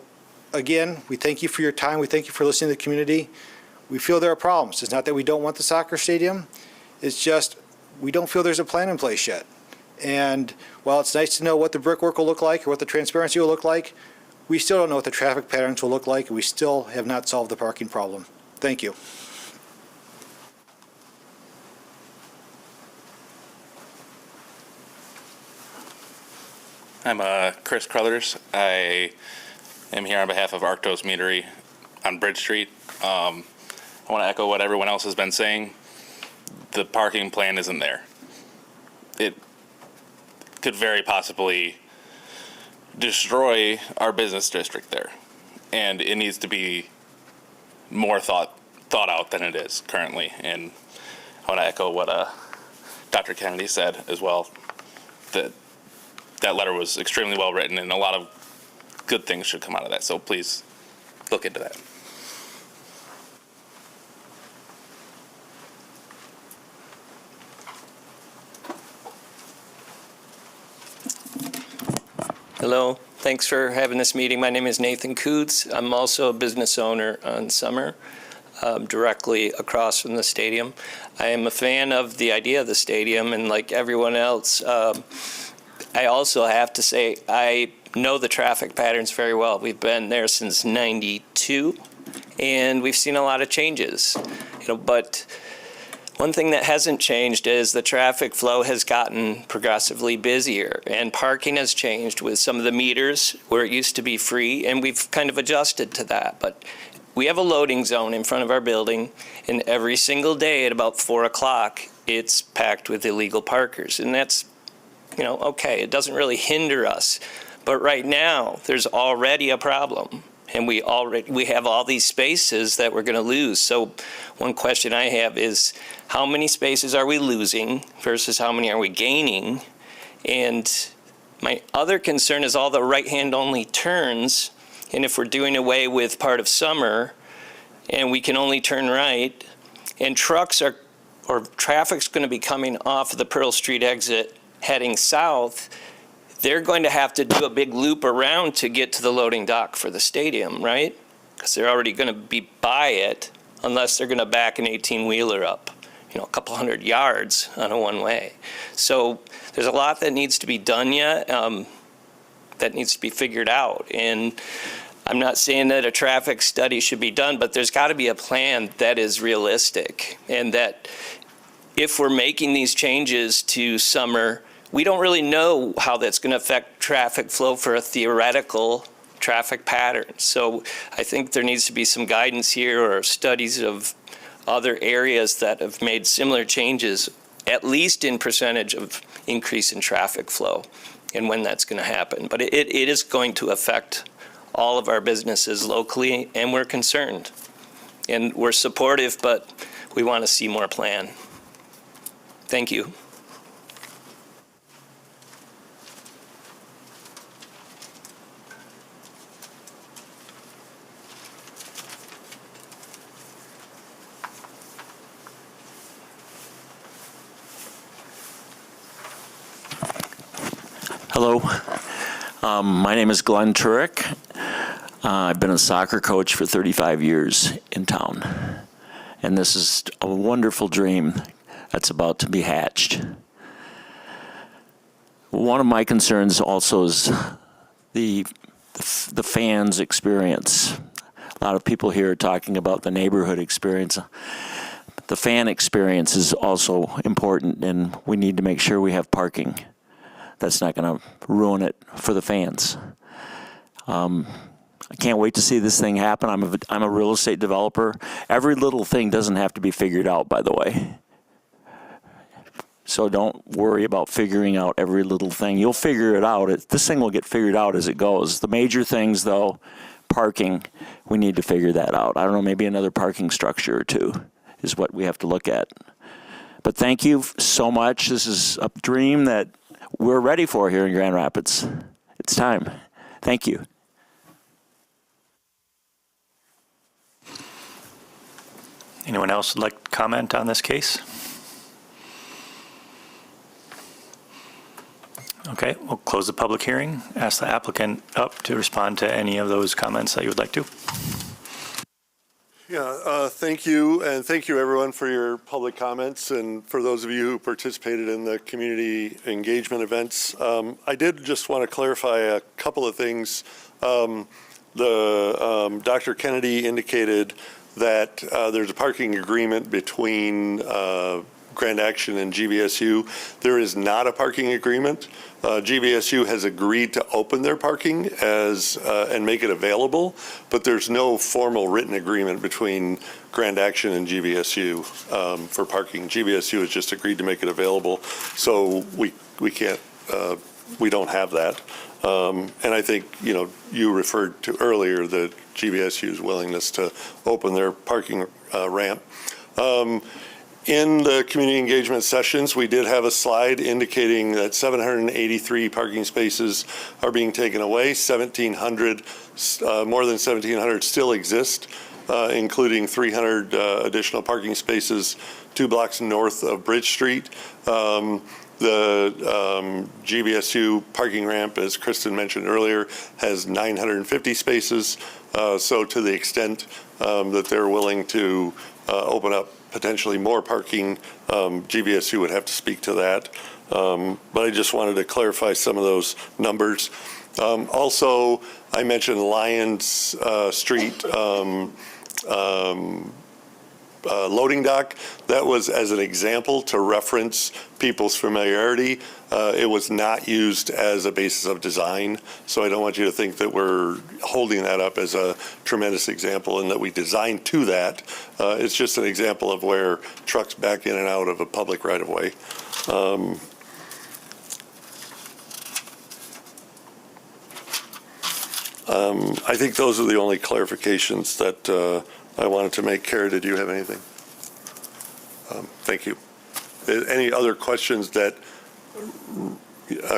again, we thank you for your time. We thank you for listening to the community. We feel there are problems. It's not that we don't want the soccer stadium. It's just we don't feel there's a plan in place yet. And while it's nice to know what the brickwork will look like or what the transparency will look like, we still don't know what the traffic patterns will look like, and we still have not solved the parking problem. Thank you. I'm Chris Crothers. I am here on behalf of Arctos Meadery on Bridge Street. I want to echo what everyone else has been saying. The parking plan isn't there. It could very possibly destroy our business district there, and it needs to be more thought out than it is currently. And I want to echo what Dr. Kennedy said as well, that letter was extremely well written, and a lot of good things should come out of that. So please look into that. Hello, thanks for having this meeting. My name is Nathan Coots. I'm also a business owner on Summer. directly across from the stadium. I am a fan of the idea of the stadium, and like everyone else, I also have to say I know the traffic patterns very well. We've been there since '92, and we've seen a lot of changes. But one thing that hasn't changed is the traffic flow has gotten progressively busier, and parking has changed with some of the meters where it used to be free, and we've kind of adjusted to that. But we have a loading zone in front of our building, and every single day at about 4 o'clock, it's packed with illegal parkers. And that's, okay, it doesn't really hinder us. But right now, there's already a problem. And we have all these spaces that we're going to lose. So one question I have is, how many spaces are we losing versus how many are we gaining? And my other concern is all the right-hand only turns. And if we're doing away with part of summer and we can only turn right, and traffic's going to be coming off of the Pearl Street exit heading south, they're going to have to do a big loop around to get to the loading dock for the stadium, right? Because they're already going to be by it unless they're going to back an 18-wheeler up, a couple hundred yards on a one-way. So there's a lot that needs to be done yet, that needs to be figured out. And I'm not saying that a traffic study should be done, but there's got to be a plan that is realistic, and that if we're making these changes to summer, we don't really know how that's going to affect traffic flow for a theoretical traffic pattern. So I think there needs to be some guidance here, or studies of other areas that have made similar changes, at least in percentage of increase in traffic flow, and when that's going to happen. But it is going to affect all of our businesses locally, and we're concerned. And we're supportive, but we want to see more plan. Thank you. Hello, my name is Glenn Turek. I've been a soccer coach for 35 years in town, and this is a wonderful dream that's about to be hatched. One of my concerns also is the fans' experience. A lot of people here are talking about the neighborhood experience. The fan experience is also important, and we need to make sure we have parking. That's not going to ruin it for the fans. I can't wait to see this thing happen. I'm a real estate developer. Every little thing doesn't have to be figured out, by the way. So don't worry about figuring out every little thing. You'll figure it out. This thing will get figured out as it goes. The major things, though, parking, we need to figure that out. I don't know, maybe another parking structure or two is what we have to look at. But thank you so much. This is a dream that we're ready for here in Grand Rapids. It's time. Thank you. Anyone else would like to comment on this case? Okay, we'll close the public hearing. Ask the applicant up to respond to any of those comments that you would like to. Yeah, thank you, and thank you everyone for your public comments, and for those of you who participated in the community engagement events. I did just want to clarify a couple of things. Dr. Kennedy indicated that there's a parking agreement between Grand Action and GVSU. There is not a parking agreement. GVSU has agreed to open their parking and make it available, but there's no formal written agreement between Grand Action and GVSU for parking. GVSU has just agreed to make it available, so we don't have that. And I think you referred to earlier the GVSU's willingness to open their parking ramp. In the community engagement sessions, we did have a slide indicating that 783 parking spaces are being taken away. 1,700, more than 1,700 still exist, including 300 additional parking spaces 2 blocks north of Bridge Street. The GVSU parking ramp, as Kristen mentioned earlier, has 950 spaces. So to the extent that they're willing to open up potentially more parking, GVSU would have to speak to that. But I just wanted to clarify some of those numbers. Also, I mentioned Lyons Street loading dock. That was as an example to reference people's familiarity. It was not used as a basis of design, so I don't want you to think that we're holding that up as a tremendous example and that we designed to that. It's just an example of where trucks back in and out of a public right-of-way. I think those are the only clarifications that I wanted to make. Kara, did you have anything? Thank you. Any other questions that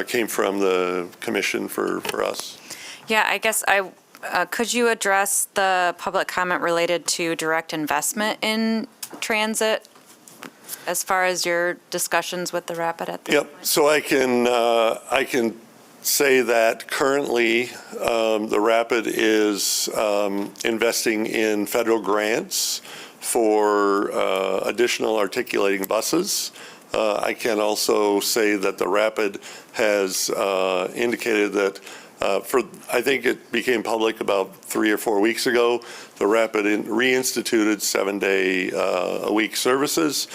came from the commission for us? Yeah, I guess could you address the public comment related to direct investment in transit as far as your discussions with the Rapid at this point? Yep. So I can say that currently the Rapid is investing in federal grants for additional articulating buses. I can also say that the Rapid has indicated that I think it became public about 3 or 4 weeks ago, the Rapid reinstituted 7-day-a-week services.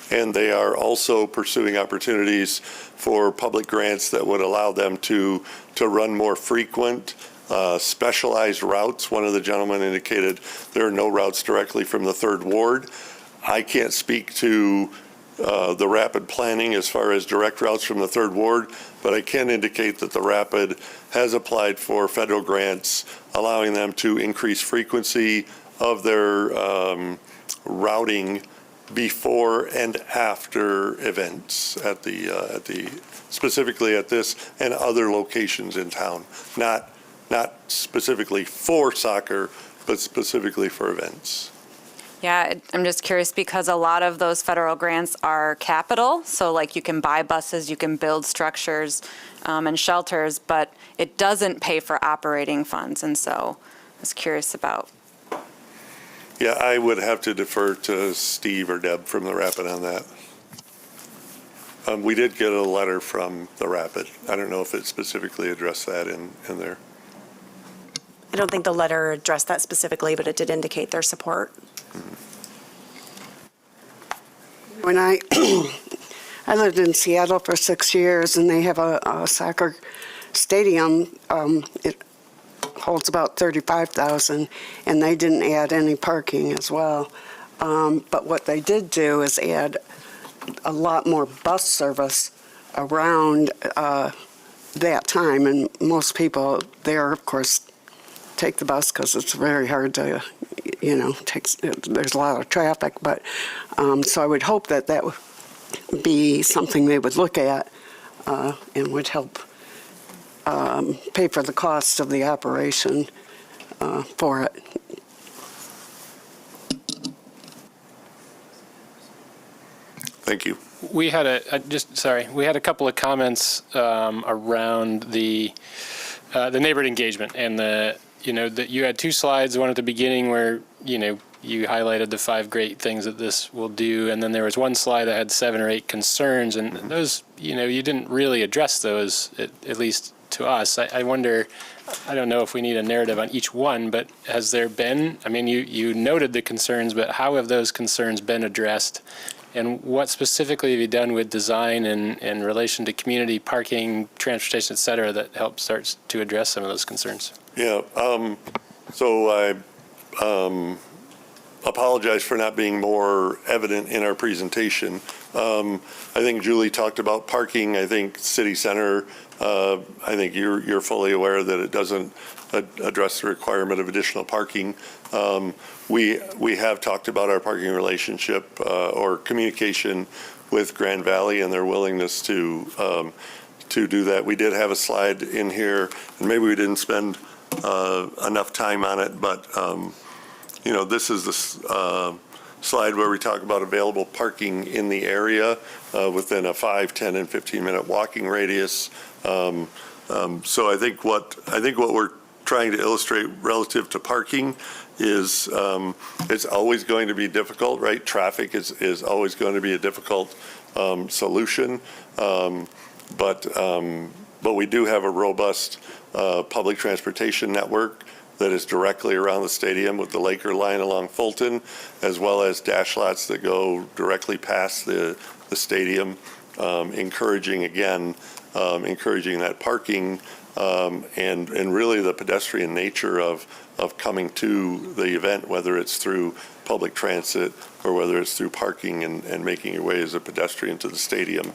And they are also pursuing opportunities for public grants that would allow them to run more frequent, specialized routes. One of the gentlemen indicated there are no routes directly from the 3rd Ward. I can't speak to the Rapid planning as far as direct routes from the 3rd Ward, but I can indicate that the Rapid has applied for federal grants, allowing them to increase frequency of their routing before and after events at the specifically at this and other locations in town. Not specifically for soccer, but specifically for events. Yeah, I'm just curious because a lot of those federal grants are capital. So like you can buy buses, you can build structures and shelters, but it doesn't pay for operating funds. And so I was curious about. Yeah, I would have to defer to Steve or Deb from the Rapid on that. We did get a letter from the Rapid. I don't know if it specifically addressed that in there. I don't think the letter addressed that specifically, but it did indicate their support. When I lived in Seattle for 6 years, and they have a soccer stadium. It holds about 35,000, and they didn't add any parking as well. But what they did do is add a lot more bus service around that time, and most people there, of course, take the bus because it's very hard to, there's a lot of traffic. But so I would hope that that would be something they would look at and would help pay for the cost of the operation for it. Thank you. We had a couple of comments around the neighborhood engagement and that you had 2 slides, one at the beginning where, you highlighted the 5 great things that this will do. And then there was one slide that had 7 or 8 concerns, and those, you didn't really address those, at least to us. I wonder, I don't know if we need a narrative on each one, but has there been, you noted the concerns, but how have those concerns been addressed? And what specifically have you done with design in relation to community parking, transportation, et cetera, that helps starts to address some of those concerns? Yeah, so I apologize for not being more evident in our presentation. I think Julie talked about parking. I think City Center, I think you're fully aware that it doesn't address the requirement of additional parking. We have talked about our parking relationship or communication with Grand Valley and their willingness to do that. We did have a slide in here, and maybe we didn't spend enough time on it, but this is slide where we talk about available parking in the area within a 5, 10, and 15-minute walking radius. So I think what we're trying to illustrate relative to parking is it's always going to be difficult, right? Traffic is always going to be a difficult solution, but we do have a robust public transportation network that is directly around the stadium with the Laker line along Fulton, as well as dash lots that go directly past the stadium, encouraging that parking and really the pedestrian nature of coming to the event, whether it's through public transit or whether it's through parking and making your way as a pedestrian to the stadium.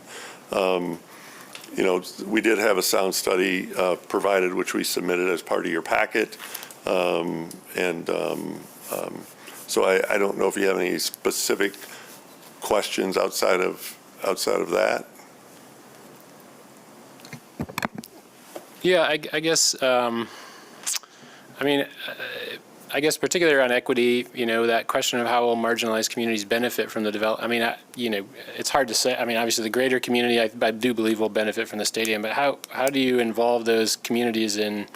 You know, we did have a sound study provided, which we submitted as part of your packet. So I don't know if you have any specific questions outside of that. Yeah, I guess, I guess particularly on equity, you know, that question of how will marginalized communities benefit from the development. I mean, you know, it's hard to say. I mean, obviously the greater community, I do believe will benefit from the stadium, but how do you involve those communities in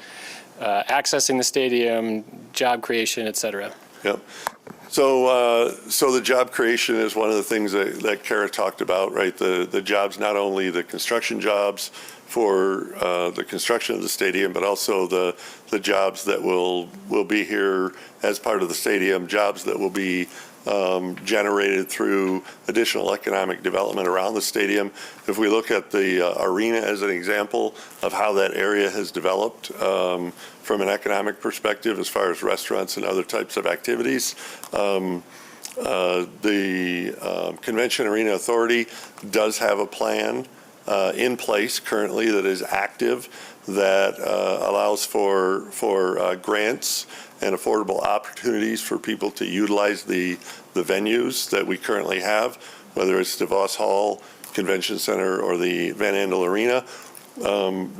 accessing the stadium, job creation, et cetera? Yep. So the job creation is one of the things that Kara talked about, right? The jobs, not only the construction jobs for the construction of the stadium, but also the jobs that will be here as part of the stadium, jobs that will be generated through additional economic development around the stadium. If we look at the arena as an example of how that area has developed from an economic perspective as far as restaurants and other types of activities, the Convention Arena Authority does have a plan in place currently that is active that allows for grants and affordable opportunities for people to utilize the venues that we currently have, whether it's DeVos Hall Convention Center or the Van Andel Arena.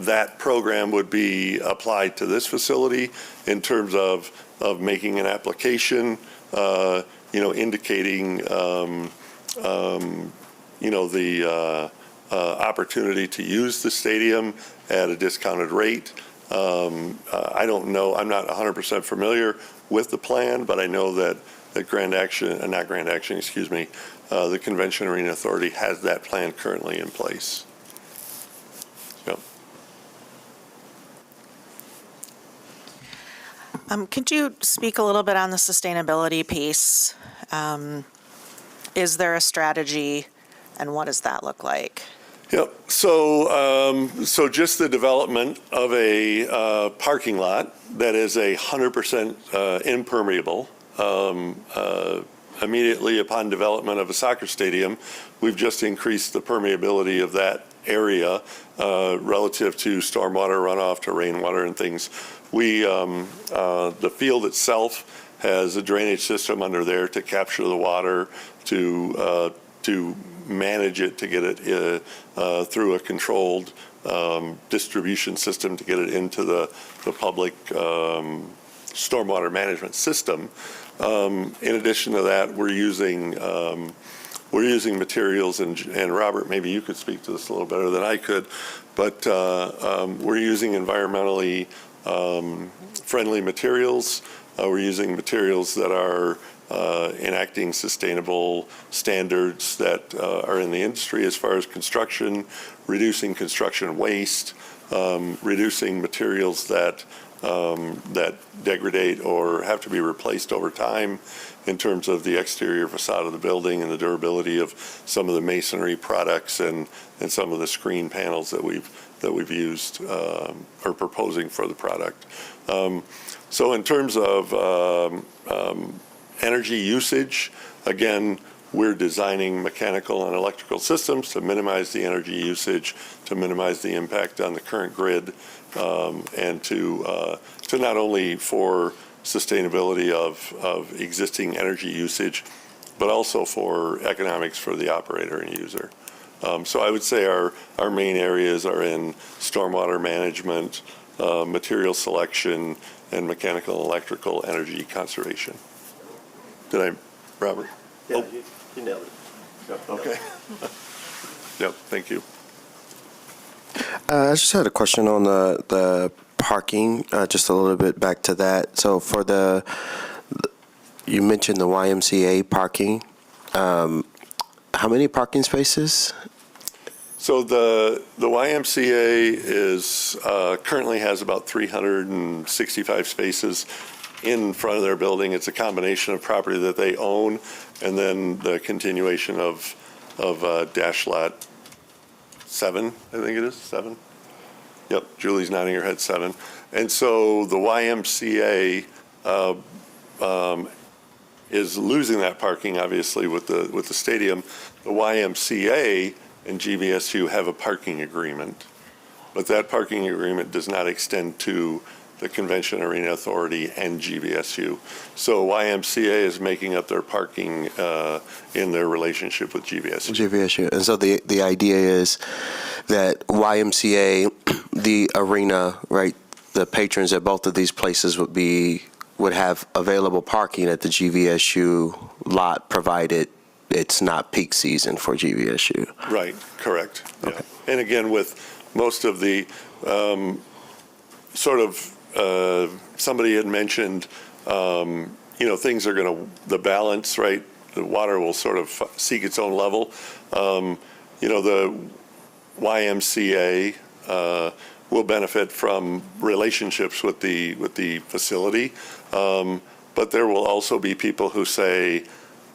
That program would be applied to this facility in terms of making an application, indicating, the opportunity to use the stadium at a discounted rate. I don't know, I'm not 100% familiar with the plan, but I know that the the Convention Arena Authority has that plan currently in place. Yep. Could you speak a little bit on the sustainability piece? Is there a strategy, and what does that look like? Yep. So just the development of a parking lot that is 100% impermeable. Immediately upon development of a soccer stadium, we've just increased the permeability of that area relative to stormwater runoff, to rainwater and things. The field itself has a drainage system under there to capture the water, to manage it, to get it through a controlled distribution system to get it into the public stormwater management system. In addition to that, we're using materials, and Robert, maybe you could speak to this a little better than I could, but we're using environmentally friendly materials. We're using materials that are enacting sustainable standards that are in the industry as far as construction, reducing construction waste, reducing materials that degrade or have to be replaced over time in terms of the exterior facade of the building and the durability of some of the masonry products and some of the screen panels that we've used or proposing for the product. So in terms of energy usage, again, we're designing mechanical and electrical systems to minimize the energy usage, to minimize the impact on the current grid, and to not only for sustainability of existing energy usage, but also for economics for the operator and user. So I would say our main areas are in stormwater management, material selection, and mechanical and electrical energy conservation. Robert? Yeah, you nailed it. Yep, okay. Yep, thank you. I just had a question on the parking, just a little bit back to that. So for you mentioned the YMCA parking. How many parking spaces? So the YMCA is currently has about 365 spaces in front of their building. It's a combination of property that they own and then the continuation of dash lot 7, I think it is, 7? Yep, Julie's nodding her head, 7. And so the YMCA is losing that parking, obviously, with the stadium. The YMCA and GVSU have a parking agreement, but that parking agreement does not extend to the Convention Arena Authority and GVSU. So YMCA is making up their parking in their relationship with GVSU. GVSU. And so the idea is that YMCA, the arena, right, the patrons at both of these places would have available parking at the GVSU lot, provided it's not peak season for GVSU. Right, correct. Yeah. And again, with most of the somebody had mentioned, things are the balance, right? The water will sort of seek its own level. The YMCA will benefit from relationships with the facility, but there will also be people who say,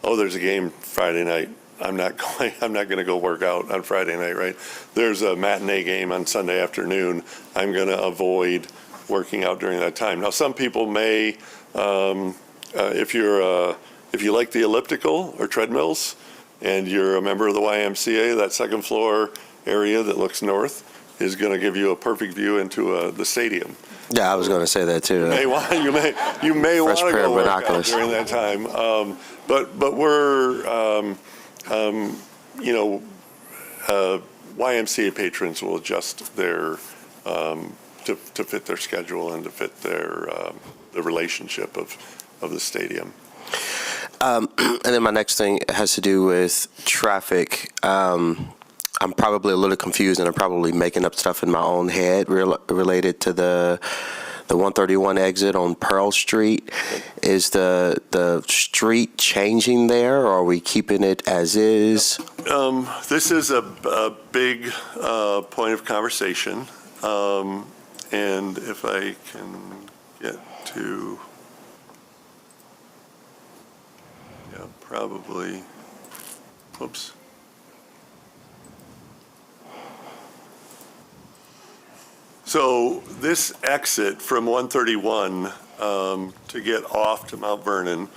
"Oh, there's a game Friday night. I'm not going to go work out on Friday night, right? There's a matinee game on Sunday afternoon. I'm going to avoid working out during that time." Now, some people may, if you like the elliptical or treadmills, and you're a member of the YMCA, that second floor area that looks north is going to give you a perfect view into the stadium. Yeah, I was going to say that too. You may want to go work out binoculars during that time. But we're YMCA patrons will adjust their to fit their schedule and to fit their the relationship of the stadium. And then my next thing has to do with traffic. I'm probably a little confused, and I'm probably making up stuff in my own head related to the 131 exit on Pearl Street. Is the street changing there, or are we keeping it as is? This is a big point of conversation, and if I can get to, probably, whoops. So this exit from 131 to get off to Mount Vernon,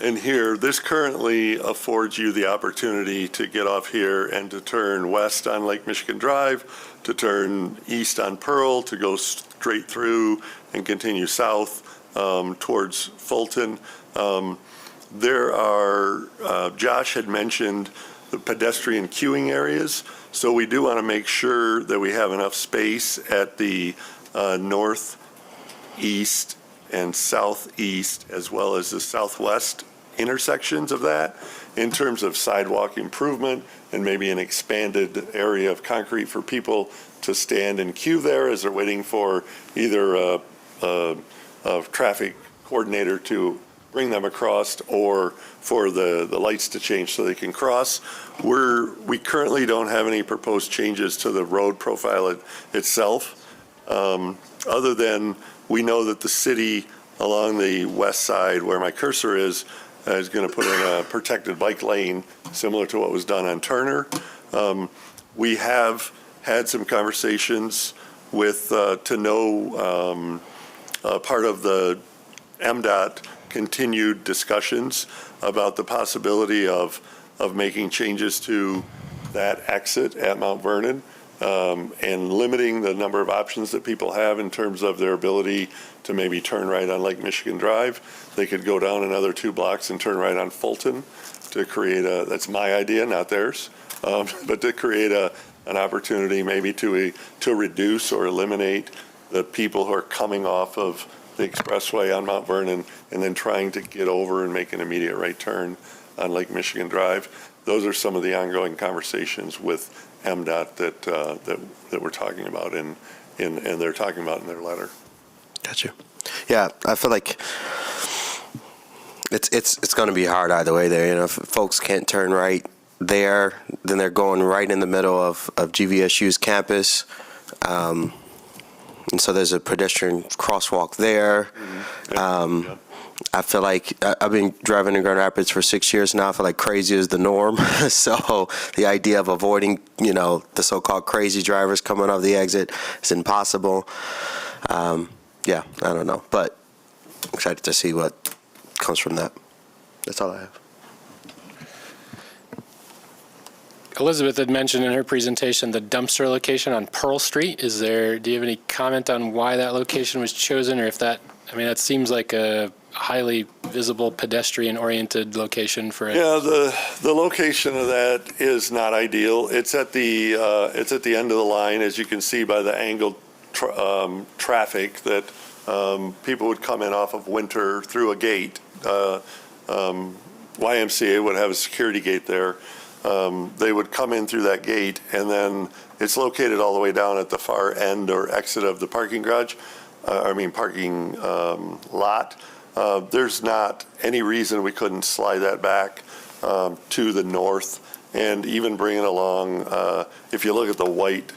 and here, this currently affords you the opportunity to get off here and to turn west on Lake Michigan Drive, to turn east on Pearl, to go straight through and continue south towards Fulton. There are, Josh had mentioned the pedestrian queuing areas. So we do want to make sure that we have enough space at the north, east, and southeast, as well as the southwest intersections of that, in terms of sidewalk improvement and maybe an expanded area of concrete for people to stand and queue there as they're waiting for either a traffic coordinator to bring them across or for the lights to change so they can cross. We currently don't have any proposed changes to the road profile itself, other than we know that the city along the west side where my cursor is going to put in a protected bike lane similar to what was done on Turner. We have had some conversations with to know part of the MDOT continued discussions about the possibility of making changes to that exit at Mount Vernon and limiting the number of options that people have in terms of their ability to maybe turn right on Lake Michigan Drive. They could go down another 2 blocks and turn right on Fulton to create that's my idea, not theirs, but to create an opportunity maybe to reduce or eliminate the people who are coming off of the expressway on Mount Vernon and then trying to get over and make an immediate right turn on Lake Michigan Drive. Those are some of the ongoing conversations with MDOT that we're talking about and they're talking about in their letter. Gotcha. Yeah, I feel like it's going to be hard either way there. You know, if folks can't turn right there, then they're going right in the middle of GVSU's campus. And so there's a pedestrian crosswalk there. I feel like I've been driving in Grand Rapids for 6 years now. I feel like crazy is the norm. So the idea of avoiding, you know, the so-called crazy drivers coming off the exit is impossible. Yeah, I don't know, but I'm excited to see what comes from that. That's all I have. Elizabeth had mentioned in her presentation the dumpster location on Pearl Street. Do you have any comment on why that location was chosen, or if that, I mean, that seems like a highly visible pedestrian-oriented location for it. Yeah, the location of that is not ideal. It's at the end of the line, as you can see by the angled traffic that people would come in off of Winter through a gate. YMCA would have a security gate there. They would come in through that gate, and then it's located all the way down at the far end or exit of the parking garage, parking lot. There's not any reason we couldn't slide that back to the north and even bring it along. If you look at the white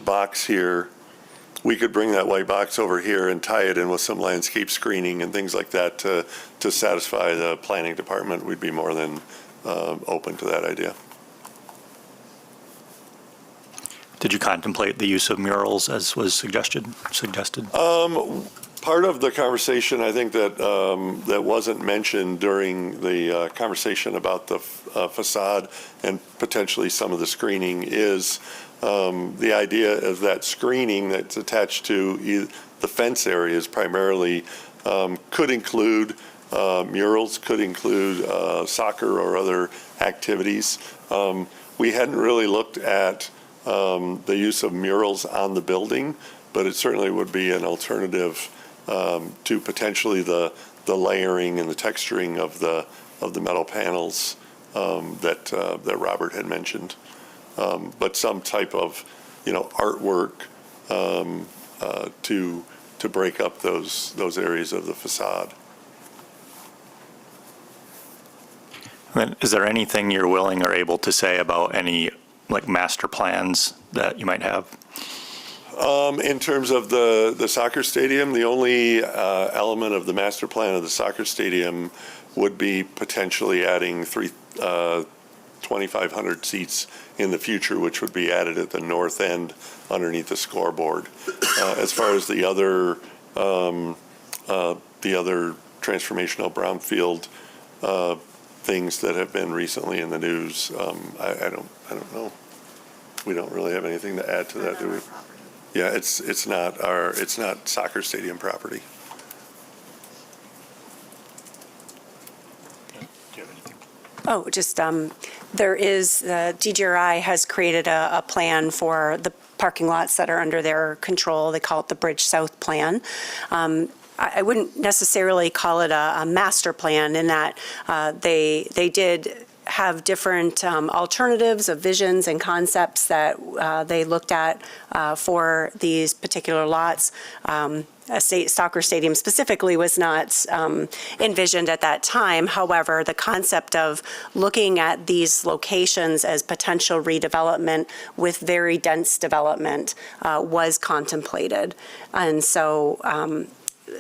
box here, we could bring that white box over here and tie it in with some landscape screening and things like that to satisfy the planning department. We'd be more than open to that idea. Did you contemplate the use of murals as was suggested? Part of the conversation, I think that wasn't mentioned during the conversation about the facade and potentially some of the screening is the idea of that screening that's attached to the fence areas primarily could include murals, could include soccer or other activities. We hadn't really looked at the use of murals on the building, but it certainly would be an alternative to potentially the layering and the texturing of the metal panels that Robert had mentioned. But some type of artwork to break up those areas of the facade. And is there anything you're willing or able to say about any master plans that you might have? In terms of the soccer stadium, the only element of the master plan of the soccer stadium would be potentially adding 2,500 seats in the future, which would be added at the north end underneath the scoreboard. As far as the other transformational brownfield things that have been recently in the news, I don't know. We don't really have anything to add to that, do we? Yeah, it's not soccer stadium property. Oh, just there is DGRI has created a plan for the parking lots that are under their control. They call it the Bridge South Plan. I wouldn't necessarily call it a master plan in that they did have different alternatives of visions and concepts that they looked at for these particular lots. A soccer stadium specifically was not envisioned at that time. However, the concept of looking at these locations as potential redevelopment with very dense development was contemplated. And so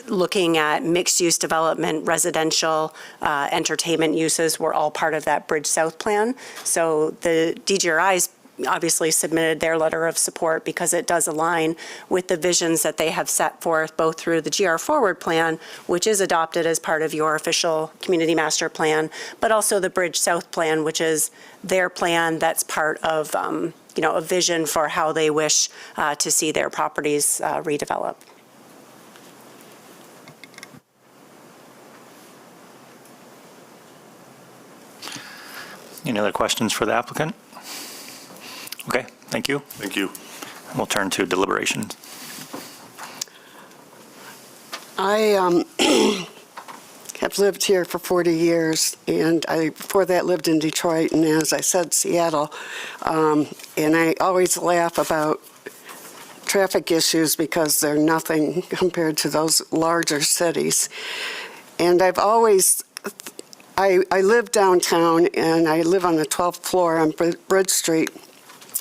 looking at mixed-use development, residential, entertainment uses were all part of that Bridge South plan. So the DGRI's obviously submitted their letter of support because it does align with the visions that they have set forth both through the GR Forward plan, which is adopted as part of your official community master plan, but also the Bridge South plan, which is their plan that's part of a vision for how they wish to see their properties redeveloped. Any other questions for the applicant? Okay, thank you. Thank you. We'll turn to deliberations. have lived here for 40 years, and I, before that, lived in Detroit, and as I said, Seattle. And I always laugh about traffic issues because they're nothing compared to those larger cities. And I've always, I live downtown, and I live on the 12th floor on Bridge Street.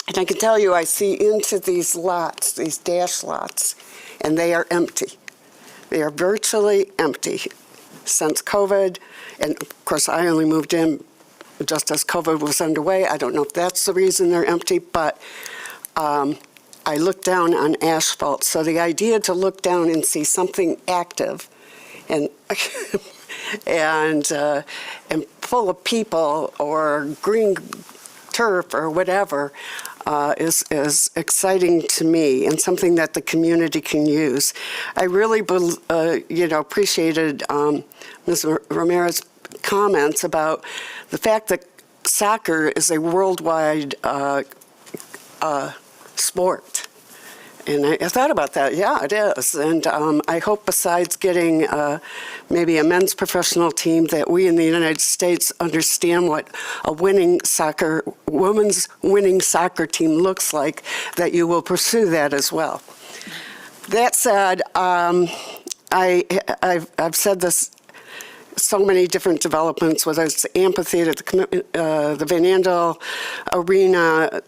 And I can tell you, I see into these lots, these dash lots, and they are empty. They are virtually empty since COVID. And of course, I only moved in just as COVID was underway. I don't know if that's the reason they're empty, but I look down on asphalt. So the idea to look down and see something active and and full of people or green turf or whatever is exciting to me and something that the community can use. I really, appreciated Ms. Ramirez's comments about the fact that soccer is a worldwide sport. And I thought about that. Yeah, it is. And I hope besides getting maybe a men's professional team, that we in the United States understand what a women's winning soccer team looks like, that you will pursue that as well. That said, I've said this, so many different developments, whether it's the amphitheater, the Van Andel Arena,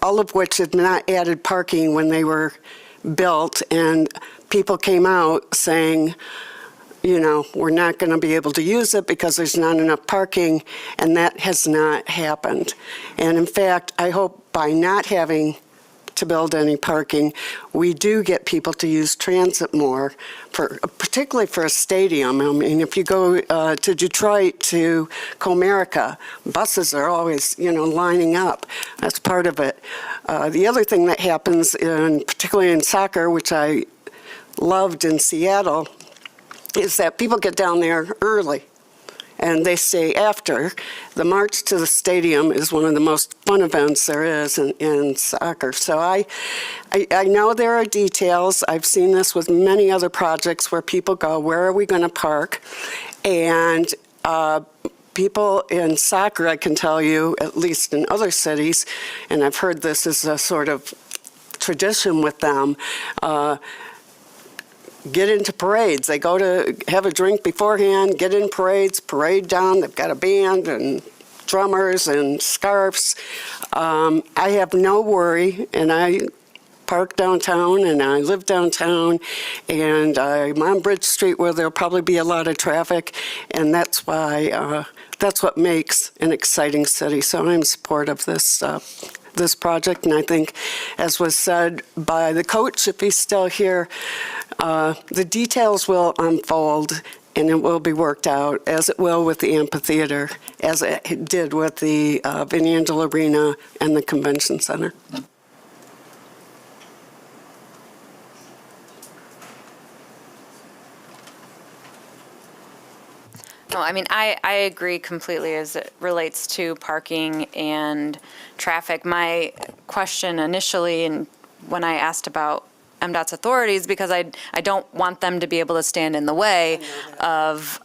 all of which had not added parking when they were built, and people came out saying, we're not going to be able to use it because there's not enough parking, and that has not happened. And in fact, I hope by not having to build any parking, we do get people to use transit more, particularly for a stadium. I mean, if you go to Detroit, to Comerica, buses are always, lining up. That's part of it. The other thing that happens, particularly in soccer, which I loved in Seattle, is that people get down there early and they stay after. The march to the stadium is one of the most fun events there is in soccer. So I know there are details. I've seen this with many other projects where people go, where are we going to park? And people in soccer, I can tell you, at least in other cities, and I've heard this as a sort of tradition with them, get into parades. They go to have a drink beforehand, get in parades, parade down. They've got a band and drummers and scarves. I have no worry, and I park downtown, and I live downtown, and I'm on Bridge Street where there'll probably be a lot of traffic, and that's why, that's what makes an exciting city. So I'm in support of this project, and I think, as was said by the coach, if he's still here, the details will unfold and it will be worked out, as it will with the amphitheater, as it did with the Van Andel Arena and the Convention Center. No, I mean, I agree completely as it relates to parking and traffic. My question initially, and when I asked about MDOT's authorities, because I don't want them to be able to stand in the way of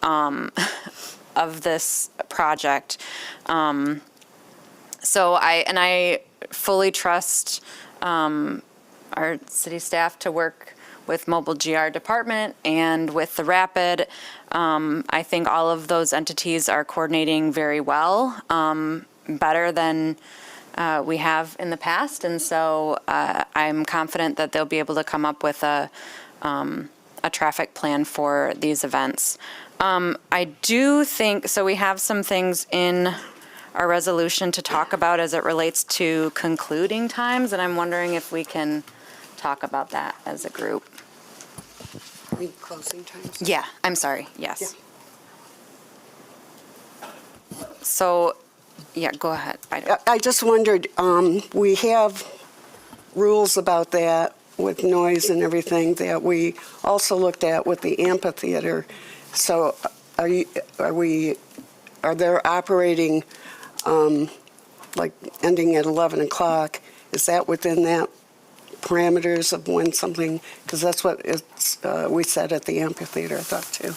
this project. So I fully trust our city staff to work with Mobile GR Department and with the Rapid. I think all of those entities are coordinating very well, better than we have in the past, and so I'm confident that they'll be able to come up with a traffic plan for these events. I do think, so we have some things in our resolution to talk about as it relates to concluding times, and I'm wondering if we can talk about that as a group. Closing times? Yeah, I'm sorry, yes. Yeah. So, yeah, go ahead. I just wondered, we have rules about that with noise and everything that we also looked at with the amphitheater. So are they operating like ending at 11 o'clock? Is that within that parameters of when something, because that's what we said at the amphitheater, I thought too.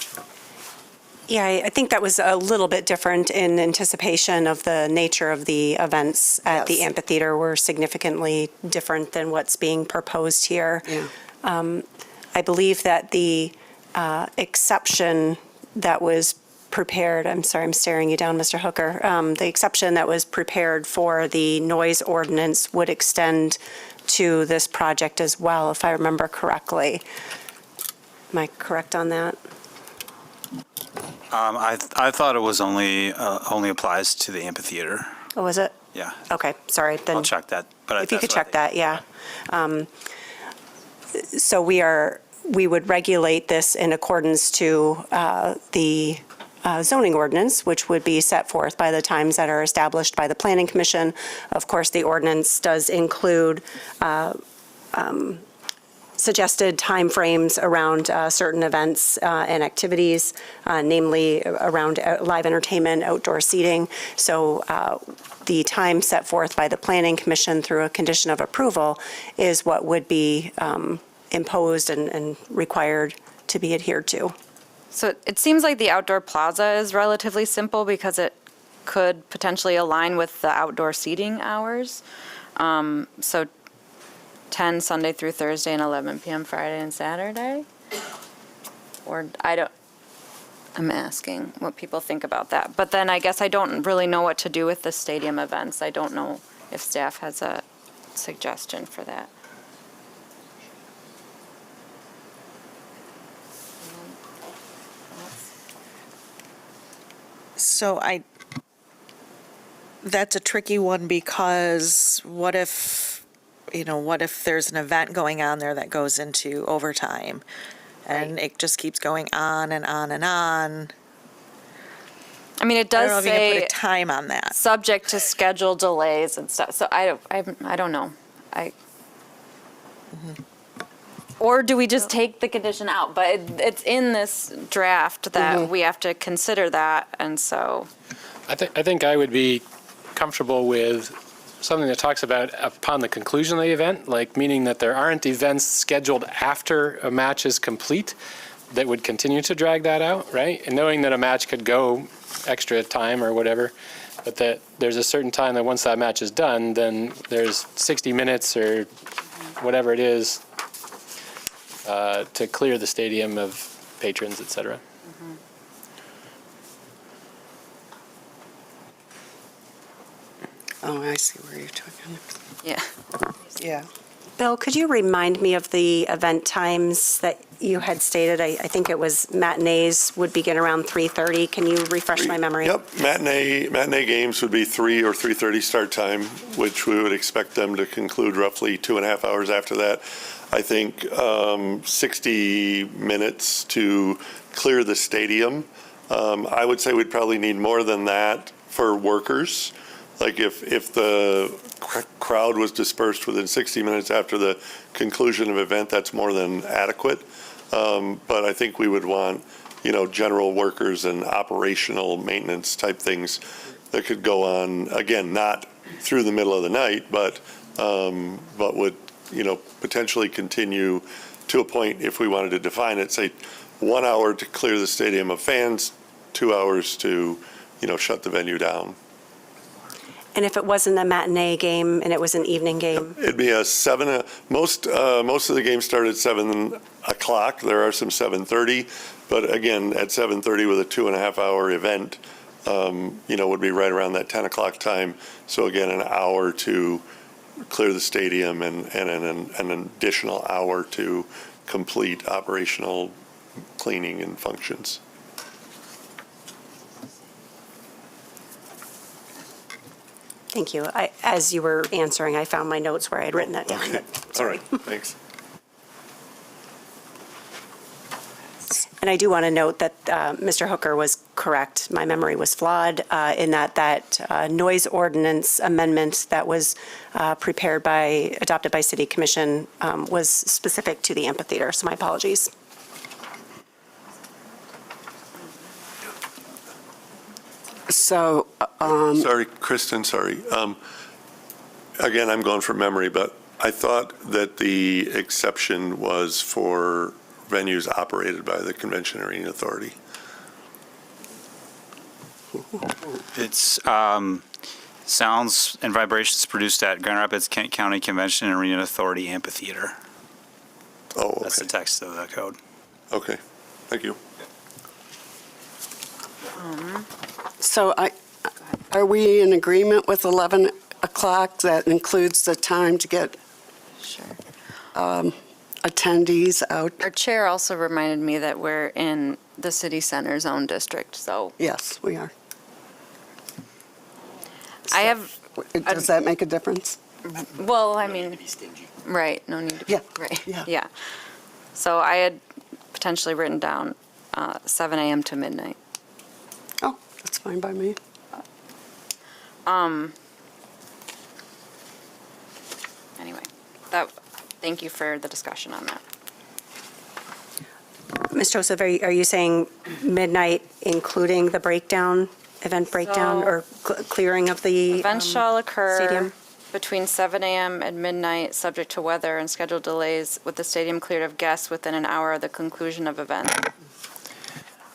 Yeah, I think that was a little bit different in anticipation of the nature of the events at the amphitheater were significantly different than what's being proposed here. Yeah. I believe that the exception that was prepared, I'm sorry, I'm staring you down, Mr. Hooker. The exception that was prepared for the noise ordinance would extend to this project as well, if I remember correctly. Am I correct on that? I thought it was only applies to the amphitheater. Oh, was it? Yeah. Okay, sorry. Then I'll check that. But if you could check that, yeah. So we would regulate this in accordance to the zoning ordinance, which would be set forth by the times that are established by the Planning Commission. Of course, the ordinance does include suggested timeframes around certain events and activities, namely around live entertainment, outdoor seating. So the time set forth by the Planning Commission through a condition of approval is what would be imposed and required to be adhered to. So it seems like the outdoor plaza is relatively simple because it could potentially align with the outdoor seating hours. So 10 Sunday through Thursday and 11 p.m. Friday and Saturday? Or I'm asking what people think about that. But then I guess I don't really know what to do with the stadium events. I don't know if staff has a suggestion for that. So that's a tricky one because what if there's an event going on there that goes into overtime and it just keeps going on and on and on? I mean, it does I don't know if you can say put a time on that. subject to schedule delays and stuff. So I don't know. Or do we just take the condition out? But it's in this draft that we have to consider that, and so. I think I would be comfortable with something that talks about upon the conclusion of the event, like meaning that there aren't events scheduled after a match is complete that would continue to drag that out, right? And knowing that a match could go extra time or whatever, but that there's a certain time that once that match is done, then there's 60 minutes or whatever it is to clear the stadium of patrons, et cetera. Oh, I see where you're talking. Yeah. Yeah. Bill, could you remind me of the event times that you had stated? I think it was matinees would begin around 3:30. Can you refresh my memory? Yep, matinee games would be 3 or 3:30 start time, which we would expect them to conclude roughly 2.5 hours after that. I think 60 minutes to clear the stadium. I would say we'd probably need more than that for workers. Like if the crowd was dispersed within 60 minutes after the conclusion of event, that's more than adequate. But I think we would want, general workers and operational maintenance type things that could go on, again, not through the middle of the night, but would, potentially continue to a point, if we wanted to define it, say 1 hour to clear the stadium of fans, 2 hours to, shut the venue down. And if it wasn't a matinee game and it was an evening game? It'd be a 7, most of the games start at 7 o'clock. There are some 7:30, but again, at 7:30 with a 2.5 hour event, would be right around that 10 o'clock time. So again, an hour to clear the stadium and an additional hour to complete operational cleaning and functions. Thank you. As you were answering, I found my notes where I had written that down. Okay. All right. Thanks. And I do want to note that Mr. Hooker was correct. My memory was flawed in that noise ordinance amendment that was adopted by City Commission was specific to the amphitheater. So my apologies. So, sorry, Kristen, sorry. Again, I'm going from memory, but I thought that the exception was for venues operated by the Convention Arena Authority. It's sounds and vibrations produced at Grand Rapids Kent County Convention and Arena Authority Amphitheater. Oh, okay. That's the text of the code. Okay, thank you. So are we in agreement with 11 o'clock? That includes the time to get attendees out? Our chair also reminded me that we're in the city center zone district, so. Yes, we are. I have. Does that make a difference? Well, I mean, right, no need to be. Yeah, Right, yeah. yeah. So I had potentially written down 7 a.m. to midnight. Oh, that's fine by me. Anyway, thank you for the discussion on that. Ms. Joseph, are you saying midnight, including the breakdown, event breakdown, So- or clearing of the Events shall occur stadium? between 7 a.m. and midnight, subject to weather and scheduled delays, with the stadium cleared of guests within an hour of the conclusion of event.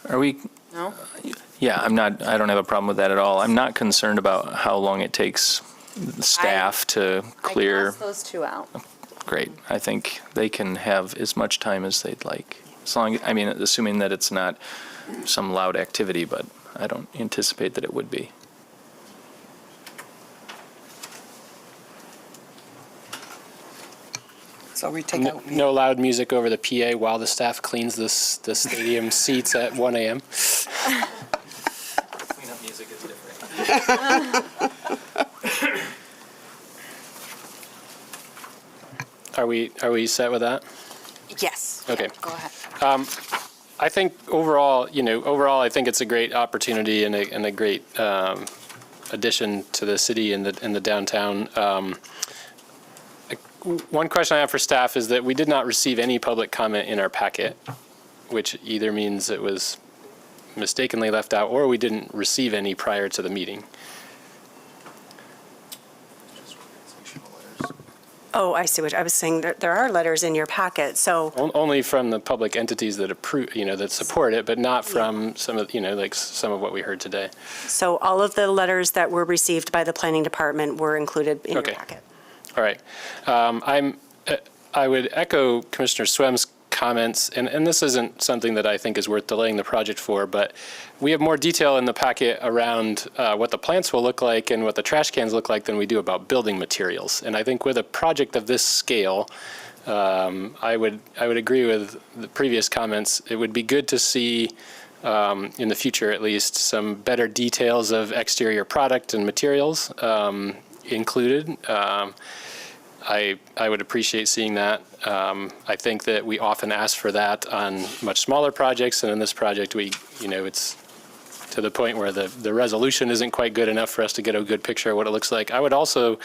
Are we? No? Yeah, I don't have a problem with that at all. I'm not concerned about how long it takes staff to clear. I crossed those two out. Great. I think they can have as much time as they'd like. As long, assuming that it's not some loud activity, but I don't anticipate that it would be. So we take out. No loud music over the PA while the staff cleans the stadium seats at 1 a.m. Cleanup music is different. Are we set with that? Yes. Okay. Go ahead. I think overall, I think it's a great opportunity and a great addition to the city and the downtown. One question I have for staff is that we did not receive any public comment in our packet, which either means it was mistakenly left out or we didn't receive any prior to the meeting. Oh, I see what, I was saying that there are letters in your packet, so. Only from the public entities that approve, that support it, but not from some of, like some of what we heard today. So all of the letters that were received by the planning department were included in your packet. All right. I would echo Commissioner Swem's comments, and this isn't something that I think is worth delaying the project for, but we have more detail in the packet around what the plants will look like and what the trash cans look like than we do about building materials. And I think with a project of this scale, I would agree with the previous comments. It would be good to see, in the future at least, some better details of exterior product and materials included. I would appreciate seeing that. I think that we often ask for that on much smaller projects, and in this project, it's to the point where the resolution isn't quite good enough for us to get a good picture of what it looks like. I would also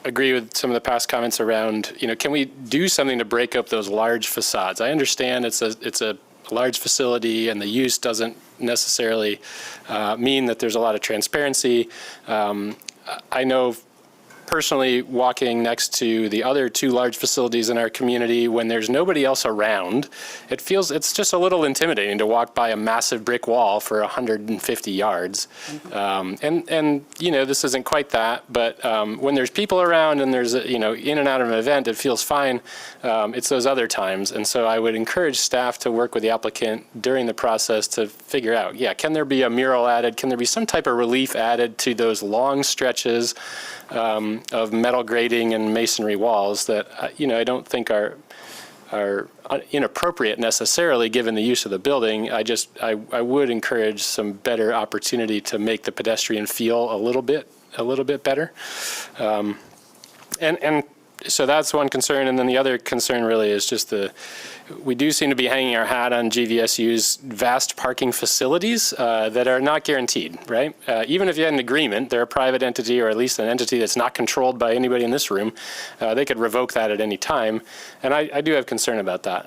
agree with some of the past comments around, can we do something to break up those large facades? I understand it's a large facility and the use doesn't necessarily mean that there's a lot of transparency. I know personally, walking next to the other two large facilities in our community, when there's nobody else around, it's just a little intimidating to walk by a massive brick wall for 150 yards. And this isn't quite that, but when there's people around and there's, in and out of an event, it feels fine. It's those other times. And so I would encourage staff to work with the applicant during the process to figure out, can there be a mural added? Can there be some type of relief added to those long stretches of metal grating and masonry walls that, I don't think are inappropriate necessarily given the use of the building. I would encourage some better opportunity to make the pedestrian feel a little bit better. And so that's one concern. And then the other concern really is just we do seem to be hanging our hat on GVSU's vast parking facilities that are not guaranteed, right? Even if you had an agreement, they're a private entity or at least an entity that's not controlled by anybody in this room. They could revoke that at any time. And I do have concern about that.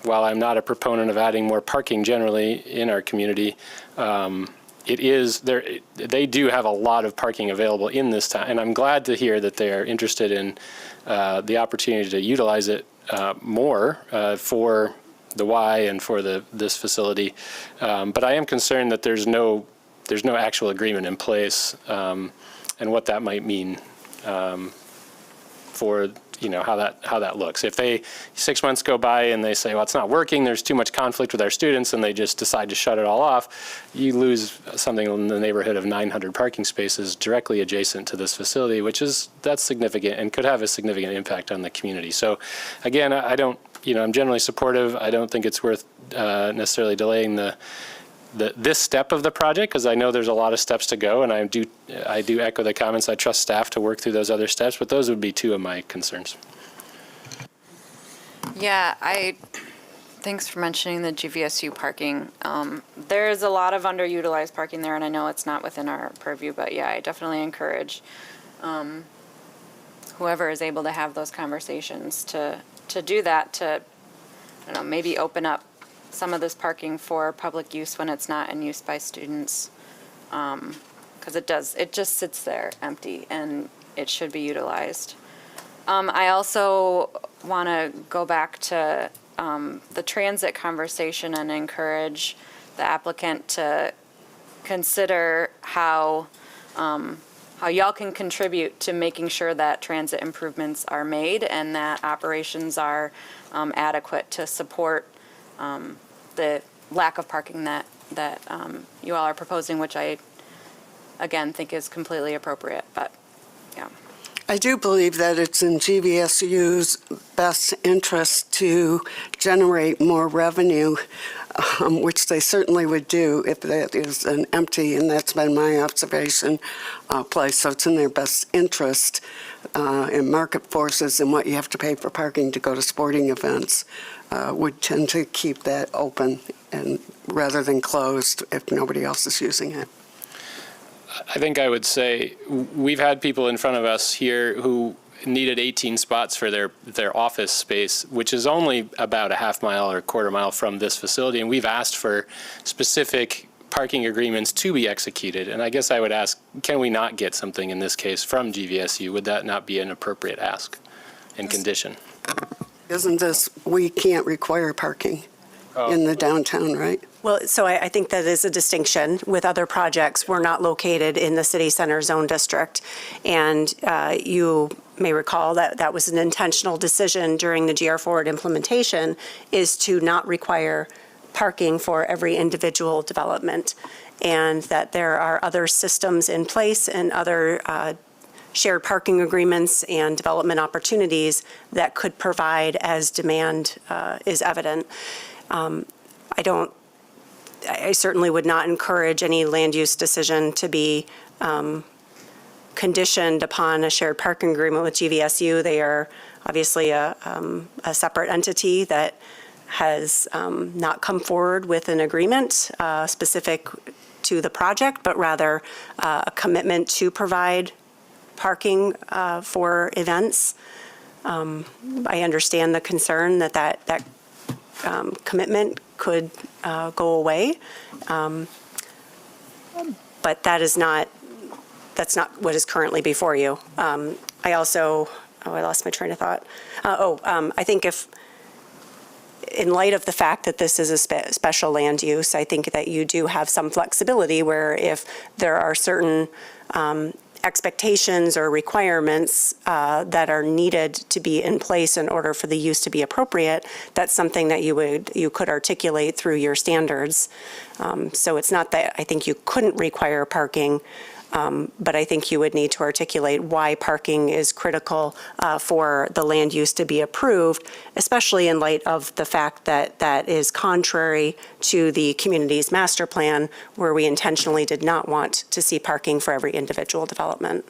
While I'm not a proponent of adding more parking generally in our community, it is there. They do have a lot of parking available in this town, and I'm glad to hear that they are interested in the opportunity to utilize it more for the Y and for this facility. But I am concerned that there's no actual agreement in place, and what that might mean for how that looks. If 6 months go by and they say, well, it's not working, there's too much conflict with our students, and they just decide to shut it all off, you lose something in the neighborhood of 900 parking spaces directly adjacent to this facility, that's significant and could have a significant impact on the community. So again, I don't, I'm generally supportive. I don't think it's worth necessarily delaying this step of the project, because I know there's a lot of steps to go, and I do echo the comments. I trust staff to work through those other steps, but those would be two of my concerns. Yeah, thanks for mentioning the GVSU parking. There's a lot of underutilized parking there, and I know it's not within our purview, but yeah, I definitely encourage whoever is able to have those conversations to do that, to, I don't know, maybe open up some of this parking for public use when it's not in use by students, because it just sits there empty and it should be utilized. I also want to go back to the transit conversation and encourage the applicant to consider how y'all can contribute to making sure that transit improvements are made and that operations are adequate to support the lack of parking that you all are proposing, which I, again, think is completely appropriate, but yeah. I do believe that it's in GVSU's best interest to generate more revenue, which they certainly would do if that is an empty, and that's been my observation, place. So it's in their best interest in market forces and what you have to pay for parking to go to sporting events would tend to keep that open and rather than closed if nobody else is using it. I think I would say we've had people in front of us here who needed 18 spots for their office space, which is only about a half mile or a quarter mile from this facility, and we've asked for specific parking agreements to be executed. And I guess I would ask, can we not get something in this case from GVSU? Would that not be an appropriate ask and condition? Isn't this, we can't require parking in the downtown, right? Well, so I think that is a distinction. With other projects, we're not located in the city center zone district. And you may recall that that was an intentional decision during the GR Forward implementation, is to not require parking for every individual development. And that there are other systems in place and other shared parking agreements and development opportunities that could provide as demand is evident. I certainly would not encourage any land use decision to be conditioned upon a shared parking agreement with GVSU. They are obviously a separate entity that has not come forward with an agreement specific to the project, but rather a commitment to provide parking for events. I understand the concern that commitment could go away, but that's not what is currently before you. I also, I lost my train of thought. I think if, in light of the fact that this is a special land use, I think that you do have some flexibility where if there are certain expectations or requirements that are needed to be in place in order for the use to be appropriate, that's something that you could articulate through your standards. So it's not that I think you couldn't require parking, but I think you would need to articulate why parking is critical for the land use to be approved, especially in light of the fact that that is contrary to the community's master plan, where we intentionally did not want to see parking for every individual development.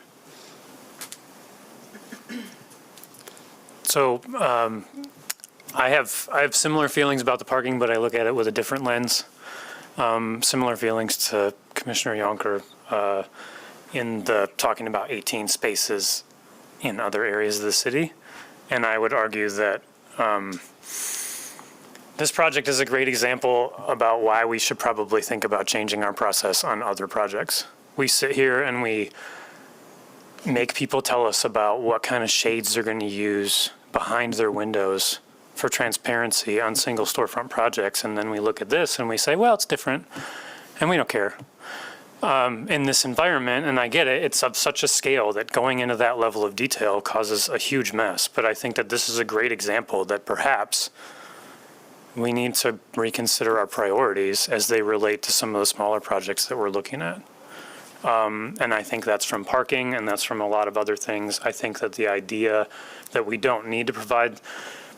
So I have similar feelings about the parking, but I look at it with a different lens. Similar feelings to Commissioner Yonker in the talking about 18 spaces in other areas of the city. And I would argue that This project is a great example about why we should probably think about changing our process on other projects. We sit here and we make people tell us about what kind of shades they're going to use behind their windows for transparency on single storefront projects. And then we look at this and we say, well, it's different, and we don't care. In this environment, and I get it, it's of such a scale that going into that level of detail causes a huge mess. But I think that this is a great example that perhaps we need to reconsider our priorities as they relate to some of the smaller projects that we're looking at. And I think that's from parking, and that's from a lot of other things. I think that the idea that we don't need to provide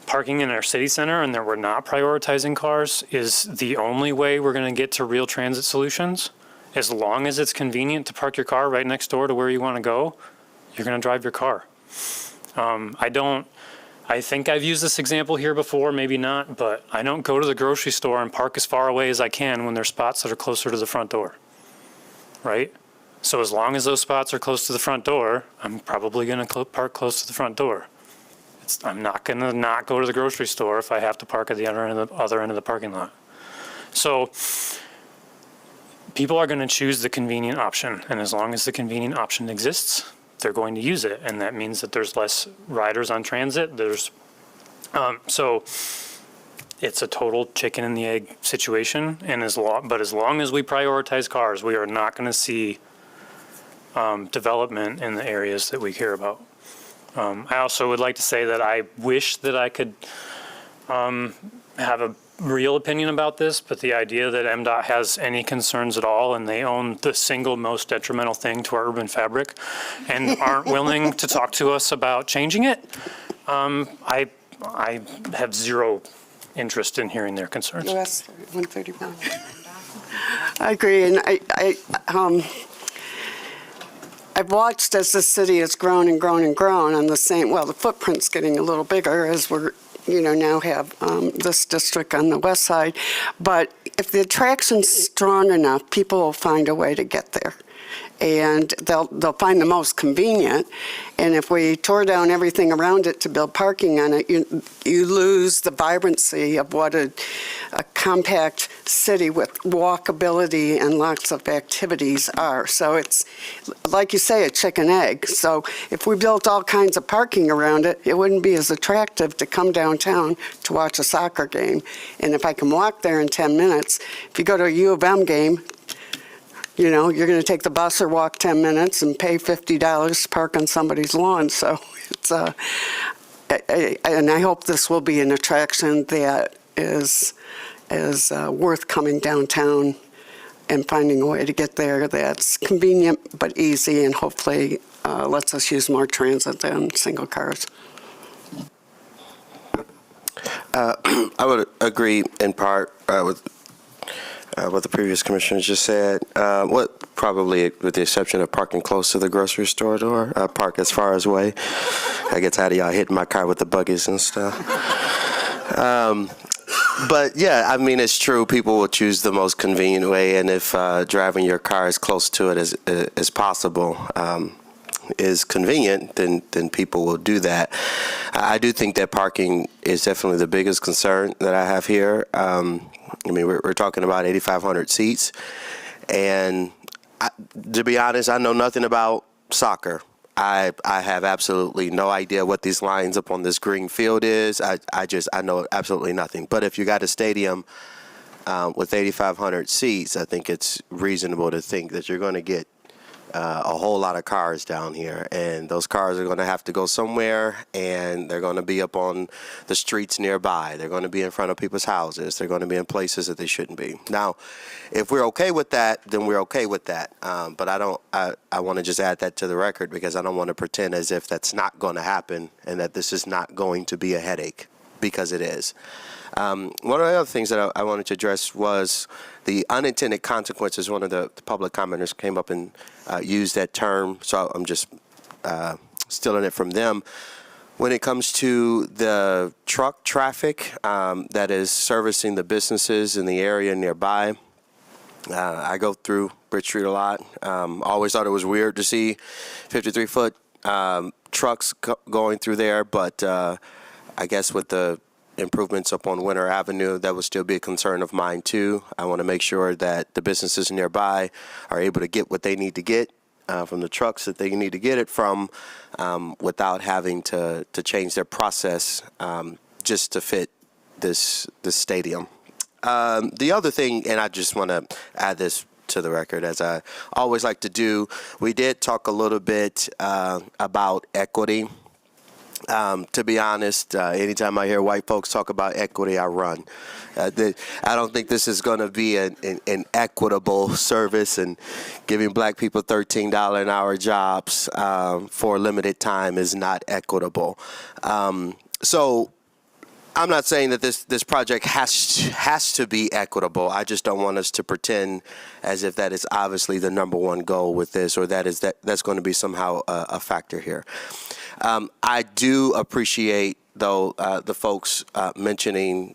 parking in our city center and that we're not prioritizing cars is the only way we're going to get to real transit solutions. As long as it's convenient to park your car right next door to where you want to go, you're going to drive your car. I think I've used this example here before, maybe not, but I don't go to the grocery store and park as far away as I can when there's spots that are closer to the front door, right? So as long as those spots are close to the front door, I'm probably going to park close to the front door. I'm not going to not go to the grocery store if I have to park at the other end of the parking lot. So people are going to choose the convenient option, and as long as the convenient option exists, they're going to use it, and that means that there's less riders on transit. So it's a total chicken and the egg situation, and as long as we prioritize cars, we are not going to see development in the areas that we care about. I also would like to say that I wish that I could have a real opinion about this, but the idea that MDOT has any concerns at all and they own the single most detrimental thing to our urban fabric and aren't willing to talk to us about changing it, I have zero interest in hearing their concerns. US 131. I agree, and I've watched as the city has grown and grown and grown on the same, well, the footprint's getting a little bigger as we're, now have this district on the west side. But if the attraction's strong enough, people will find a way to get there. And they'll find the most convenient. And if we tore down everything around it to build parking on it, you lose the vibrancy of what a compact city with walkability and lots of activities are. So it's, like you say, a chicken egg. So if we built all kinds of parking around it, it wouldn't be as attractive to come downtown to watch a soccer game. And if I can walk there in 10 minutes, if you go to a U of M game, you're going to take the bus or walk 10 minutes and pay $50 to park on somebody's lawn. So it's, and I hope this will be an attraction that is worth coming downtown and finding a way to get there that's convenient but easy and hopefully lets us use more transit than single cars. I would agree in part with what the previous commissioner just said. Probably with the exception of parking close to the grocery store door, I park as far as away. I get tired of y'all hitting my car with the buggies and stuff. But yeah, I mean, it's true. People will choose the most convenient way, and if driving your car as close to it as possible is convenient, then people will do that. I do think that parking is definitely the biggest concern that I have here. I mean, we're talking about 8,500 seats, and to be honest, I know nothing about soccer. I have absolutely no idea what these lines up on this green field is. I know absolutely nothing. But if you got a stadium with 8,500 seats, I think it's reasonable to think that you're going to get a whole lot of cars down here, and those cars are going to have to go somewhere, and they're going to be up on the streets nearby. They're going to be in front of people's houses. They're going to be in places that they shouldn't be. Now, if we're okay with that, then we're okay with that. But I want to just add that to the record because I don't want to pretend as if that's not going to happen and that this is not going to be a headache, because it is. One of the other things that I wanted to address was the unintended consequences. One of the public commenters came up and used that term, so I'm just stealing it from them. When it comes to the truck traffic that is servicing the businesses in the area nearby, I go through Bridge Street a lot. Always thought it was weird to see 53-foot trucks going through there, but I guess with the improvements up on Winter Avenue. That would still be a concern of mine too. I want to make sure that the businesses nearby are able to get what they need to get from the trucks that they need to get it from without having to change their process just to fit this stadium. The other thing, and I just want to add this to the record, as I always like to do, we did talk a little bit about equity. To be honest, anytime I hear white folks talk about equity, I run. I don't think this is going to be an equitable service, and giving black people $13 an hour jobs for a limited time is not equitable. So I'm not saying that this project has to be equitable. I just don't want us to pretend as if that is obviously the number one goal with this, or that's going to be somehow a factor here. I do appreciate, though, the folks mentioning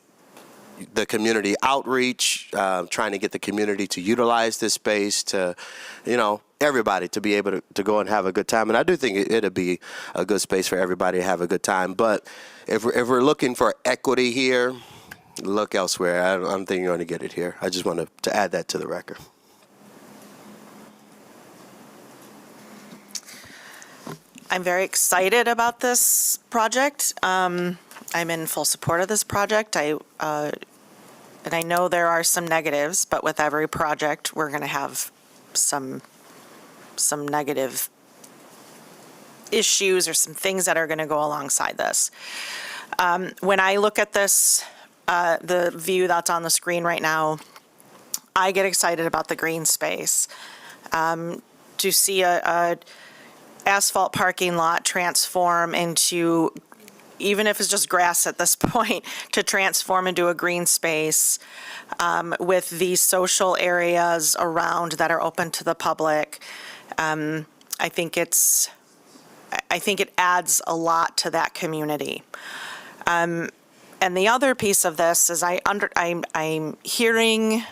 the community outreach, trying to get the community to utilize this space to, everybody to be able to go and have a good time. And I do think it'll be a good space for everybody to have a good time. But if we're looking for equity here, look elsewhere. I don't think you're going to get it here. I just wanted to add that to the record. I'm very excited about this project. I'm in full support of this project. And I know there are some negatives, but with every project, we're going to have some negative issues or some things that are going to go alongside this. When I look at this, the view that's on the screen right now, I get excited about the green space. To see a asphalt parking lot transform into, even if it's just grass at this point, to transform into a green space with these social areas around that are open to the public. I think it adds a lot to that community. And the other piece of this is I'm hearing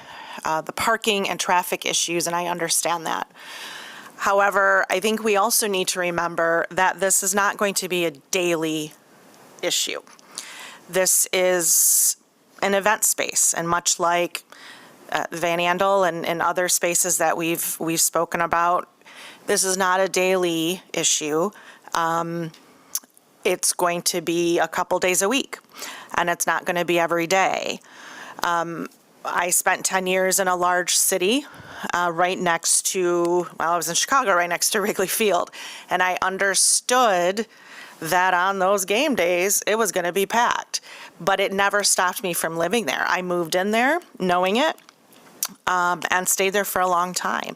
the parking and traffic issues, and I understand that. However, I think we also need to remember that this is not going to be a daily issue. This is an event space, and much like Van Andel and other spaces that we've spoken about, this is not a daily issue. It's going to be a couple days a week, and it's not going to be every day. I spent 10 years in a large city right next to, I was in Chicago, right next to Wrigley Field, and I understood that on those game days, it was going to be packed. But it never stopped me from living there. I moved in there knowing it and stayed there for a long time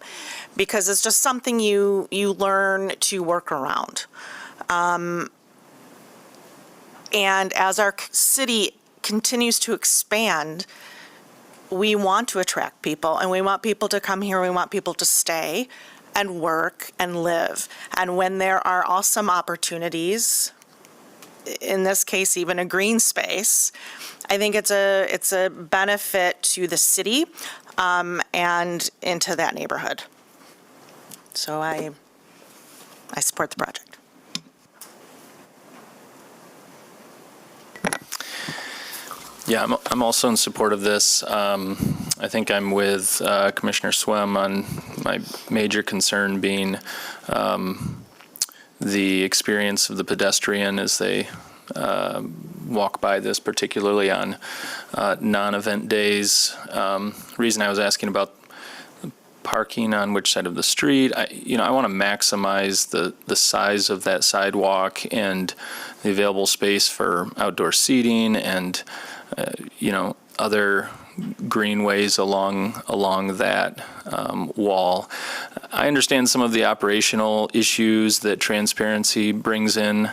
because it's just something you learn to work around. And as our city continues to expand, we want to attract people, and we want people to come here. We want people to stay and work and live. And when there are awesome opportunities, in this case, even a green space, I think it's a benefit to the city and into that neighborhood. So I support the project. Yeah, I'm also in support of this. I think I'm with Commissioner Swem on my major concern being the experience of the pedestrian as they walk by this, particularly on non-event days. Reason I was asking about parking on which side of the street, I want to maximize the size of that sidewalk and the available space for outdoor seating and other greenways along that wall. I understand some of the operational issues that transparency brings in,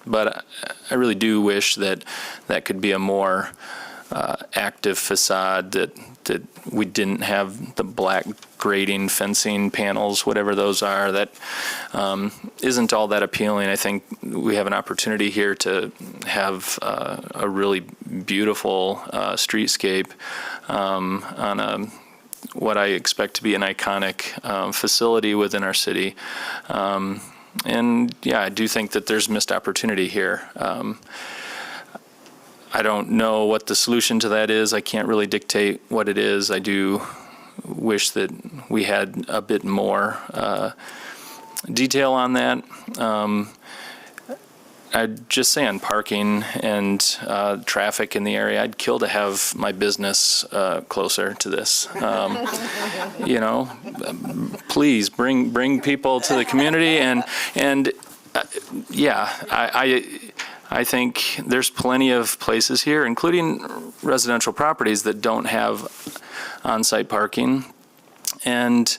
but I really do wish that could be a more active facade, that we didn't have the black grating fencing panels, whatever those are, that isn't all that appealing. I think we have an opportunity here to have a really beautiful streetscape on what I expect to be an iconic facility within our city. And yeah, I do think that there's missed opportunity here. I don't know what the solution to that is. I can't really dictate what it is. I do wish that we had a bit more detail on that. I'd just say on parking and traffic in the area, I'd kill to have my business closer to this. You know, please bring people to the community, and yeah, I think there's plenty of places here, including residential properties, that don't have on-site parking, and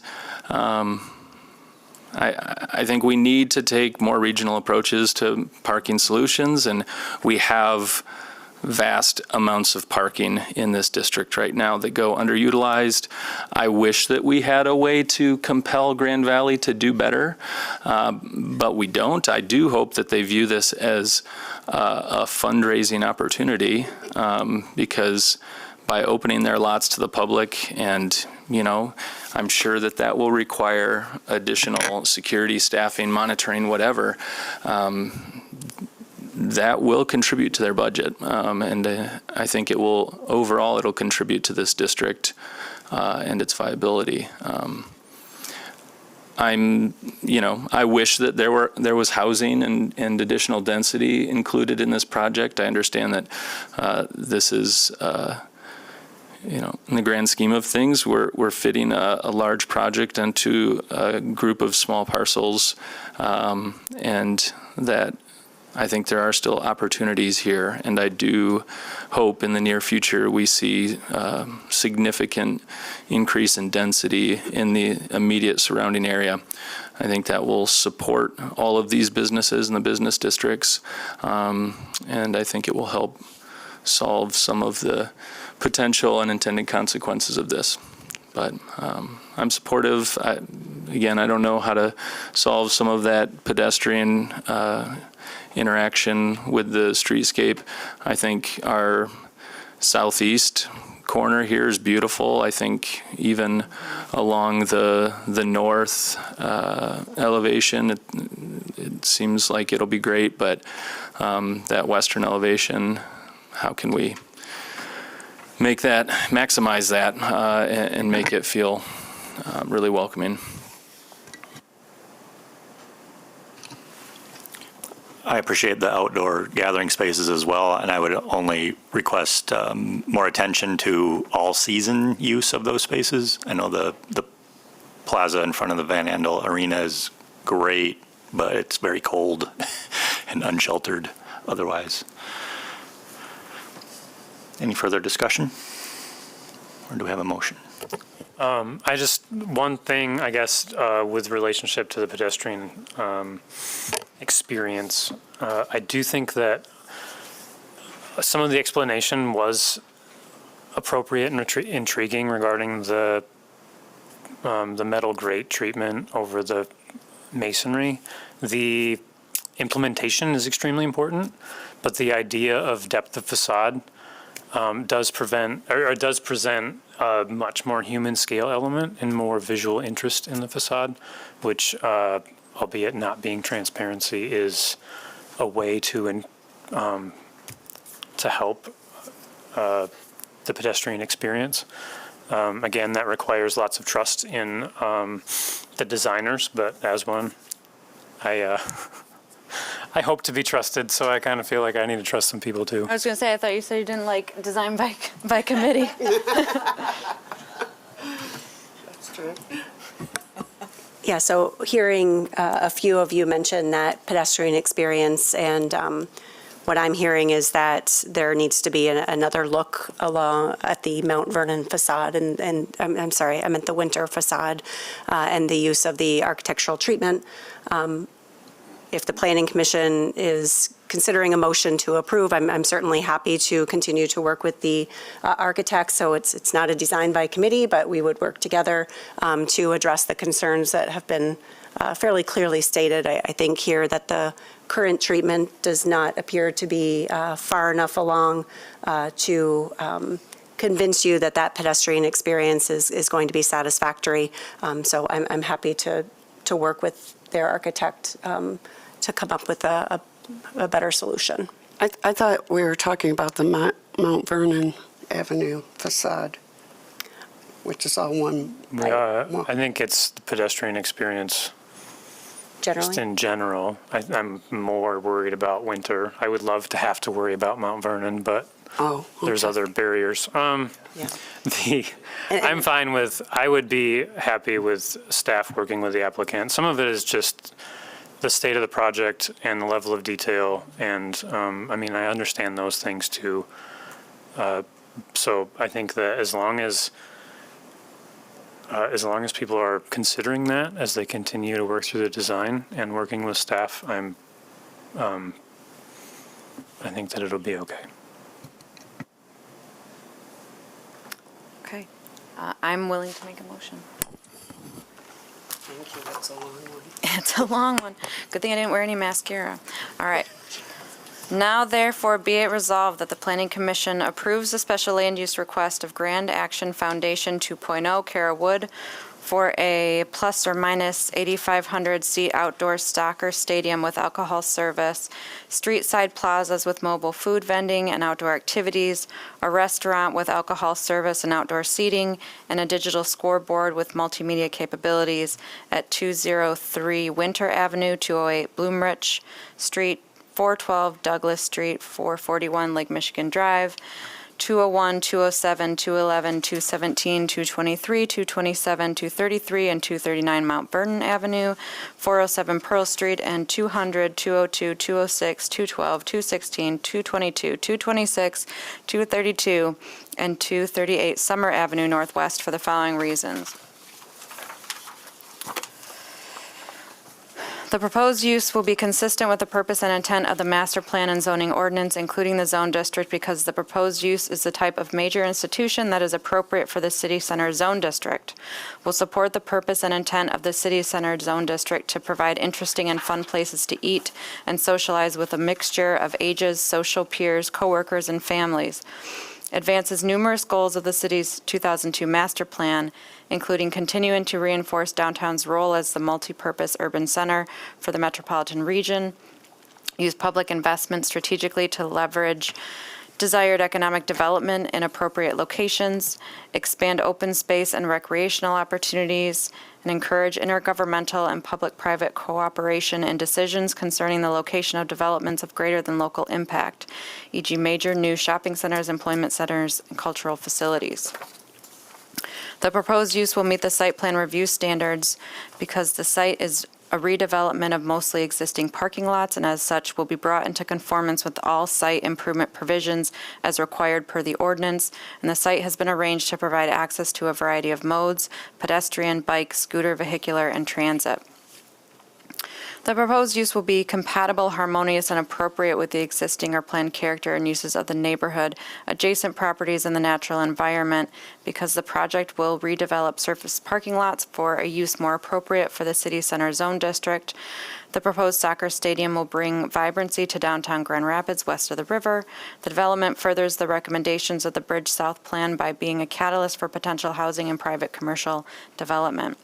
I think we need to take more regional approaches to parking solutions, and we have vast amounts of parking in this district right now that go underutilized. I wish that we had a way to compel Grand Valley to do better, but we don't. I do hope that they view this as a fundraising opportunity, because by opening their lots to the public, and I'm sure that will require additional security, staffing, monitoring, whatever. That will contribute to their budget, and I think overall it'll contribute to this district and its viability. I wish that there was housing and additional density included in this project. I understand that this is. In the grand scheme of things, we're fitting a large project into a group of small parcels, and that I think there are still opportunities here. And I do hope in the near future we see significant increase in density in the immediate surrounding area. I think that will support all of these businesses in the business districts, and I think it will help solve some of the potential and intended consequences of this. But I'm supportive. Again, I don't know how to solve some of that pedestrian interaction with the streetscape. I think our southeast corner here is beautiful. I think even along the north elevation, it seems like it'll be great, but that western elevation, how can we maximize that and make it feel really welcoming? I appreciate the outdoor gathering spaces as well, and I would only request more attention to all-season use of those spaces. I know the plaza in front of the Van Andel Arena is great, but it's very cold and unsheltered otherwise. Any further discussion? Or do we have a motion? One thing, I guess, with relationship to the pedestrian experience, I do think that some of the explanation was appropriate and intriguing regarding the metal grate treatment over the masonry. The implementation is extremely important, but the idea of depth of facade does present a much more human scale element and more visual interest in the facade, which, albeit not being transparency, is a way to help the pedestrian experience. Again, that requires lots of trust in the designers, but as one, I hope to be trusted, so I kind of feel like I need to trust some people too. I was going to say, I thought you said you didn't like design by committee. That's true. Yeah, so hearing a few of you mention that pedestrian experience, and what I'm hearing is that there needs to be another look at the Mount Vernon facade, and I'm sorry, I meant the winter facade, and the use of the architectural treatment. If the Planning Commission is considering a motion to approve, I'm certainly happy to continue to work with the architect. So it's not a design by committee, but we would work together to address the concerns that have been fairly clearly stated. I think here that the current treatment does not appear to be far enough along to convince you that pedestrian experience is going to be satisfactory. So I'm happy to work with their architect to come up with a better solution. I thought we were talking about the Mount Vernon Avenue facade, which is all one. I think it's the pedestrian experience. Just Generally? in general. I'm more worried about winter. I would love to have to worry about Mount Vernon, but there's other barriers. I'm fine with, I would be happy with staff working with the applicant. Some of it is just the state of the project and the level of detail. And I mean, I understand those things too. So I think that as long as people are considering that as they continue to work through the design and working with staff, I think that it'll be okay. Okay. I'm willing to make a motion. Thank you, that's a long one. It's a long one. Good thing I didn't wear any mascara. All right. Now therefore be it resolved that the Planning Commission approves the special land use request of Grand Action Foundation 2.0 Kara Wood for a plus or minus 8,500 seat outdoor soccer stadium with alcohol service, street side plazas with mobile food vending and outdoor activities, a restaurant with alcohol service and outdoor seating, and a digital scoreboard with multimedia capabilities at 203 Winter Avenue, 208 Bloomrich Street, 412 Douglas Street, 441 Lake Michigan Drive, 201, 207, 211, 217, 223, 227, 233, and 239 Mount Vernon Avenue, 407 Pearl Street, and 200, 202, 206, 212, 216, 222, 226, 232, and 238 Summer Avenue Northwest for the following reasons. The proposed use will be consistent with the purpose and intent of the master plan and zoning ordinance, including the zone district, because the proposed use is the type of major institution that is appropriate for the city center zone district. Will support the purpose and intent of the city center zone district to provide interesting and fun places to eat and socialize with a mixture of ages, social peers, coworkers, and families. Advances numerous goals of the city's 2002 master plan, including continuing to reinforce downtown's role as the multi-purpose urban center for the metropolitan region, use public investment strategically to leverage desired economic development in appropriate locations, expand open space and recreational opportunities, and encourage intergovernmental and public-private cooperation in decisions concerning the location of developments of greater than local impact, e.g. major new shopping centers, employment centers, and cultural facilities. The proposed use will meet the site plan review standards because the site is a redevelopment of mostly existing parking lots, and as such will be brought into conformance with all site improvement provisions as required per the ordinance, and the site has been arranged to provide access to a variety of modes: pedestrian, bike, scooter, vehicular, and transit. The proposed use will be compatible, harmonious, and appropriate with the existing or planned character and uses of the neighborhood, adjacent properties, and the natural environment, because the project will redevelop surface parking lots for a use more appropriate for the city center zone district. The proposed soccer stadium will bring vibrancy to downtown Grand Rapids west of the river. The development furthers the recommendations of the Bridge South Plan by being a catalyst for potential housing and private commercial development.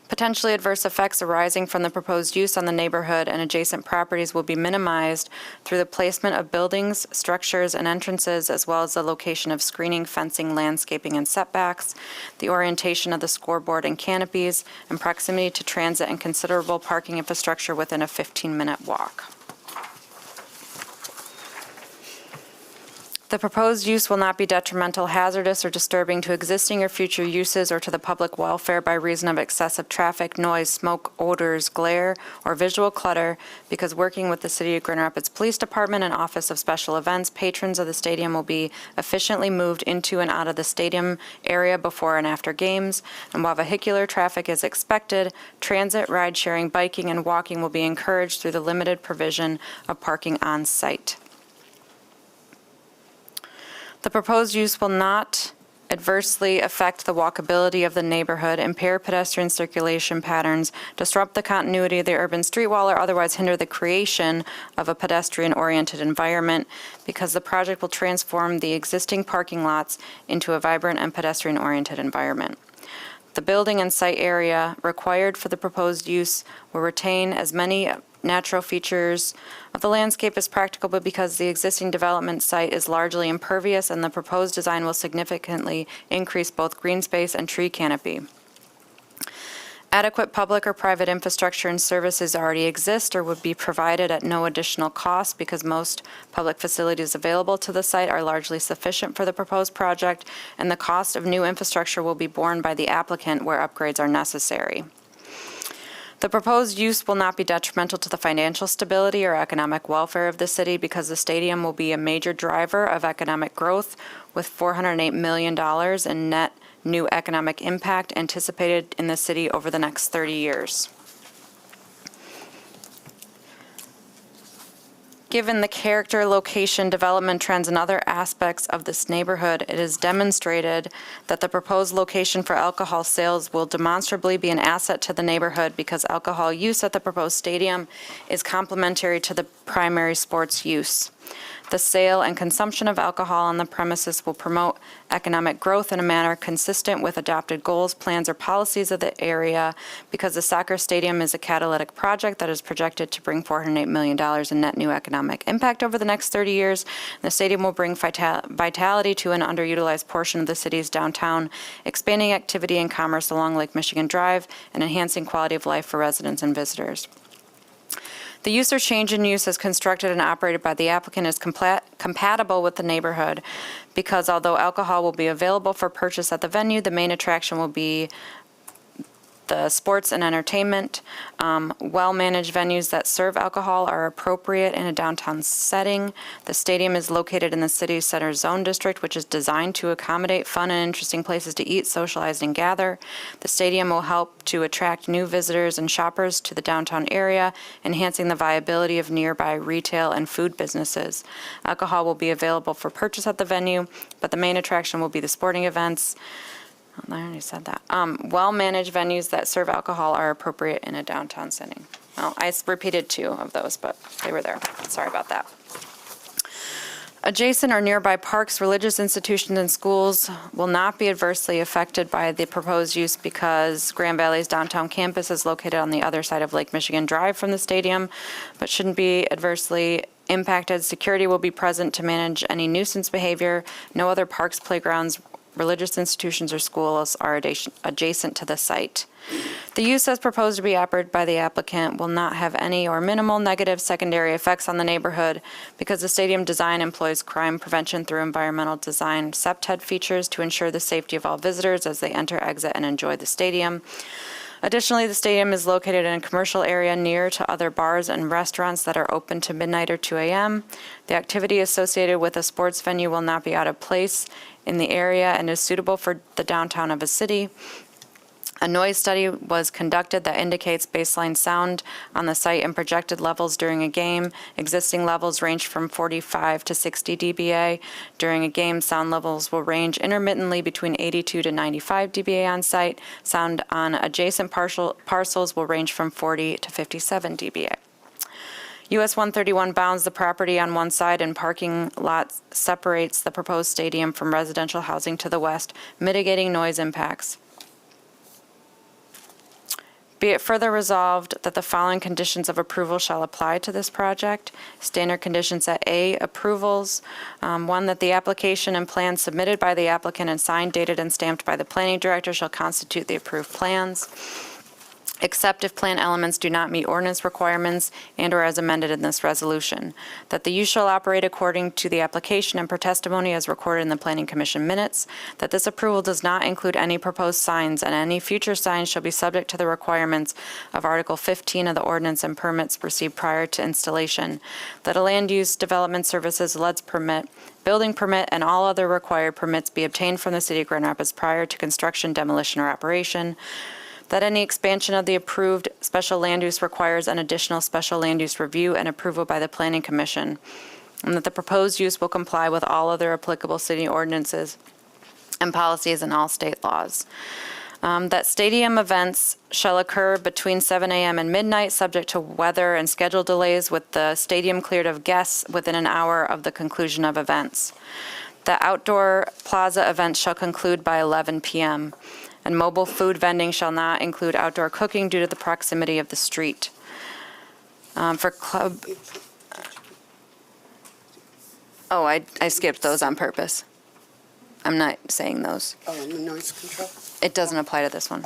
Potentially adverse effects arising from the proposed use on the neighborhood and adjacent properties will be minimized through the placement of buildings, structures, and entrances, as well as the location of screening, fencing, landscaping, and setbacks, the orientation of the scoreboard and canopies, and proximity to transit and considerable parking infrastructure within a 15-minute walk. The proposed use will not be detrimental, hazardous, or disturbing to existing or future uses or to the public welfare by reason of excessive traffic, noise, smoke, odors, glare, or visual clutter, because working with the City of Grand Rapids Police Department and Office of Special Events, patrons of the stadium will be efficiently moved into and out of the stadium area before and after games, and while vehicular traffic is expected, transit, ride-sharing, biking, and walking will be encouraged through the limited provision of parking on site. The proposed use will not adversely affect the walkability of the neighborhood, impair pedestrian circulation patterns, disrupt the continuity of the urban street wall, or otherwise hinder the creation of a pedestrian-oriented environment, because the project will transform the existing parking lots into a vibrant and pedestrian-oriented environment. The building and site area required for the proposed use will retain as many natural features of the landscape as practicable because the existing development site is largely impervious and the proposed design will significantly increase both green space and tree canopy. Adequate public or private infrastructure and services already exist or would be provided at no additional cost because most public facilities available to the site are largely sufficient for the proposed project, and the cost of new infrastructure will be borne by the applicant where upgrades are necessary. The proposed use will not be detrimental to the financial stability or economic welfare of the city because the stadium will be a major driver of economic growth with $408 million in net new economic impact anticipated in the city over the next 30 years. Given the character, location, development trends, and other aspects of this neighborhood, it is demonstrated that the proposed location for alcohol sales will demonstrably be an asset to the neighborhood because alcohol use at the proposed stadium is complementary to the primary sports use. The sale and consumption of alcohol on the premises will promote economic growth in a manner consistent with adopted goals, plans, or policies of the area because the soccer stadium is a catalytic project that is projected to bring $408 million in net new economic impact over the next 30 years. The stadium will bring vitality to an underutilized portion of the city's downtown, expanding activity and commerce along Lake Michigan Drive and enhancing quality of life for residents and visitors. The use or change in use as constructed and operated by the applicant is compatible with the neighborhood because although alcohol will be available for purchase at the venue, the main attraction will be the sports and entertainment. Well-managed venues that serve alcohol are appropriate in a downtown setting. The stadium is located in the city center zone district, which is designed to accommodate fun and interesting places to eat, socialize, and gather. The stadium will help to attract new visitors and shoppers to the downtown area, enhancing the viability of nearby retail and food businesses. Alcohol will be available for purchase at the venue, but the main attraction will be the sporting events. I already said that. Well-managed venues that serve alcohol are appropriate in a downtown setting. Well, I repeated 2 of those, but they were there. Sorry about that. Adjacent or nearby parks, religious institutions, and schools will not be adversely affected by the proposed use because Grand Valley's downtown campus is located on the other side of Lake Michigan Drive from the stadium, but shouldn't be adversely impacted. Security will be present to manage any nuisance behavior. No other parks, playgrounds, religious institutions, or schools are adjacent to the site. The use as proposed to be operated by the applicant will not have any or minimal negative secondary effects on the neighborhood because the stadium design employs crime prevention through environmental design SEPTED features to ensure the safety of all visitors as they enter, exit, and enjoy the stadium. Additionally, the stadium is located in a commercial area near to other bars and restaurants that are open to midnight or 2 a.m. The activity associated with a sports venue will not be out of place in the area and is suitable for the downtown of a city. A noise study was conducted that indicates baseline sound on the site and projected levels during a game. Existing levels range from 45 to 60 dBA. During a game, sound levels will range intermittently between 82 to 95 dBA on site. Sound on adjacent parcels will range from 40 to 57 dBA. US 131 bounds the property on one side and parking lot separates the proposed stadium from residential housing to the west, mitigating noise impacts. Be it further resolved that the following conditions of approval shall apply to this project. Standard conditions at A, approvals. 1, that the application and plans submitted by the applicant and signed, dated, and stamped by the planning director shall constitute the approved plans. Except if plan elements do not meet ordinance requirements and or as amended in this resolution. That the use shall operate according to the application and per testimony as recorded in the Planning Commission minutes. That this approval does not include any proposed signs and any future signs shall be subject to the requirements of Article 15 of the ordinance and permits received prior to installation. That a land use development services LEDS permit, building permit, and all other required permits be obtained from the City of Grand Rapids prior to construction, demolition, or operation. That any expansion of the approved special land use requires an additional special land use review and approval by the Planning Commission, and that the proposed use will comply with all other applicable city ordinances and policies and all state laws. That stadium events shall occur between 7 a.m. and midnight, subject to weather and schedule delays, with the stadium cleared of guests within an hour of the conclusion of events. The outdoor plaza events shall conclude by 11 p.m. And mobile food vending shall not include outdoor cooking due to the proximity of the street. For club, oh, I skipped those on purpose. I'm not saying those. Oh, and the noise control? It doesn't apply to this one.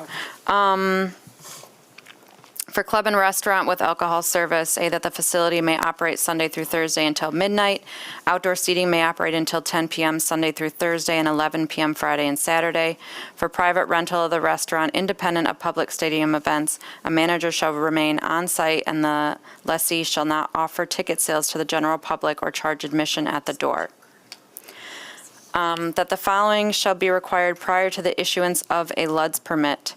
For club and restaurant with alcohol service, that the facility may operate Sunday through Thursday until midnight. Outdoor seating may operate until 10 p.m. Sunday through Thursday and 11 p.m. Friday and Saturday. For private rental of the restaurant, independent of public stadium events, a manager shall remain on site and the lessee shall not offer ticket sales to the general public or charge admission at the door. That the following shall be required prior to the issuance of a LUDS permit.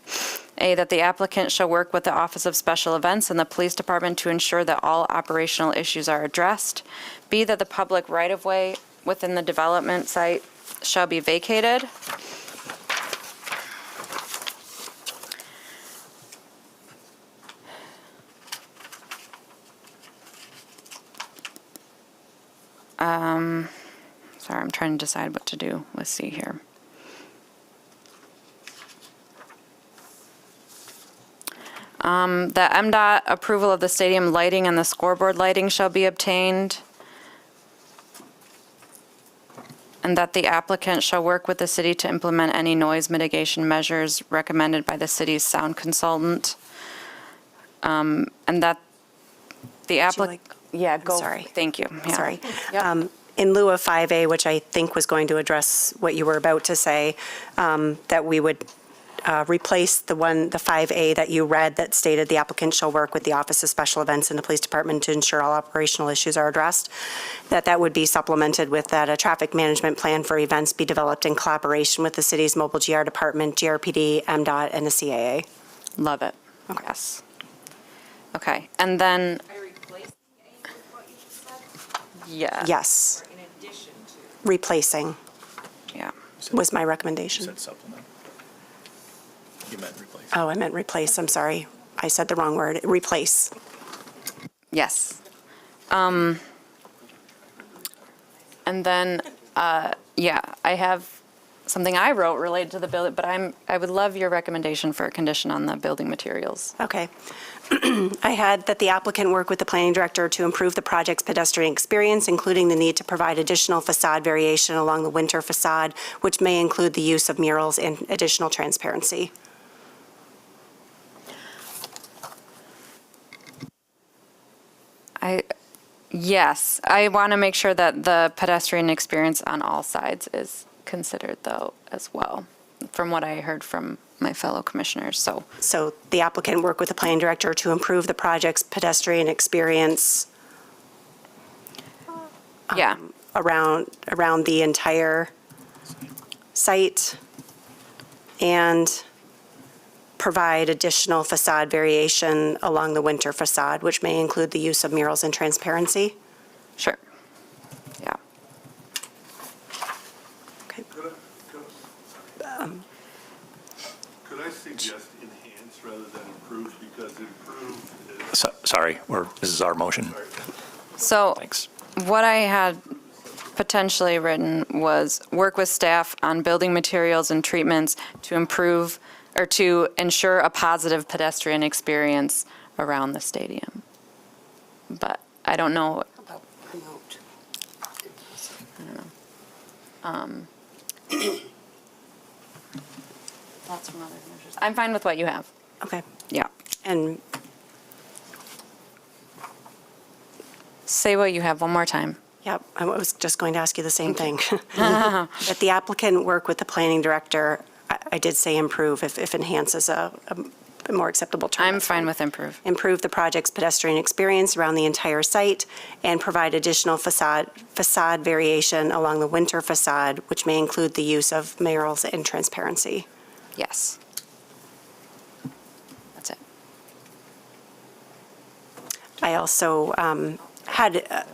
That the applicant shall work with the Office of Special Events and the Police Department to ensure that all operational issues are addressed. B, that the public right-of-way within the development site shall be vacated. Sorry, I'm trying to decide what to do with C here. The MDOT approval of the stadium lighting and the scoreboard lighting shall be obtained. And that the applicant shall work with the city to implement any noise mitigation measures recommended by the city's sound consultant. And that the applicant, yeah, go. Sorry. Thank you. Yeah. Sorry. Yep. In lieu of 5A, which I think was going to address what you were about to say, that we would replace the 5A that you read that stated the applicant shall work with the Office of Special Events and the Police Department to ensure all operational issues are addressed, that would be supplemented with that a traffic management plan for events be developed in collaboration with the city's mobile GR department, GRPD, MDOT, and the CAA. Love it. Okay. Yes. Okay, and then. Yeah. Yes. Replacing. Yeah. Was my recommendation. You said supplement. You meant replace. Oh, I meant replace. I'm sorry. I said the wrong word. Replace. Yes. And then, yeah, I have something I wrote related to the building, but I would love your recommendation for a condition on the building materials. Okay. I had that the applicant work with the planning director to improve the project's pedestrian experience, including the need to provide additional facade variation along the winter facade, which may include the use of murals and additional transparency. Yes, I want to make sure that the pedestrian experience on all sides is considered though as well, from what I heard from my fellow commissioners, So the applicant work with the planning director to improve the project's pedestrian experience yeah, around the entire site and provide additional facade variation along the winter facade, which may include the use of murals and transparency. Sure. Yeah. Okay. Could I suggest enhance rather than improve, because improve is... Sorry, this is our motion. So Thanks. what I had potentially written was work with staff on building materials and treatments to improve or to ensure a positive pedestrian experience around the stadium. But I don't know. How about promote? I don't know. Thoughts from other commissioners? I'm fine with what you have. Okay. Yeah. And Say what you have one more time. Yep, I was just going to ask you the same thing. That the applicant work with the planning director, I did say improve, if enhance is a more acceptable term. I'm fine with improve. Improve the project's pedestrian experience around the entire site and provide additional facade variation along the winter facade, which may include the use of murals and transparency. Yes. That's it. I also had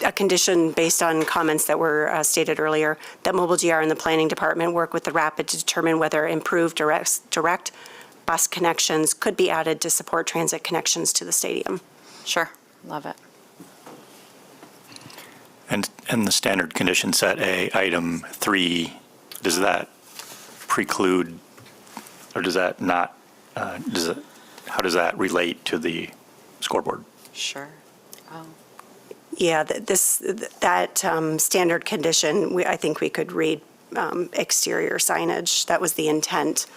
a condition based on comments that were stated earlier, that Mobile GR and the Planning Department work with the Rapid to determine whether improved direct bus connections could be added to support transit connections to the stadium. Sure. Love it. And the standard condition set A, item 3, does that preclude Or does that not, how does that relate to the scoreboard? Sure. Yeah, that standard condition, I think we could read exterior signage. That was the intent.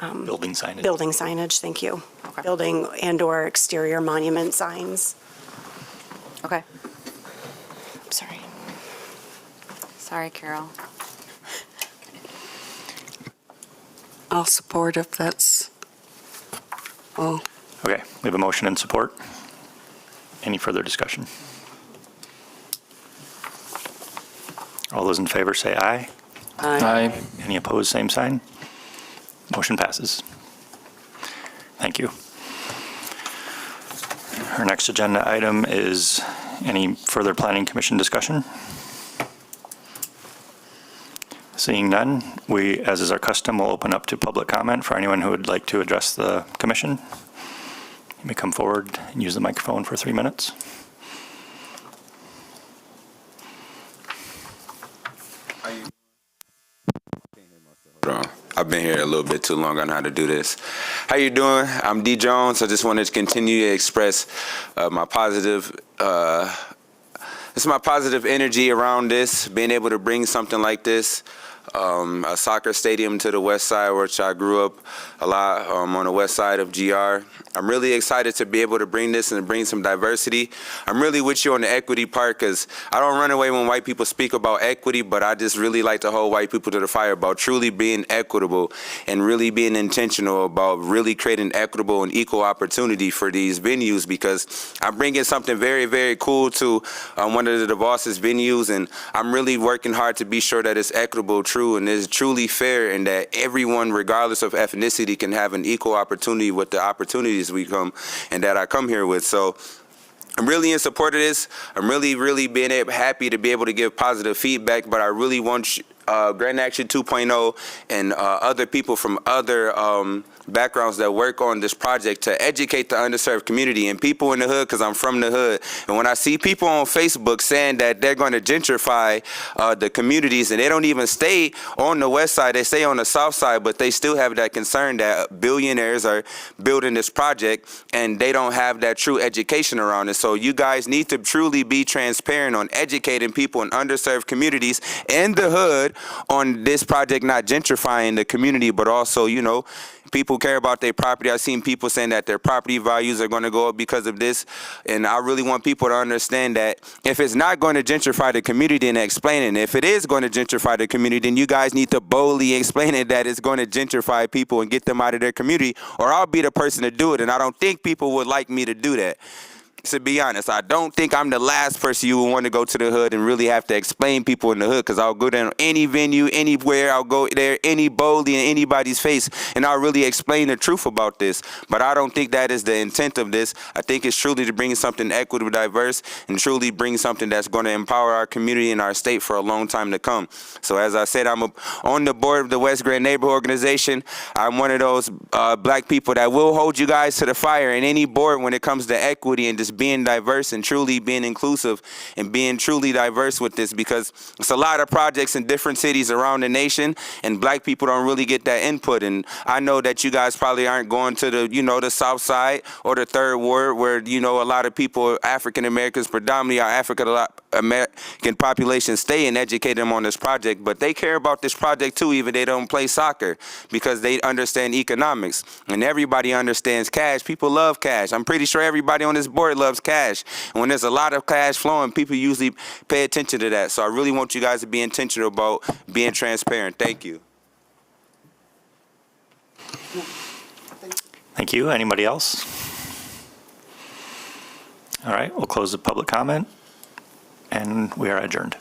Building signage. Building signage, thank you. Building and/or exterior monument signs. Okay. I'm sorry. Sorry, Carol. I'll support if that's all. Okay, we have a motion and support. Any further discussion? All those in favor say aye. Aye. Any opposed, same sign. Motion passes. Thank you. Our next agenda item is any further Planning Commission discussion? Seeing none, we, as is our custom, will open up to public comment for anyone who would like to address the commission. You may come forward and use the microphone for 3 minutes. I've been here a little bit too long. I know how to do this. How you doing? I'm D. Jones. I just wanted to continue to express my positive energy around this, being able to bring something like this, a soccer stadium to the west side, which I grew up a lot on the west side of GR. I'm really excited to be able to bring this and bring some diversity. I'm really with you on the equity part because I don't run away when white people speak about equity, but I just really like to hold white people to the fire about truly being equitable and really being intentional about really creating equitable and equal opportunity for these venues, because I'm bringing something very, very cool to one of the bosses venues, and I'm really working hard to be sure that it's equitable, true, and is truly fair, and that everyone, regardless of ethnicity, can have an equal opportunity with the opportunities we come and that I come here with. So I'm really in support of this. I'm really being happy to be able to give positive feedback, but I really want Grand Action 2.0 and other people from other backgrounds that work on this project to educate the underserved community and people in the hood, because I'm from the hood. And when I see people on Facebook saying that they're going to gentrify the communities, and they don't even stay on the west side, they stay on the south side, but they still have that concern that billionaires are building this project and they don't have that true education around it. So you guys need to truly be transparent on educating people in underserved communities in the hood on this project, not gentrifying the community, but also, you know, people care about their property. I've seen people saying that their property values are going to go up because of this. And I really want people to understand that if it's not going to gentrify the community, then explain it. If it is going to gentrify the community, then you guys need to boldly explain it that it's going to gentrify people and get them out of their community, or I'll be the person to do it. And I don't think people would like me to do that. To be honest, I don't think I'm the last person you would want to go to the hood and really have to explain people in the hood, because I'll go down any venue, anywhere, I'll go there, any boldly in anybody's face, and I'll really explain the truth about this. But I don't think that is the intent of this. I think it's truly to bring something equitable, diverse, and truly bring something that's going to empower our community and our state for a long time to come. So as I said, I'm on the board of the West Grand Neighborhood Organization. I'm one of those black people that will hold you guys to the fire in any board when it comes to equity and just being diverse and truly being inclusive and being truly diverse with this, because it's a lot of projects in different cities around the nation and black people don't really get that input. And I know that you guys probably aren't going to the, you know, the south side or the third ward where, you know, a lot of people, African Americans, predominantly our African American population, stay and educate them on this project, but they care about this project too, even they don't play soccer, because they understand economics and everybody understands cash. People love cash. I'm pretty sure everybody on this board loves cash. And when there's a lot of cash flowing, people usually pay attention to that. So I really want you guys to be intentional about being transparent. Thank you. Thank you. Anybody else? All right, we'll close the public comment and we are adjourned.